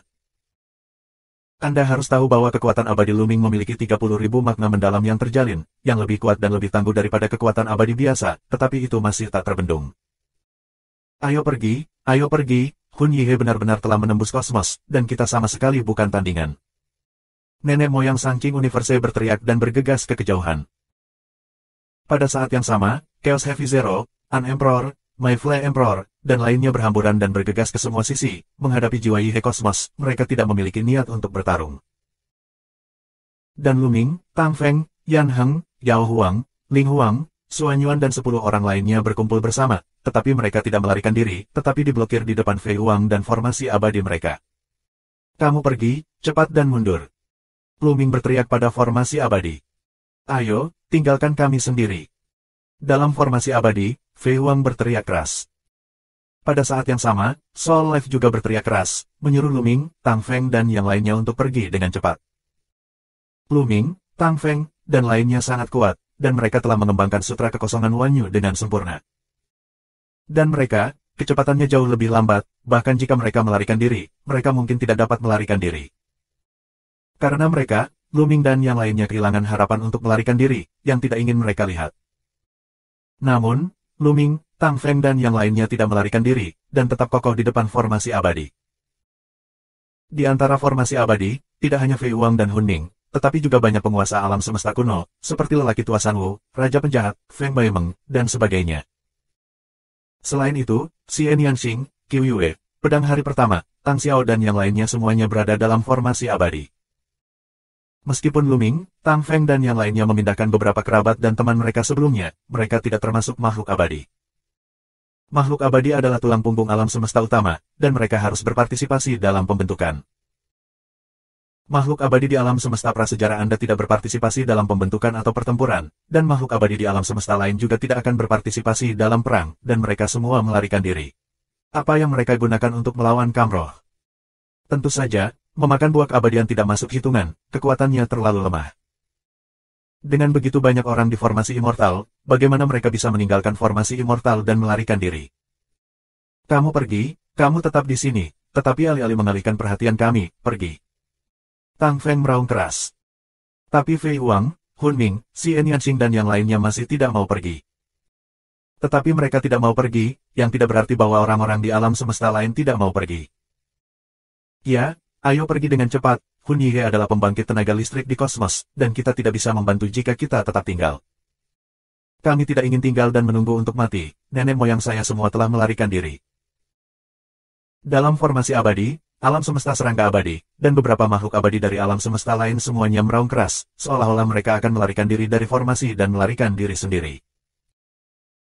Anda harus tahu bahwa kekuatan abadi Luming memiliki 30.000 makna mendalam yang terjalin, yang lebih kuat dan lebih tangguh daripada kekuatan abadi biasa, tetapi itu masih tak terbendung. Ayo pergi, Hun Yihe benar-benar telah menembus kosmos, dan kita sama sekali bukan tandingan. Nenek moyang Sangking Universe berteriak dan bergegas ke kejauhan. Pada saat yang sama, Chaos Heavy Zero, An Emperor, My Fly Emperor, dan lainnya berhamburan dan bergegas ke semua sisi, menghadapi jiwa Yihe Kosmos, mereka tidak memiliki niat untuk bertarung. Dan Luming, Tang Feng, Yan Heng, Yao Huang, Ling Huang, Suan Yuan dan 10 orang lainnya berkumpul bersama, tetapi mereka tidak melarikan diri, tetapi diblokir di depan Fei Huang dan formasi abadi mereka. Kamu pergi, cepat dan mundur. Luming berteriak pada formasi abadi. Ayo, tinggalkan kami sendiri. Dalam formasi abadi, Fei Huang berteriak keras. Pada saat yang sama, Soul Life juga berteriak keras, menyuruh Luming, Tang Feng dan yang lainnya untuk pergi dengan cepat. Luming, Tang Feng, dan lainnya sangat kuat, dan mereka telah mengembangkan sutra kekosongan Wanyu dengan sempurna. Dan mereka, kecepatannya jauh lebih lambat, bahkan jika mereka melarikan diri, mereka mungkin tidak dapat melarikan diri. Karena mereka, Luming dan yang lainnya kehilangan harapan untuk melarikan diri, yang tidak ingin mereka lihat. Namun, Luming, Tang Feng dan yang lainnya tidak melarikan diri, dan tetap kokoh di depan formasi abadi. Di antara formasi abadi, tidak hanya Fei Huang dan Hun Ning, tetapi juga banyak penguasa alam semesta kuno, seperti lelaki tua San Wu, Raja Penjahat, Feng Baimeng, dan sebagainya. Selain itu, Xie Nianxing, Qiu Yue, Pedang Hari Pertama, Tang Xiao dan yang lainnya semuanya berada dalam formasi abadi. Meskipun Luming, Tang Feng dan yang lainnya memindahkan beberapa kerabat dan teman mereka sebelumnya, mereka tidak termasuk makhluk abadi. Makhluk abadi adalah tulang punggung alam semesta utama, dan mereka harus berpartisipasi dalam pembentukan. Makhluk abadi di alam semesta prasejarah Anda tidak berpartisipasi dalam pembentukan atau pertempuran, dan makhluk abadi di alam semesta lain juga tidak akan berpartisipasi dalam perang, dan mereka semua melarikan diri. Apa yang mereka gunakan untuk melawan Kamroh? Tentu saja, memakan buah keabadian tidak masuk hitungan, kekuatannya terlalu lemah. Dengan begitu banyak orang di formasi immortal, bagaimana mereka bisa meninggalkan formasi immortal dan melarikan diri? Kamu pergi, kamu tetap di sini, tetapi alih-alih mengalihkan perhatian kami, pergi. Tang Feng meraung keras. Tapi Fei Huang, Hun Ning, Xie Nianxing dan yang lainnya masih tidak mau pergi. Tetapi mereka tidak mau pergi, yang tidak berarti bahwa orang-orang di alam semesta lain tidak mau pergi. Ya, ayo pergi dengan cepat, Hun Yihe adalah pembangkit tenaga listrik di kosmos, dan kita tidak bisa membantu jika kita tetap tinggal. Kami tidak ingin tinggal dan menunggu untuk mati, nenek moyang saya semua telah melarikan diri. Dalam formasi abadi, alam semesta serangga abadi, dan beberapa makhluk abadi dari alam semesta lain semuanya meraung keras, seolah-olah mereka akan melarikan diri dari formasi dan melarikan diri sendiri.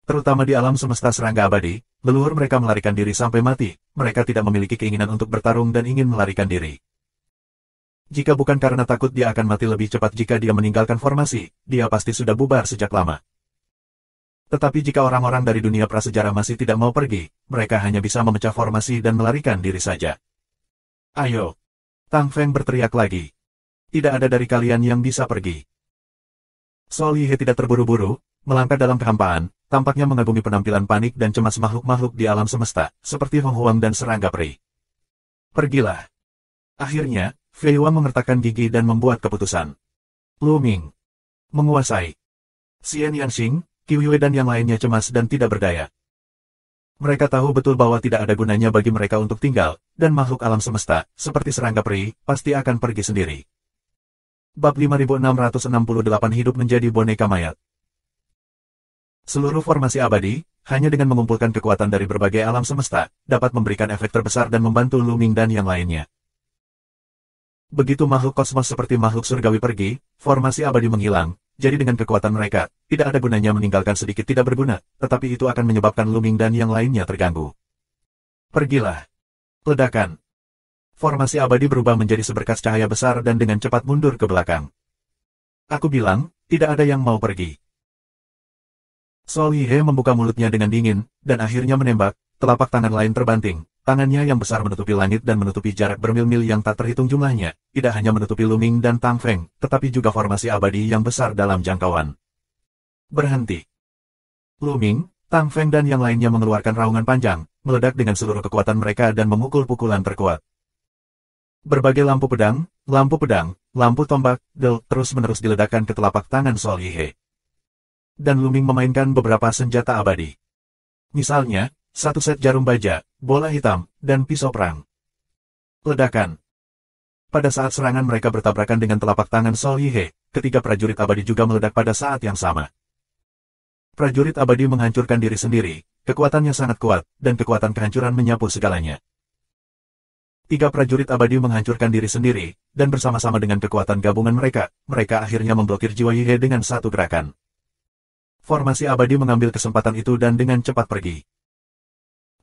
Terutama di alam semesta serangga abadi, leluhur mereka melarikan diri sampai mati, mereka tidak memiliki keinginan untuk bertarung dan ingin melarikan diri. Jika bukan karena takut dia akan mati lebih cepat jika dia meninggalkan formasi, dia pasti sudah bubar sejak lama. Tetapi jika orang-orang dari dunia prasejarah masih tidak mau pergi, mereka hanya bisa memecah formasi dan melarikan diri saja. Ayo! Tang Feng berteriak lagi. Tidak ada dari kalian yang bisa pergi. Sol Yihe tidak terburu-buru, melangkah dalam kehampaan, tampaknya mengagumi penampilan panik dan cemas makhluk-makhluk di alam semesta, seperti Hong Huang dan serangga peri. Pergilah. Akhirnya, Fei Huang mengertakkan gigi dan membuat keputusan. Luming. Menguasai. Xie Nianxing, Qiuye dan yang lainnya cemas dan tidak berdaya. Mereka tahu betul bahwa tidak ada gunanya bagi mereka untuk tinggal, dan makhluk alam semesta, seperti serangga peri, pasti akan pergi sendiri. Bab 5668 Hidup menjadi boneka mayat. Seluruh formasi abadi, hanya dengan mengumpulkan kekuatan dari berbagai alam semesta, dapat memberikan efek terbesar dan membantu Luming dan yang lainnya. Begitu makhluk kosmos seperti makhluk surgawi pergi, formasi abadi menghilang, jadi dengan kekuatan mereka, tidak ada gunanya meninggalkan sedikit tidak berguna, tetapi itu akan menyebabkan Luming dan yang lainnya terganggu. Pergilah. Ledakan. Formasi abadi berubah menjadi seberkas cahaya besar dan dengan cepat mundur ke belakang. Aku bilang, tidak ada yang mau pergi. Sol Yihe membuka mulutnya dengan dingin, dan akhirnya menembak, telapak tangan lain terbanting. Tangannya yang besar menutupi langit dan menutupi jarak bermil-mil yang tak terhitung jumlahnya, tidak hanya menutupi Luming dan Tang Feng, tetapi juga formasi abadi yang besar dalam jangkauan. Berhenti. Luming, Tang Feng dan yang lainnya mengeluarkan raungan panjang, meledak dengan seluruh kekuatan mereka dan memukul pukulan terkuat. Berbagai lampu pedang, lampu tombak, del terus-menerus diledakkan ke telapak tangan Sol Yihe. Dan Luming memainkan beberapa senjata abadi. Misalnya, satu set jarum baja, bola hitam, dan pisau perang. Ledakan. Pada saat serangan mereka bertabrakan dengan telapak tangan Sol Yihe, ketiga prajurit abadi juga meledak pada saat yang sama. Prajurit abadi menghancurkan diri sendiri, kekuatannya sangat kuat, dan kekuatan kehancuran menyapu segalanya. Tiga prajurit abadi menghancurkan diri sendiri, dan bersama-sama dengan kekuatan gabungan mereka akhirnya memblokir jiwa Yihe dengan satu gerakan. Formasi abadi mengambil kesempatan itu dan dengan cepat pergi.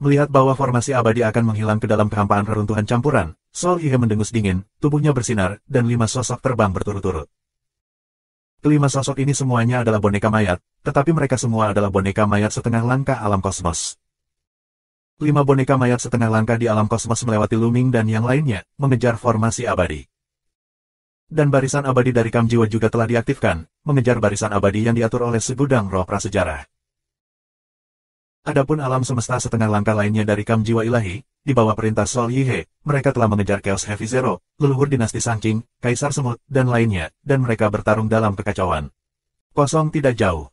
Melihat bahwa formasi abadi akan menghilang ke dalam kehampaan reruntuhan campuran, Sol Yihe mendengus dingin, tubuhnya bersinar, dan 5 sosok terbang berturut-turut. Kelima sosok ini semuanya adalah boneka mayat, tetapi mereka semua adalah boneka mayat setengah langkah alam kosmos. 5 boneka mayat setengah langkah di alam kosmos melewati Luming dan yang lainnya, mengejar formasi abadi. Dan barisan abadi dari Kam Jiwa juga telah diaktifkan, mengejar barisan abadi yang diatur oleh segudang roh prasejarah. Adapun alam semesta setengah langkah lainnya dari Kam Jiwa Ilahi, di bawah perintah Sol Yihe, mereka telah mengejar Chaos Heavy Zero, leluhur dinasti Sangqing, Kaisar Semut, dan lainnya, dan mereka bertarung dalam kekacauan. Kosong tidak jauh.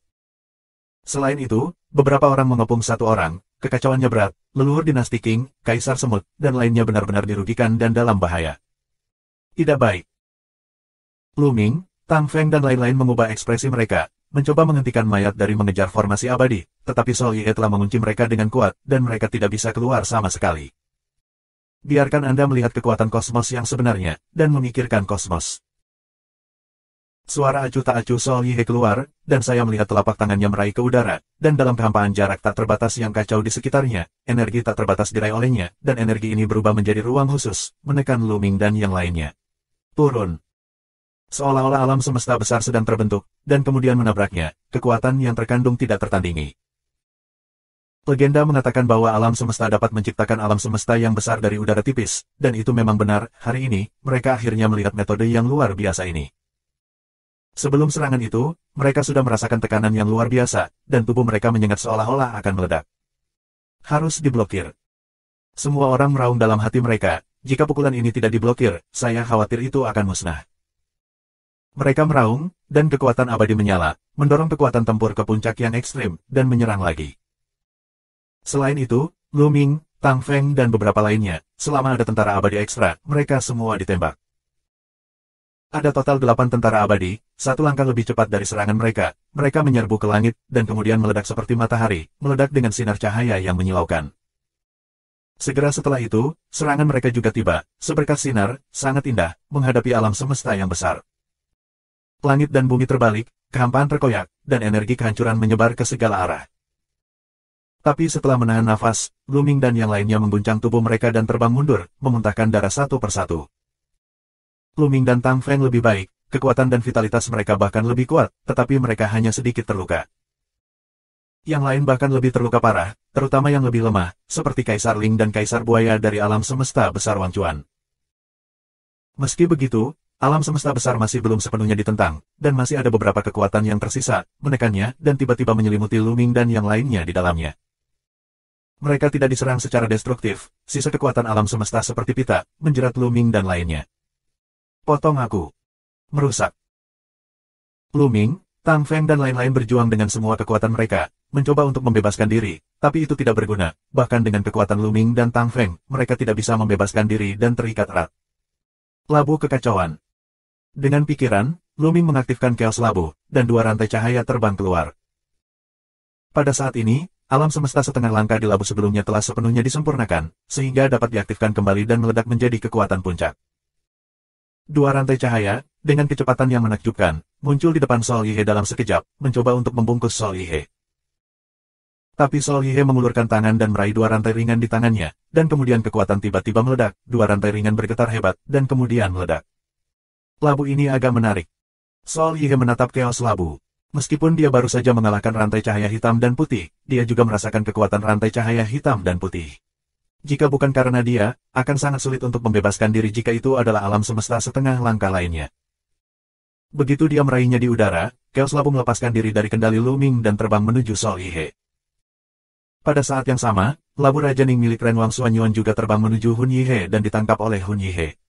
Selain itu, beberapa orang mengepung satu orang, kekacauannya berat, leluhur dinasti Qing, Kaisar Semut, dan lainnya benar-benar dirugikan dan dalam bahaya. Tidak baik. Luming, Tang Feng dan lain-lain mengubah ekspresi mereka, mencoba menghentikan mayat dari mengejar formasi abadi, tetapi Sol Yihe telah mengunci mereka dengan kuat, dan mereka tidak bisa keluar sama sekali. Biarkan Anda melihat kekuatan kosmos yang sebenarnya, dan memikirkan kosmos. Suara acuh tak acuh Sol Yihe keluar, dan saya melihat telapak tangannya meraih ke udara, dan dalam kehampaan jarak tak terbatas yang kacau di sekitarnya, energi tak terbatas diraih olehnya, dan energi ini berubah menjadi ruang khusus, menekan Luming dan yang lainnya. Turun. Seolah-olah alam semesta besar sedang terbentuk, dan kemudian menabraknya, kekuatan yang terkandung tidak tertandingi. Legenda mengatakan bahwa alam semesta dapat menciptakan alam semesta yang besar dari udara tipis, dan itu memang benar, hari ini, mereka akhirnya melihat metode yang luar biasa ini. Sebelum serangan itu, mereka sudah merasakan tekanan yang luar biasa, dan tubuh mereka menyengat seolah-olah akan meledak. Harus diblokir. Semua orang meraung dalam hati mereka, jika pukulan ini tidak diblokir, saya khawatir itu akan musnah. Mereka meraung, dan kekuatan abadi menyala, mendorong kekuatan tempur ke puncak yang ekstrim, dan menyerang lagi. Selain itu, Luming, Tang Feng dan beberapa lainnya, selama ada tentara abadi ekstra, mereka semua ditembak. Ada total 8 tentara abadi, satu langkah lebih cepat dari serangan mereka menyerbu ke langit, dan kemudian meledak seperti matahari, meledak dengan sinar cahaya yang menyilaukan. Segera setelah itu, serangan mereka juga tiba, seberkas sinar, sangat indah, menghadapi alam semesta yang besar. Langit dan bumi terbalik, kehampaan terkoyak, dan energi kehancuran menyebar ke segala arah. Tapi setelah menahan nafas, Luming dan yang lainnya mengguncang tubuh mereka dan terbang mundur, memuntahkan darah satu persatu. Luming dan Tang Feng lebih baik, kekuatan dan vitalitas mereka bahkan lebih kuat, tetapi mereka hanya sedikit terluka. Yang lain bahkan lebih terluka parah, terutama yang lebih lemah, seperti Kaisar Ling dan Kaisar Buaya dari alam semesta besar Wang Chuan. Meski begitu, alam semesta besar masih belum sepenuhnya ditentang, dan masih ada beberapa kekuatan yang tersisa, menekannya, dan tiba-tiba menyelimuti Luming dan yang lainnya di dalamnya. Mereka tidak diserang secara destruktif, sisa kekuatan alam semesta seperti pita, menjerat Luming dan lainnya. Potong aku. Merusak. Luming, Tang Feng dan lain-lain berjuang dengan semua kekuatan mereka, mencoba untuk membebaskan diri, tapi itu tidak berguna. Bahkan dengan kekuatan Lu Ming dan Tang Feng, mereka tidak bisa membebaskan diri dan terikat erat. Labu kekacauan. Dengan pikiran, Lu Ming mengaktifkan Chaos Labu, dan dua rantai cahaya terbang keluar. Pada saat ini, alam semesta setengah langkah di labu sebelumnya telah sepenuhnya disempurnakan, sehingga dapat diaktifkan kembali dan meledak menjadi kekuatan puncak. Dua rantai cahaya, dengan kecepatan yang menakjubkan, muncul di depan Sol Yihe dalam sekejap, mencoba untuk membungkus Sol Yihe. Tapi Sol Yihe mengulurkan tangan dan meraih dua rantai ringan di tangannya, dan kemudian kekuatan tiba-tiba meledak, dua rantai ringan bergetar hebat, dan kemudian meledak. Labu ini agak menarik. Sol Yihe menatap Chaos Labu. Meskipun dia baru saja mengalahkan rantai cahaya hitam dan putih, dia juga merasakan kekuatan rantai cahaya hitam dan putih. Jika bukan karena dia, akan sangat sulit untuk membebaskan diri jika itu adalah alam semesta setengah langkah lainnya. Begitu dia meraihnya di udara, Chaos Labu melepaskan diri dari kendali Lu Ming dan terbang menuju Sol Yihe. Pada saat yang sama, labu Raja Ning milik Ren Wang Xuanyuan juga terbang menuju Hun Yihe dan ditangkap oleh Hun Yihe.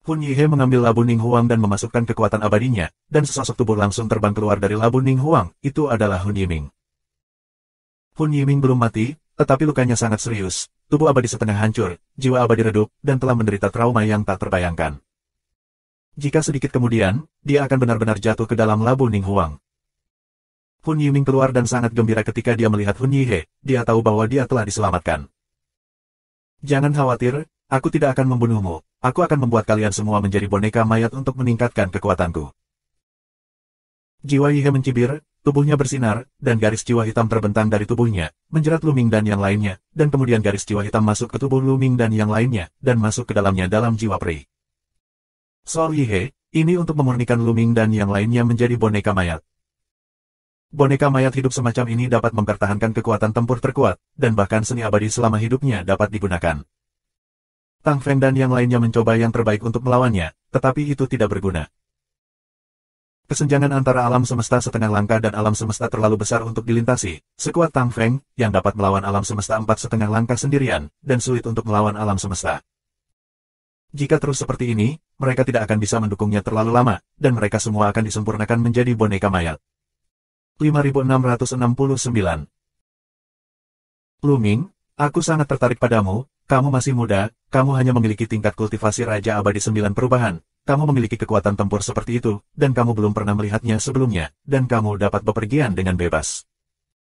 Hun Yihe mengambil labu Ning Huang dan memasukkan kekuatan abadinya, dan sesosok tubuh langsung terbang keluar dari labu Ning Huang, itu adalah Hun Yiming. Hun Yiming belum mati, tetapi lukanya sangat serius, tubuh abadi setengah hancur, jiwa abadi redup, dan telah menderita trauma yang tak terbayangkan. Jika sedikit kemudian, dia akan benar-benar jatuh ke dalam labu Ning Huang. Hun Yiming keluar dan sangat gembira ketika dia melihat Hun Yihe, dia tahu bahwa dia telah diselamatkan. Jangan khawatir, aku tidak akan membunuhmu, aku akan membuat kalian semua menjadi boneka mayat untuk meningkatkan kekuatanku. Jiwa Yihe mencibir, tubuhnya bersinar, dan garis jiwa hitam terbentang dari tubuhnya, menjerat Lu Ming dan yang lainnya, dan kemudian garis jiwa hitam masuk ke tubuh Lu Ming dan yang lainnya, dan masuk ke dalamnya dalam jiwa peri. Sol Yihe, ini untuk memurnikan Lu Ming dan yang lainnya menjadi boneka mayat. Boneka mayat hidup semacam ini dapat mempertahankan kekuatan tempur terkuat, dan bahkan seni abadi selama hidupnya dapat digunakan. Tang Feng dan yang lainnya mencoba yang terbaik untuk melawannya, tetapi itu tidak berguna. Kesenjangan antara alam semesta setengah langkah dan alam semesta terlalu besar untuk dilintasi, sekuat Tang Feng, yang dapat melawan alam semesta 4,5 langkah sendirian, dan sulit untuk melawan alam semesta. Jika terus seperti ini, mereka tidak akan bisa mendukungnya terlalu lama, dan mereka semua akan disempurnakan menjadi boneka mayat. 5669. Lu Ming, aku sangat tertarik padamu, kamu masih muda, kamu hanya memiliki tingkat kultivasi Raja Abadi 9 perubahan, kamu memiliki kekuatan tempur seperti itu, dan kamu belum pernah melihatnya sebelumnya, dan kamu dapat bepergian dengan bebas.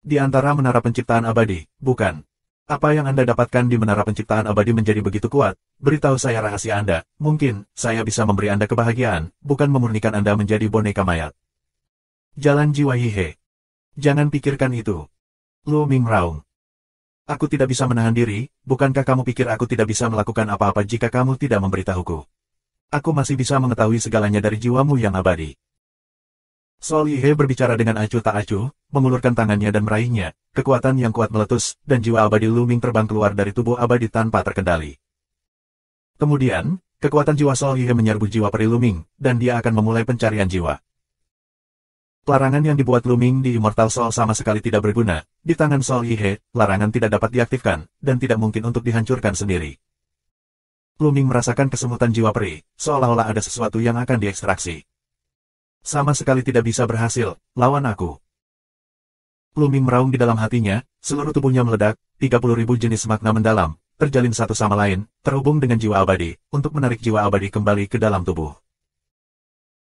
Di antara menara penciptaan abadi, bukan? Apa yang Anda dapatkan di menara penciptaan abadi menjadi begitu kuat? Beritahu saya rahasia Anda, mungkin, saya bisa memberi Anda kebahagiaan, bukan memurnikan Anda menjadi boneka mayat. Jalan jiwa Yihe. Jangan pikirkan itu. Lu Ming meraung. Aku tidak bisa menahan diri, bukankah kamu pikir aku tidak bisa melakukan apa-apa jika kamu tidak memberitahuku? Aku masih bisa mengetahui segalanya dari jiwamu yang abadi. Sol Yihe berbicara dengan acuh tak acuh, mengulurkan tangannya dan meraihnya, kekuatan yang kuat meletus, dan jiwa abadi Lu Ming terbang keluar dari tubuh abadi tanpa terkendali. Kemudian, kekuatan jiwa Sol Yihe menyerbu jiwa peri Lu Ming, dan dia akan memulai pencarian jiwa. Larangan yang dibuat Lu Ming di Immortal Soul sama sekali tidak berguna, di tangan Sol Yihe, larangan tidak dapat diaktifkan, dan tidak mungkin untuk dihancurkan sendiri. Lu Ming merasakan kesemutan jiwa peri, seolah-olah ada sesuatu yang akan diekstraksi. Sama sekali tidak bisa berhasil, lawan aku. Lu Ming meraung di dalam hatinya, seluruh tubuhnya meledak, 30.000 jenis makna mendalam, terjalin satu sama lain, terhubung dengan jiwa abadi, untuk menarik jiwa abadi kembali ke dalam tubuh.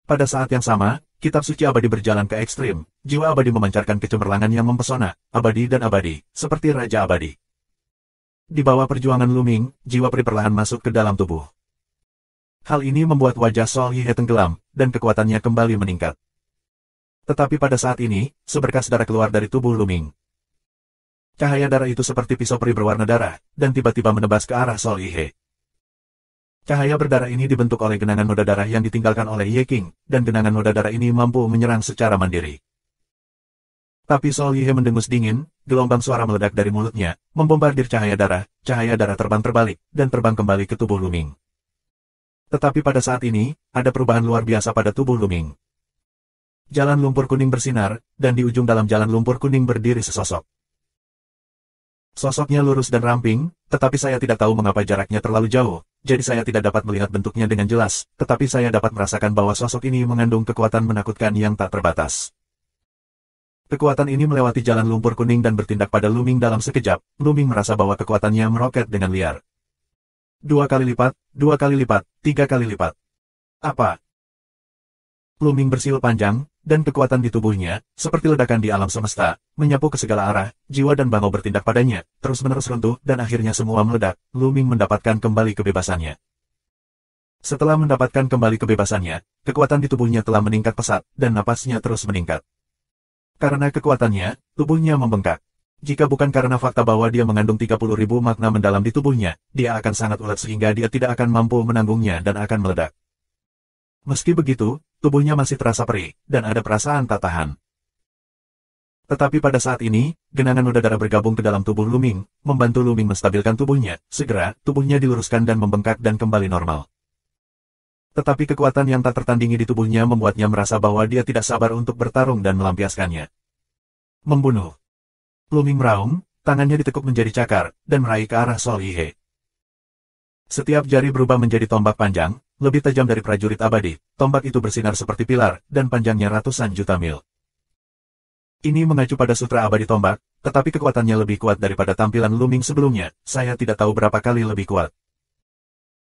Pada saat yang sama, kitab suci abadi berjalan ke ekstrim, jiwa abadi memancarkan kecemerlangan yang mempesona, abadi dan abadi, seperti Raja Abadi. Di bawah perjuangan Lu Ming, jiwa peri perlahan masuk ke dalam tubuh. Hal ini membuat wajah Sol Yihe tenggelam, dan kekuatannya kembali meningkat. Tetapi pada saat ini, seberkas darah keluar dari tubuh Lu Ming. Cahaya darah itu seperti pisau peri berwarna darah, dan tiba-tiba menebas ke arah Sol Yihe. Cahaya berdarah ini dibentuk oleh genangan noda darah yang ditinggalkan oleh Ye King, dan genangan noda darah ini mampu menyerang secara mandiri. Tapi Sol Yihe mendengus dingin, gelombang suara meledak dari mulutnya, membombardir cahaya darah terbang terbalik, dan terbang kembali ke tubuh Lu Ming. Tetapi pada saat ini, ada perubahan luar biasa pada tubuh Lu Ming. Jalan lumpur kuning bersinar, dan di ujung dalam jalan lumpur kuning berdiri sesosok. Sosoknya lurus dan ramping, tetapi saya tidak tahu mengapa jaraknya terlalu jauh, jadi saya tidak dapat melihat bentuknya dengan jelas, tetapi saya dapat merasakan bahwa sosok ini mengandung kekuatan menakutkan yang tak terbatas. Kekuatan ini melewati jalan lumpur kuning dan bertindak pada Luming dalam sekejap. Luming merasa bahwa kekuatannya meroket dengan liar. 2 kali lipat, 2 kali lipat, 3 kali lipat. Apa? Luming bersiul panjang, dan kekuatan di tubuhnya, seperti ledakan di alam semesta, menyapu ke segala arah, jiwa dan bangau bertindak padanya, terus-menerus runtuh, dan akhirnya semua meledak. Luming mendapatkan kembali kebebasannya. Setelah mendapatkan kembali kebebasannya, kekuatan di tubuhnya telah meningkat pesat, dan napasnya terus meningkat. Karena kekuatannya, tubuhnya membengkak. Jika bukan karena fakta bahwa dia mengandung 30.000 makna mendalam di tubuhnya, dia akan sangat ulet sehingga dia tidak akan mampu menanggungnya dan akan meledak. Meski begitu, tubuhnya masih terasa perih, dan ada perasaan tak tahan. Tetapi pada saat ini, genangan udara bergabung ke dalam tubuh Luming, membantu Luming menstabilkan tubuhnya. Segera, tubuhnya diluruskan dan membengkak dan kembali normal. Tetapi kekuatan yang tak tertandingi di tubuhnya membuatnya merasa bahwa dia tidak sabar untuk bertarung dan melampiaskannya. Membunuh. Luming meraung, tangannya ditekuk menjadi cakar, dan meraih ke arah Sol Yihe. Setiap jari berubah menjadi tombak panjang, lebih tajam dari prajurit abadi. Tombak itu bersinar seperti pilar, dan panjangnya ratusan juta mil. Ini mengacu pada sutra abadi tombak, tetapi kekuatannya lebih kuat daripada tampilan Luming sebelumnya. Saya tidak tahu berapa kali lebih kuat.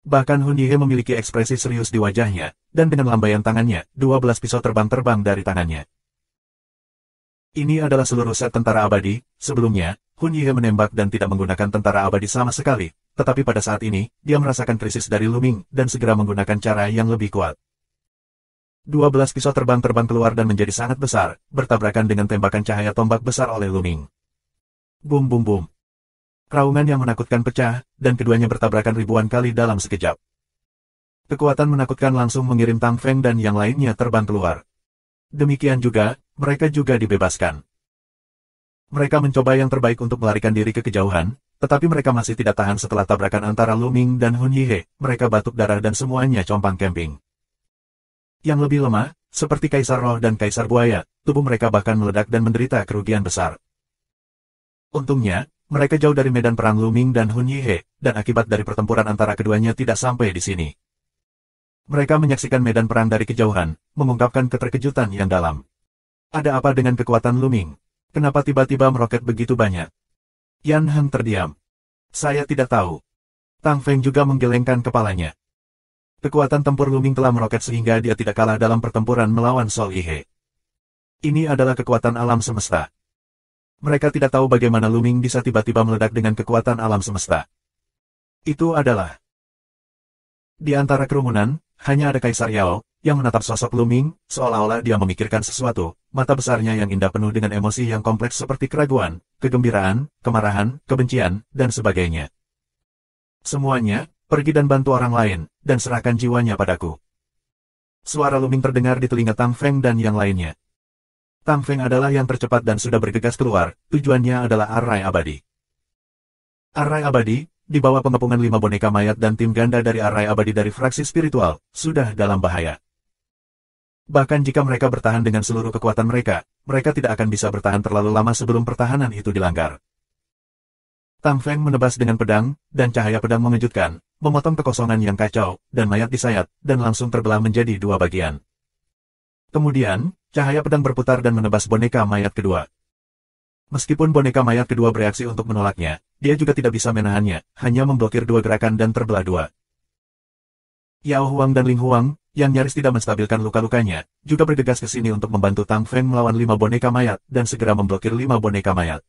Bahkan Hun Yihe memiliki ekspresi serius di wajahnya, dan dengan lambaian tangannya, 12 pisau terbang dari tangannya. Ini adalah seluruh set tentara abadi. Sebelumnya, Hun Yihe menembak dan tidak menggunakan tentara abadi sama sekali, tetapi pada saat ini, dia merasakan krisis dari Luming, dan segera menggunakan cara yang lebih kuat. 12 pisau terbang keluar dan menjadi sangat besar, bertabrakan dengan tembakan cahaya tombak besar oleh Luming. Bum bum bum. Raungan yang menakutkan pecah, dan keduanya bertabrakan ribuan kali dalam sekejap. Kekuatan menakutkan langsung mengirim Tang Feng dan yang lainnya terbang keluar. Demikian juga, mereka juga dibebaskan. Mereka mencoba yang terbaik untuk melarikan diri ke kejauhan, tetapi mereka masih tidak tahan setelah tabrakan antara Luming dan Hun Yihe. Mereka batuk darah dan semuanya compang camping. Yang lebih lemah, seperti Kaisar Roh dan Kaisar Buaya, tubuh mereka bahkan meledak dan menderita kerugian besar. Untungnya, mereka jauh dari medan perang Luming dan Hun Yihe, dan akibat dari pertempuran antara keduanya tidak sampai di sini. Mereka menyaksikan medan perang dari kejauhan, mengungkapkan keterkejutan yang dalam. Ada apa dengan kekuatan Luming? Kenapa tiba-tiba meroket begitu banyak? Yan Heng terdiam. Saya tidak tahu. Tang Feng juga menggelengkan kepalanya. Kekuatan tempur Luming telah meroket sehingga dia tidak kalah dalam pertempuran melawan Sol Yihe. Ini adalah kekuatan alam semesta. Mereka tidak tahu bagaimana Luming bisa tiba-tiba meledak dengan kekuatan alam semesta. Itu adalah... Di antara kerumunan, hanya ada Kaisar Yao, yang menatap sosok Luming, seolah-olah dia memikirkan sesuatu. Mata besarnya yang indah penuh dengan emosi yang kompleks seperti keraguan, kegembiraan, kemarahan, kebencian, dan sebagainya. Semuanya, pergi dan bantu orang lain, dan serahkan jiwanya padaku. Suara Luming terdengar di telinga Tang Feng dan yang lainnya. Tang Feng adalah yang tercepat dan sudah bergegas keluar, tujuannya adalah Arai Abadi. Arai Abadi, di bawah pengepungan 5 boneka mayat dan tim ganda dari Arai Abadi dari fraksi spiritual, sudah dalam bahaya. Bahkan jika mereka bertahan dengan seluruh kekuatan mereka, mereka tidak akan bisa bertahan terlalu lama sebelum pertahanan itu dilanggar. Tang Feng menebas dengan pedang, dan cahaya pedang mengejutkan, memotong kekosongan yang kacau, dan mayat disayat, dan langsung terbelah menjadi 2 bagian. Kemudian, cahaya pedang berputar dan menebas boneka mayat kedua. Meskipun boneka mayat kedua bereaksi untuk menolaknya, dia juga tidak bisa menahannya, hanya memblokir 2 gerakan dan terbelah 2. Yao Huang dan Ling Huang, yang nyaris tidak menstabilkan luka-lukanya, juga bergegas ke sini untuk membantu Tang Feng melawan 5 boneka mayat, dan segera memblokir 5 boneka mayat.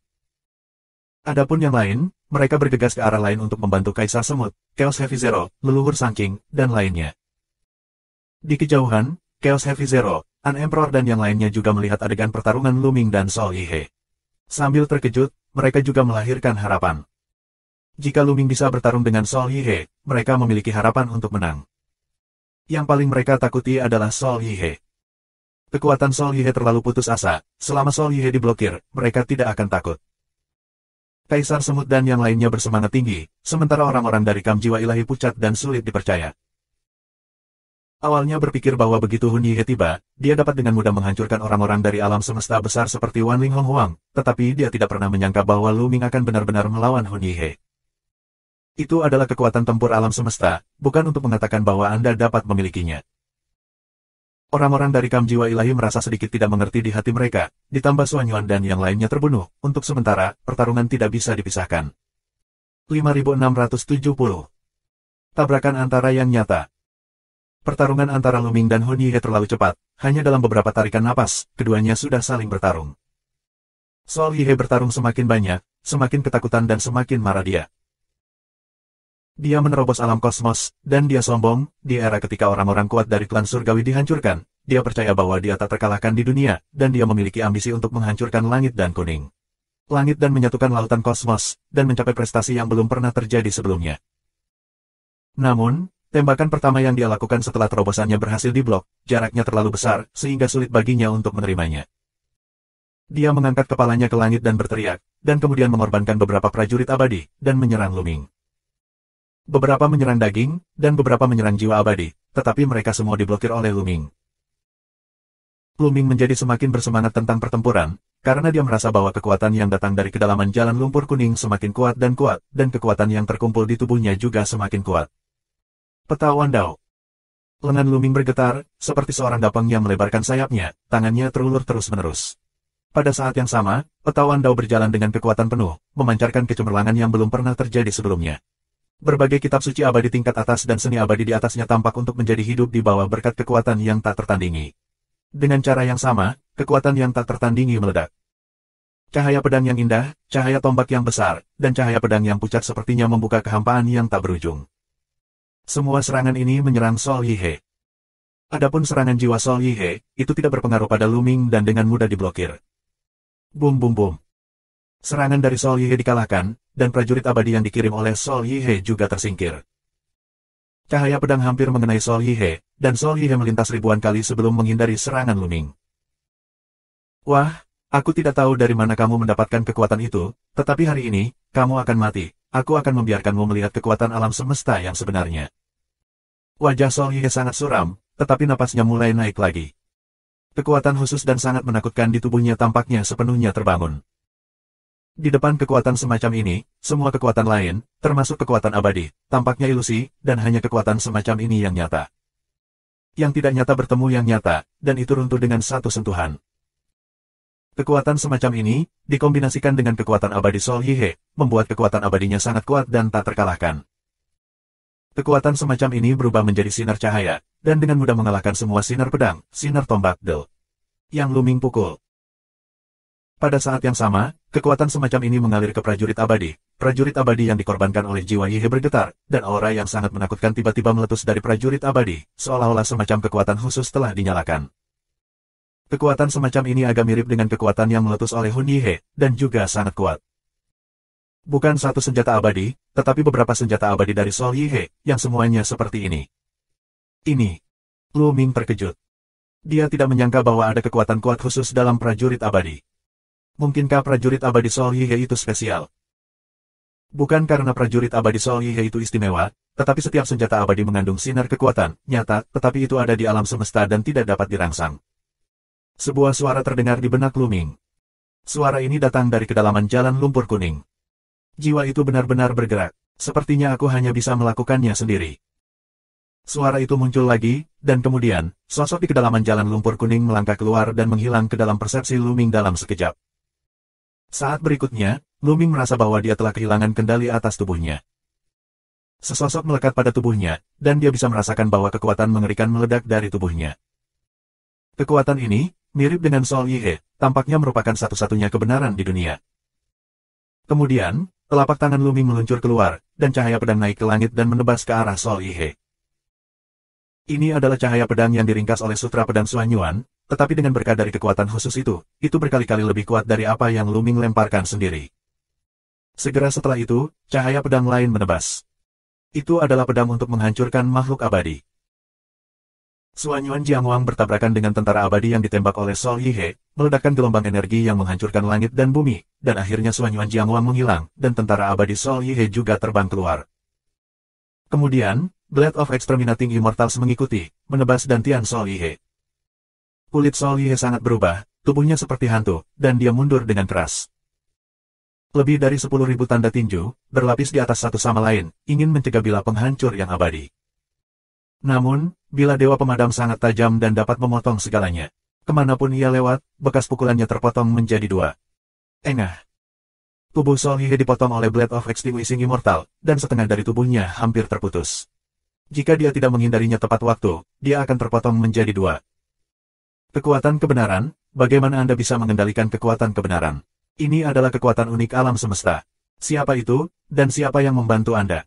Adapun yang lain, mereka bergegas ke arah lain untuk membantu Kaisar Semut, Chaos Heavy Zero, Leluhur Sangking, dan lainnya. Di kejauhan, Chaos Heavy Zero, An Emperor dan yang lainnya juga melihat adegan pertarungan Luming dan Sol Yihe. Sambil terkejut, mereka juga melahirkan harapan. Jika Luming bisa bertarung dengan Sol Yihe, mereka memiliki harapan untuk menang. Yang paling mereka takuti adalah Sol Yihe. Kekuatan Sol Yihe terlalu putus asa, selama Sol Yihe diblokir, mereka tidak akan takut. Kaisar Semut dan yang lainnya bersemangat tinggi, sementara orang-orang dari Kam Jiwa Ilahi pucat dan sulit dipercaya. Awalnya berpikir bahwa begitu Hun Yihe tiba, dia dapat dengan mudah menghancurkan orang-orang dari alam semesta besar seperti Wan Ling Hong Huang, tetapi dia tidak pernah menyangka bahwa Lu Ming akan benar-benar melawan Hun Yihe. Itu adalah kekuatan tempur alam semesta, bukan untuk mengatakan bahwa Anda dapat memilikinya. Orang-orang dari Kam Jiwa Ilahi merasa sedikit tidak mengerti di hati mereka, ditambah Suan Yuan dan yang lainnya terbunuh. Untuk sementara, pertarungan tidak bisa dipisahkan. 5670. Tabrakan antara yang nyata. Pertarungan antara Lu Ming dan Hun Yihe terlalu cepat, hanya dalam beberapa tarikan napas, keduanya sudah saling bertarung. Sol Yihe bertarung semakin banyak, semakin ketakutan dan semakin marah dia. Dia menerobos alam kosmos, dan dia sombong. Di era ketika orang-orang kuat dari klan surgawi dihancurkan, dia percaya bahwa dia tak terkalahkan di dunia, dan dia memiliki ambisi untuk menghancurkan langit dan kuning. Langit dan menyatukan lautan kosmos, dan mencapai prestasi yang belum pernah terjadi sebelumnya. Namun, tembakan pertama yang dia lakukan setelah terobosannya berhasil diblok, jaraknya terlalu besar, sehingga sulit baginya untuk menerimanya. Dia mengangkat kepalanya ke langit dan berteriak, dan kemudian mengorbankan beberapa prajurit abadi, dan menyerang Lu Ming. Beberapa menyerang daging, dan beberapa menyerang jiwa abadi, tetapi mereka semua diblokir oleh Lu Ming. Lu Ming menjadi semakin bersemangat tentang pertempuran, karena dia merasa bahwa kekuatan yang datang dari kedalaman jalan lumpur kuning semakin kuat, dan kekuatan yang terkumpul di tubuhnya juga semakin kuat. Peta Wandao. Lengan Lu Ming bergetar, seperti seorang dapang yang melebarkan sayapnya, tangannya terulur terus-menerus. Pada saat yang sama, Peta Wandao berjalan dengan kekuatan penuh, memancarkan kecemerlangan yang belum pernah terjadi sebelumnya. Berbagai kitab suci abadi tingkat atas dan seni abadi di atasnya tampak untuk menjadi hidup di bawah berkat kekuatan yang tak tertandingi. Dengan cara yang sama, kekuatan yang tak tertandingi meledak. Cahaya pedang yang indah, cahaya tombak yang besar, dan cahaya pedang yang pucat sepertinya membuka kehampaan yang tak berujung. Semua serangan ini menyerang Sol Yihe. Adapun serangan jiwa Sol Yihe, itu tidak berpengaruh pada Lu Ming dan dengan mudah diblokir. Bum bum bum. Serangan dari Sol Yihe dikalahkan, dan prajurit abadi yang dikirim oleh Sol Yihe juga tersingkir. Cahaya pedang hampir mengenai Sol Yihe, dan Sol Yihe melintas ribuan kali sebelum menghindari serangan Lu Ming. Wah, aku tidak tahu dari mana kamu mendapatkan kekuatan itu, tetapi hari ini, kamu akan mati. Aku akan membiarkanmu melihat kekuatan alam semesta yang sebenarnya. Wajah Sol Yihe sangat suram, tetapi napasnya mulai naik lagi. Kekuatan khusus dan sangat menakutkan di tubuhnya tampaknya sepenuhnya terbangun. Di depan kekuatan semacam ini, semua kekuatan lain, termasuk kekuatan abadi, tampaknya ilusi, dan hanya kekuatan semacam ini yang nyata. Yang tidak nyata bertemu yang nyata, dan itu runtuh dengan satu sentuhan. Kekuatan semacam ini, dikombinasikan dengan kekuatan abadi Sol Yihe, membuat kekuatan abadinya sangat kuat dan tak terkalahkan. Kekuatan semacam ini berubah menjadi sinar cahaya, dan dengan mudah mengalahkan semua sinar pedang, sinar tombak, yang Lu Ming pukul. Pada saat yang sama, kekuatan semacam ini mengalir ke prajurit abadi yang dikorbankan oleh jiwa Yihe bergetar, dan aura yang sangat menakutkan tiba-tiba meletus dari prajurit abadi, seolah-olah semacam kekuatan khusus telah dinyalakan. Kekuatan semacam ini agak mirip dengan kekuatan yang meletus oleh Hun Yihe, dan juga sangat kuat. Bukan satu senjata abadi, tetapi beberapa senjata abadi dari Sol Yihe, yang semuanya seperti ini. Ini. Lu Ming terkejut. Dia tidak menyangka bahwa ada kekuatan kuat khusus dalam prajurit abadi. Mungkinkah prajurit abadi Sol Yihe itu spesial? Bukan karena prajurit abadi Sol Yihe itu istimewa, tetapi setiap senjata abadi mengandung sinar kekuatan, nyata, tetapi itu ada di alam semesta dan tidak dapat dirangsang. Sebuah suara terdengar di benak Lu Ming. Suara ini datang dari kedalaman jalan lumpur kuning. Jiwa itu benar-benar bergerak. Sepertinya aku hanya bisa melakukannya sendiri. Suara itu muncul lagi, dan kemudian, sosok di kedalaman jalan lumpur kuning melangkah keluar dan menghilang ke dalam persepsi Lu Ming dalam sekejap. Saat berikutnya, Lu Ming merasa bahwa dia telah kehilangan kendali atas tubuhnya. Sesosok melekat pada tubuhnya, dan dia bisa merasakan bahwa kekuatan mengerikan meledak dari tubuhnya. Kekuatan ini, mirip dengan Sol Yihe, tampaknya merupakan satu-satunya kebenaran di dunia. Kemudian, telapak tangan Lu Ming meluncur keluar, dan cahaya pedang naik ke langit dan menebas ke arah Sol Yihe. Ini adalah cahaya pedang yang diringkas oleh Sutra Pedang Suan Yuan, tetapi dengan berkat dari kekuatan khusus itu berkali-kali lebih kuat dari apa yang Lu Ming lemparkan sendiri. Segera setelah itu, cahaya pedang lain menebas. Itu adalah pedang untuk menghancurkan makhluk abadi. Suan Yuan Jiangwang bertabrakan dengan tentara abadi yang ditembak oleh Sol Yihe, meledakkan gelombang energi yang menghancurkan langit dan bumi, dan akhirnya Suan Yuan Jiangwang menghilang, dan tentara abadi Sol Yihe juga terbang keluar. Kemudian, Blade of Exterminating Immortals mengikuti, menebas dantian Sol Yihe. Kulit Sol Yihe sangat berubah, tubuhnya seperti hantu, dan dia mundur dengan keras. Lebih dari 10.000 tanda tinju, berlapis di atas satu sama lain, ingin mencegah bilah penghancur yang abadi. Namun, bilah dewa pemadam sangat tajam dan dapat memotong segalanya. Kemanapun ia lewat, bekas pukulannya terpotong menjadi dua. Engah. Tubuh Sol Yihe dipotong oleh Blade of Extinguishing Immortal, dan setengah dari tubuhnya hampir terputus. Jika dia tidak menghindarinya tepat waktu, dia akan terpotong menjadi dua. Kekuatan kebenaran, bagaimana Anda bisa mengendalikan kekuatan kebenaran? Ini adalah kekuatan unik alam semesta. Siapa itu, dan siapa yang membantu Anda?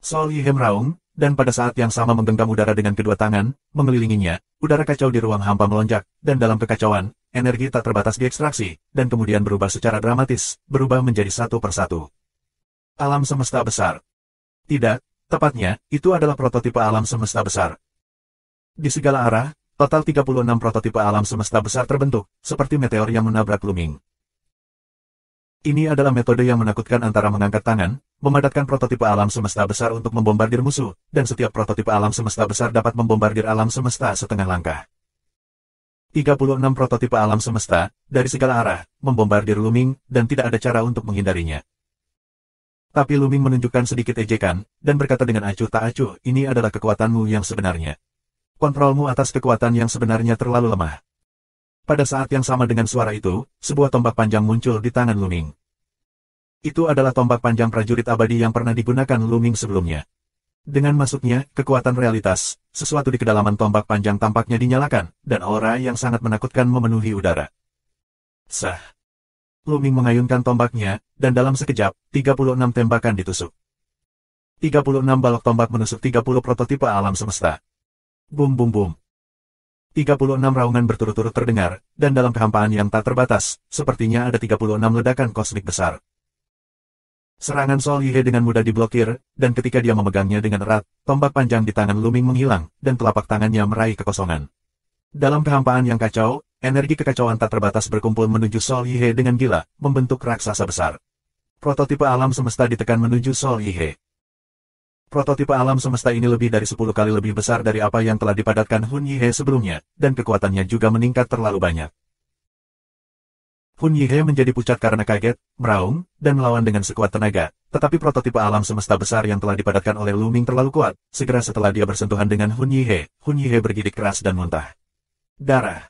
Sol Yihe meraung, dan pada saat yang sama menggenggam udara dengan kedua tangan, mengelilinginya, udara kacau di ruang hampa melonjak, dan dalam kekacauan, energi tak terbatas diekstraksi, dan kemudian berubah secara dramatis, berubah menjadi satu persatu. Alam semesta besar. Tidak, tepatnya, itu adalah prototipe alam semesta besar. Di segala arah, total 36 prototipe alam semesta besar terbentuk, seperti meteor yang menabrak Luming. Ini adalah metode yang menakutkan antara mengangkat tangan, memadatkan prototipe alam semesta besar untuk membombardir musuh, dan setiap prototipe alam semesta besar dapat membombardir alam semesta setengah langkah. 36 prototipe alam semesta, dari segala arah, membombardir Luming, dan tidak ada cara untuk menghindarinya. Tapi Luming menunjukkan sedikit ejekan, dan berkata dengan acuh tak acuh, ini adalah kekuatanmu yang sebenarnya. Kontrolmu atas kekuatan yang sebenarnya terlalu lemah. Pada saat yang sama dengan suara itu, sebuah tombak panjang muncul di tangan Luming. Itu adalah tombak panjang prajurit abadi yang pernah digunakan Luming sebelumnya. Dengan masuknya, kekuatan realitas, sesuatu di kedalaman tombak panjang tampaknya dinyalakan, dan aura yang sangat menakutkan memenuhi udara. Sah. Luming mengayunkan tombaknya, dan dalam sekejap, 36 tembakan ditusuk. 36 balok tombak menusuk 30 prototipe alam semesta. Bum bum bum. 36 raungan berturut-turut terdengar, dan dalam kehampaan yang tak terbatas, sepertinya ada 36 ledakan kosmik besar. Serangan Sol Yihe dengan mudah diblokir, dan ketika dia memegangnya dengan erat, tombak panjang di tangan Luming menghilang, dan telapak tangannya meraih kekosongan. Dalam kehampaan yang kacau, energi kekacauan tak terbatas berkumpul menuju Sol Yihe dengan gila, membentuk raksasa besar. Prototipe alam semesta ditekan menuju Sol Yihe. Prototipe alam semesta ini lebih dari 10 kali lebih besar dari apa yang telah dipadatkan Hun Yihe sebelumnya, dan kekuatannya juga meningkat terlalu banyak. Hun Yihe menjadi pucat karena kaget, meraung, dan melawan dengan sekuat tenaga, tetapi prototipe alam semesta besar yang telah dipadatkan oleh Luming terlalu kuat. Segera setelah dia bersentuhan dengan Hun Yihe bergidik keras dan muntah darah.